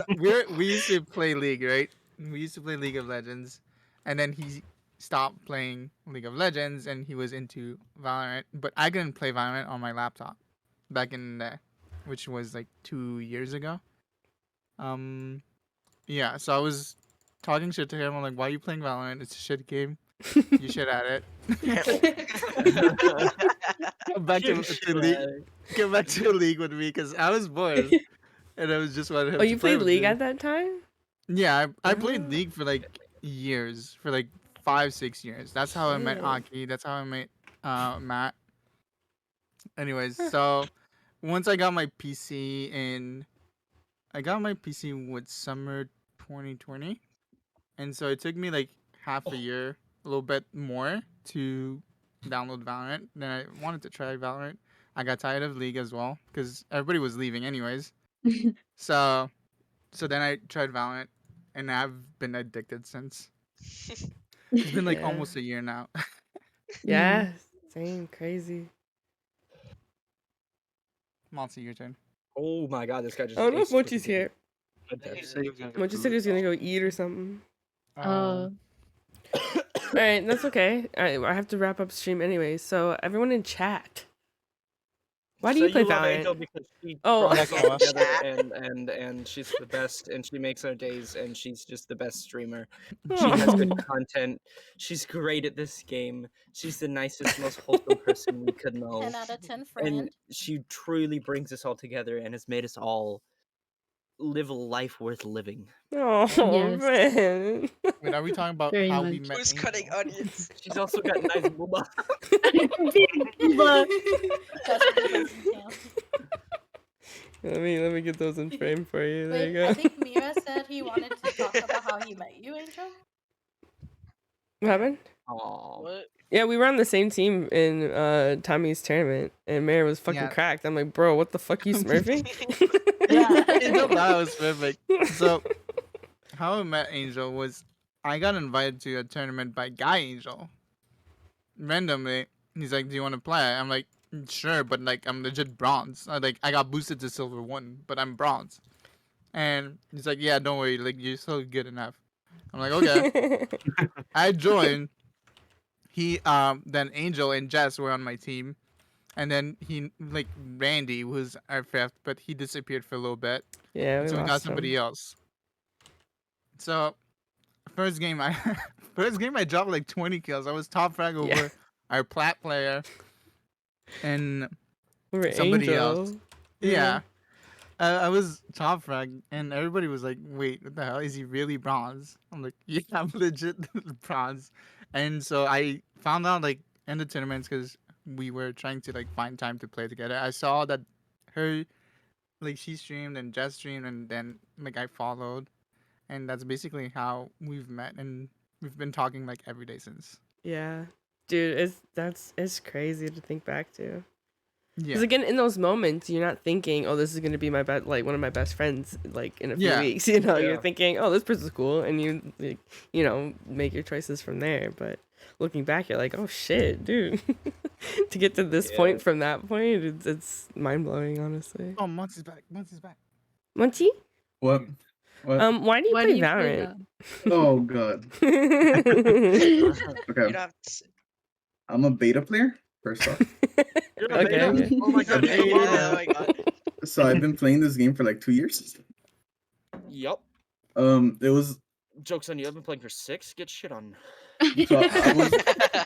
we used to play League, right? We used to play League of Legends, and then he stopped playing League of Legends and he was into Valorant. But I couldn't play Valorant on my laptop back in the day, which was like 2 years ago. Yeah, so I was talking shit to him. I'm like, "Why are you playing Valorant? It's a shit game. You shit at it." Come back to league. Come back to a league with me because I was bored, and I was just wanted him. Oh, to you play played with League me. at that time? Yeah, I played League for like years, for like 5-6 years. That's how I met Shit. Aki. That's how I met Matt. Anyways, so once I got my PC with summer 2020, and so it took me like half a year, a little bit more, to download Valorant. Then I wanted to try Valorant. I got tired of League as well because everybody was leaving anyways. So then I tried Valorant, and I've been addicted since. It's been like almost a year now. Yeah, same, crazy. Monty, your turn. Oh my god, this guy just. I don't know if Mochi's here. He said he was gonna get Mochi said he was gonna go eat or something. right, that's okay. I have to wrap up stream anyway. So everyone in chat, why do So you play love Valorant? Angel because she Oh, brought us all Next together, chat. and she's the best, and she makes our days, and she's just the best streamer. She has good content. She's great at this game. She's the nicest, most wholesome person we could know. 10 out of 10 And friend. she truly brings us all together and has made us all live a life worth living. Oh Yes. man. Wait, are we talking about Very how we much. met? Who's Angel? cutting onions? She's also got nice booba. Justin Bieber's in town. Let me get those in frame for you. There you Wait, I go. think Mira said he wanted to talk about how he met you, Angel. What happened? Aww. What? Yeah, we were on the same team in Tommy's tournament, and Mary was fucking Yeah. cracked. I'm like, bro, what the fuck you smurfing? Yeah, Angel, that was perfect. So, how I met Angel was I got invited to a tournament by Guy Angel. Randomly, he's like, "Do you want to play?" I'm like, "Sure," but like I'm legit bronze. I got boosted to silver 1, but I'm bronze. And he's like, "Yeah, don't worry, like you're still good enough." I'm like, "Okay." I joined. Then Angel and Jess were on my team, and then Randy was our fifth, but he disappeared for a little bit. Yeah, we So we got lost somebody him. else. So first game I dropped like 20 kills. I was top frag over Yeah. our plat player and We're somebody Angel. else. Yeah. I was top frag and everybody was like, "Wait, what the hell? Is he really bronze?" I'm like, "Yeah, I'm legit bronze." And so I found out like in the tournaments because we were trying to like find time to play together. I saw that her she streamed and Jess streamed and then like I followed. And that's basically how we've met, and we've been talking like every day since. Yeah, dude, it's crazy to think back to. Yeah. Because again, in those moments, you're not thinking, "Oh, this is gonna be my one of my best friends," like in a few weeks. You know, you're thinking, "Oh, this person's cool," and you make your choices from there. But looking back, you're like, "Oh shit, dude!" To get to this point from that point, it's mind blowing, honestly. Oh, Monty's back. Monty's back. Monty? What? What? Why do you play Valorant? Oh god. You Okay. don't have to say- I'm a beta player, first off. You're a beta? Okay. Oh my god, you're Oh my god. So I've been playing this game for like 2 years. Yup. It was Joke's on you, I've been playing for 6. Get shit on. so I was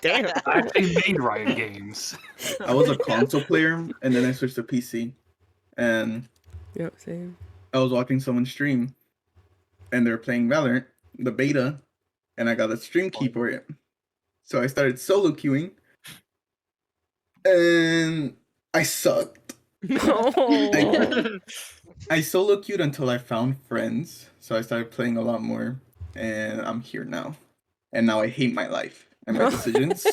Damn. I actually made Riot games. I was a console player and then I switched to PC. And Yep, same. I was watching someone stream and they're playing Valorant, the beta, and I got a stream key for it. So I started solo queuing and I sucked. Oh. I solo queued until I found friends. So I started playing a lot more and I'm here now. And now I hate my life and my decisions.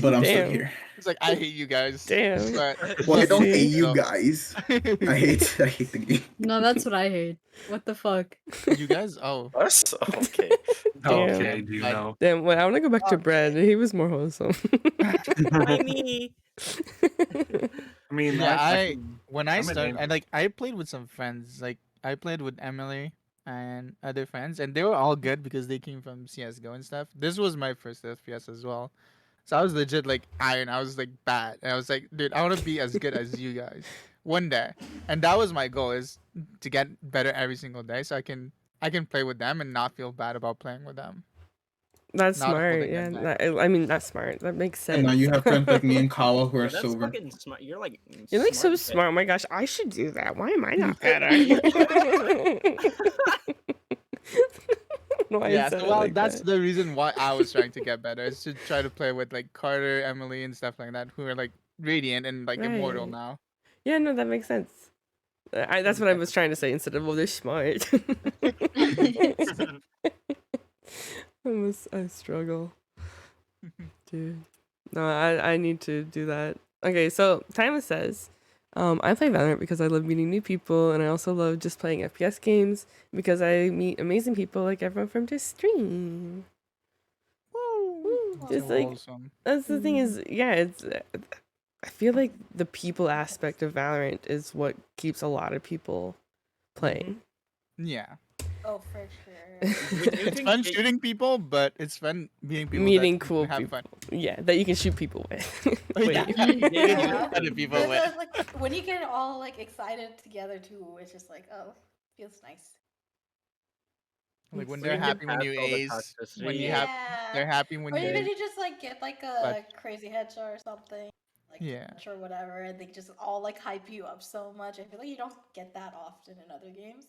But I'm still Damn. here. It's like I hate you guys. Damn. But Well, I don't See? hate you guys. I hate the game. No, that's what I heard. What the fuck? you guys. Oh, Us? Okay. Damn. Okay, do you know? Damn, well, I want to go back to Brad. He was more wholesome. Why me? I mean, yeah. When I I'm an started, I played with some friends. Like I played with Emily and other friends, and they were all good because they came from CS:GO and stuff. This was my first FPS as well. So I was legit like iron. I was like bad. And I was like, dude, I want to be as good as you guys one day. And that was my goal, is to get better every single day so I can play with them and not feel bad about playing with them. That's Not smart. holding Yeah, them back. I mean, that's smart. That makes sense. And now you have friends like me and Kawa who are Yeah, that's sober. fucking smart. You're like You're like so kid. smart. Oh my gosh, I should do that. Why am I not better? Why Yeah, is that so well, like that's that? the reason why I was trying to get better, is to try to play with like Carter, Emily, and stuff like that, who are like radiant and like immortal Right. now. Yeah, no, that makes sense. That's what I was trying to say instead of, well, they're smart. I struggle. Dude. No, I need to do that. Okay, so Timeless says, I play Valorant because I love meeting new people, and I also love just playing FPS games because I meet amazing people like everyone from this stream. Woo. Just So like, wholesome. that's the thing is, yeah, it's. I feel like the people aspect of Valorant is what keeps a lot of people playing. Yeah. Oh, Oh, for sure. It's fun shooting people, but it's fun meeting people. Meeting that cool have people. Fun. Yeah, that you can shoot people with. Yeah. Yeah. Other people But, with. like when you get all like excited together too, it's just like, oh, feels nice. Like when When they're you get happy when past you all the ace, when toxicity. you have, Yeah. they're happy when Or you. even you just like get like a But- crazy headshot or something, like Yeah. clutch or whatever, and they just all like hype you up so much. I feel like you don't get that often in other games.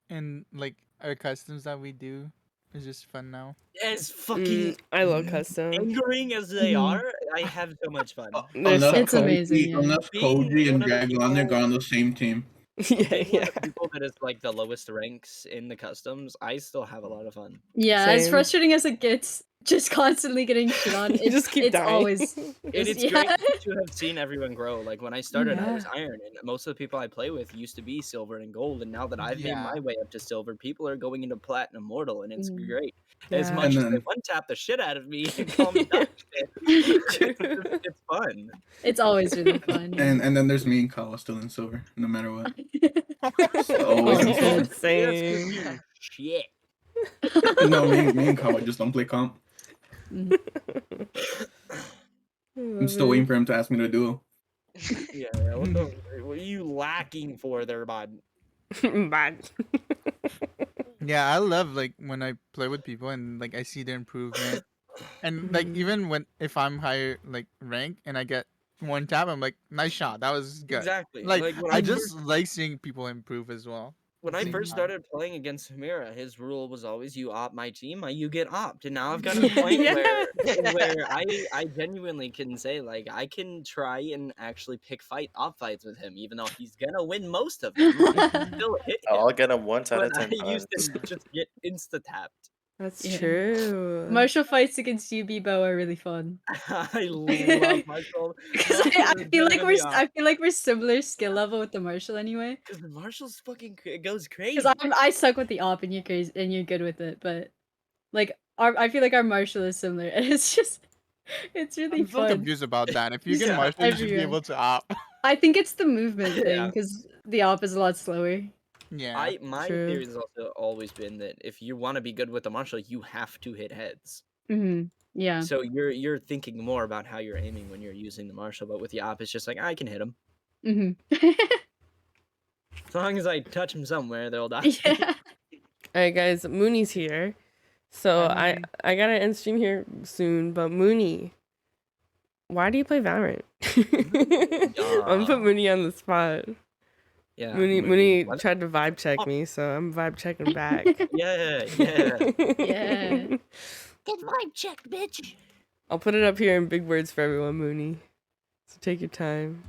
And like our customs that we do is just fun now. As fucking I love custom. angering as they are, I have so much fun. They're Unless so It's cool. amazing, yeah. Unless Being Koji and one of the Dragon people- are on the same team. Yeah, Being one yeah. of the people that is like the lowest ranks in the customs, I still have a lot of fun. Yeah, as Same. frustrating as it gets, just constantly getting shit on. You It's, just keep it's dying. always. And just- it's great to have seen everyone grow. Like when I started, I was Yeah. iron, and most of the people I play with used to be silver and gold. And now that I've made Yeah. my way up to silver, people are going into platinum mortal, and it's great. As Yeah. much And as they then- one tap the shit out of me and call me dog shit, it's fun. It's always really fun. yeah. And then there's me and Kawa still in silver, no matter what. So always in silver. Same. Shit. No, me and Kawa just don't play comp. I'm still waiting for him to ask me to duel. Yeah, what are you lacking for there, bud? Bad. Yeah, I love like when I play with people and like I see their improvement, and like even when if I'm higher like rank and I get one tap, I'm like, nice shot, that was good. Exactly. Like, when I just like seeing people improve as well. When at I the first same time. started playing against Hamira, his rule was always you opt my team, you get opt. And now I've got to the point where I genuinely can say, like, I can try and actually pick op fights with him, even though he's gonna win most of them. I can still hit him. I'll get him once out of But 10 I used times. to just get insta tapped. That's Yeah. true. Martial fights against you, Bebo, are really fun. I love Marshall. Because I feel like we're similar skill level with the Martial anyway. Because the Marshall's fucking goes crazy. Because I suck with the op and you're crazy and you're good with it, but like I feel like our Martial is similar and it's really I'm still fun. confused about that. If you get Yeah, Marshall, you should be everywhere. able to op. I think it's the movement thing Yeah. because the op is a lot slower. Yeah. My True. theory has also always been that if you want to be good with the Marshall, you have to hit heads. Yeah. So you're thinking more about how you're aiming when you're using the Marshall, but with the op, it's just like I can hit him. As long as I touch him somewhere, they'll die. Yeah. All right, guys. Mooney's here, so Hi, I gotta end stream here soon. But Mooney, why do you play Valorant? I'm gonna put Mooney on the spot. Yeah. Mooney What? tried to vibe check me, so I'm vibe checking back. Yeah. Yeah. Get vibe checked, bitch. I'll put it up here in big words for everyone, Mooney. So take your time.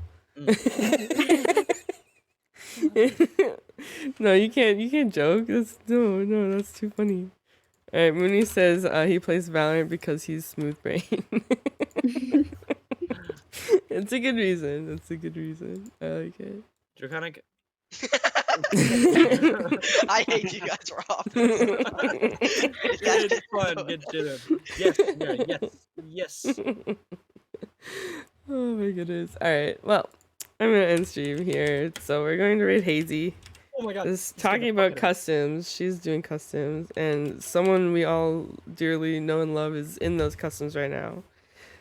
No, you can't joke. No, that's too funny. All right, Mooney says he plays Valorant because he's smooth brain. It's a good reason. I like it. Draconic. I hate you guys, Rob. It's fun. Good shit. Yes. Oh my goodness. All right. Well, I'm gonna end stream here. So we're going to raid Hazy. Oh my god. Just talking about customs. She's doing customs, and someone we all dearly know and love is in those customs right now.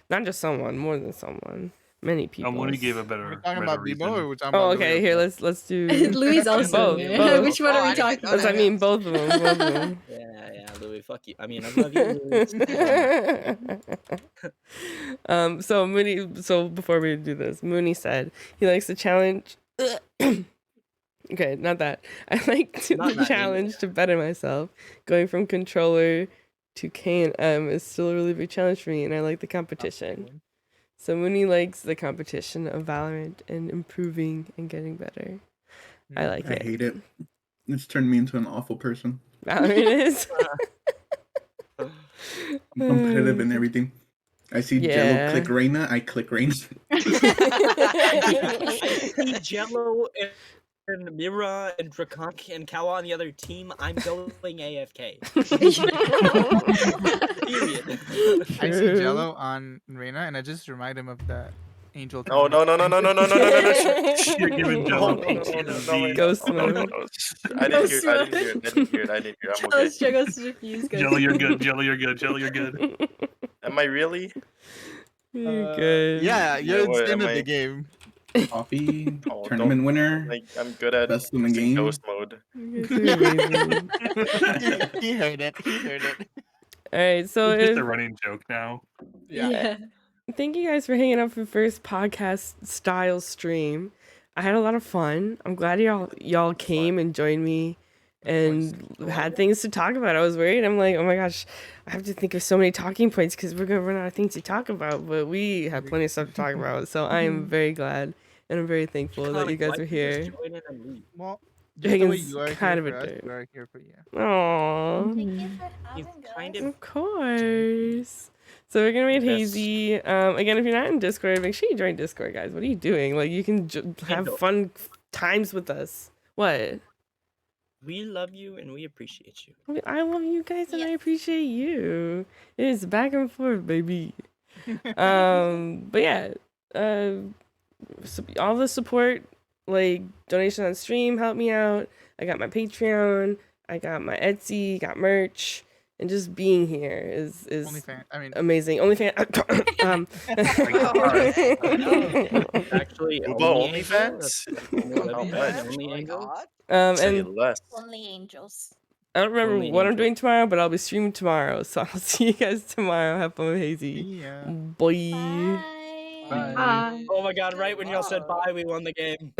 Not just someone, more than someone. Many people. Mooney gave a better. We're talking better about reason. Bebo or we're talking Oh, about okay. Louis? Here, let's do. Louis is also both. here. Both. Which one are we talking That's, I about? mean, both of them. Yeah, Louis, fuck you. I mean, I love you, Louis. So Mooney. So before we do this, Mooney said he likes to challenge. Okay, not that. I like Not the that challenge to better myself. Going from controller to K&M is still a really big challenge for me, and I like the competition. So Mooney likes the competition of Valorant and improving and getting better. I like I it. hate it. It's turned me into an awful person. Valorant is. I'm competitive in everything. I see Yeah. Jello click Reina, I click Reina. I see Jello and Mira and Draconic and Kawa on the other team. I'm going AFK. Period. I see Jello on Reina, and I just remind him of that Angel. No, no, no, no, no, no, no, no, no, no, no. You're giving No, Jello no, no, no, no, no, Ghost no, no, no, mode. no. I didn't hear it. I didn't hear it. I didn't hear it. I didn't hear it. I'm okay. Jealous struggles to refuse. Jello, you're good. Jello, you're good. Jello, you're good. Am I really? You're good. Yeah, you're what, the end am of the I- game. Coffee, Oh, tournament winner, I'm good at best in the using game. ghost mode. You guys are amazing. He heard it. He heard it. All right, so It's just if, a running joke now. Yeah. thank you guys for hanging out for first podcast style stream. I had a lot of fun. I'm glad y'all came and joined me and had things to talk about. I was worried. I'm like, oh my gosh, I have to think of so many talking points because we're gonna run out of things to talk about. But we have plenty of stuff to talk about. So I am very glad and I'm very thankful that you guys are here. Well, just the way Dragon's you are kind here of a for us, dirt. we are here for you. Aww. Thank you for having us. Of course. So we're gonna meet Hazy. Again, if you're not in Discord, make sure you join Discord, guys. What are you doing? Like, you can have fun times with us. What? We love you and we appreciate you. I love you guys and I appreciate you. It is back and forth, baby. But yeah, all the support, like donation on stream, help me out. I got my Patreon, I got my Etsy, got merch, and just being here is amazing. OnlyFans. Actually, OnlyFans? And Only angels. I don't remember what I'm doing tomorrow, but I'll be streaming tomorrow. So I'll see you guys tomorrow. Have fun with Hazy. Bye. Oh my god, right when y'all said bye, we won the game.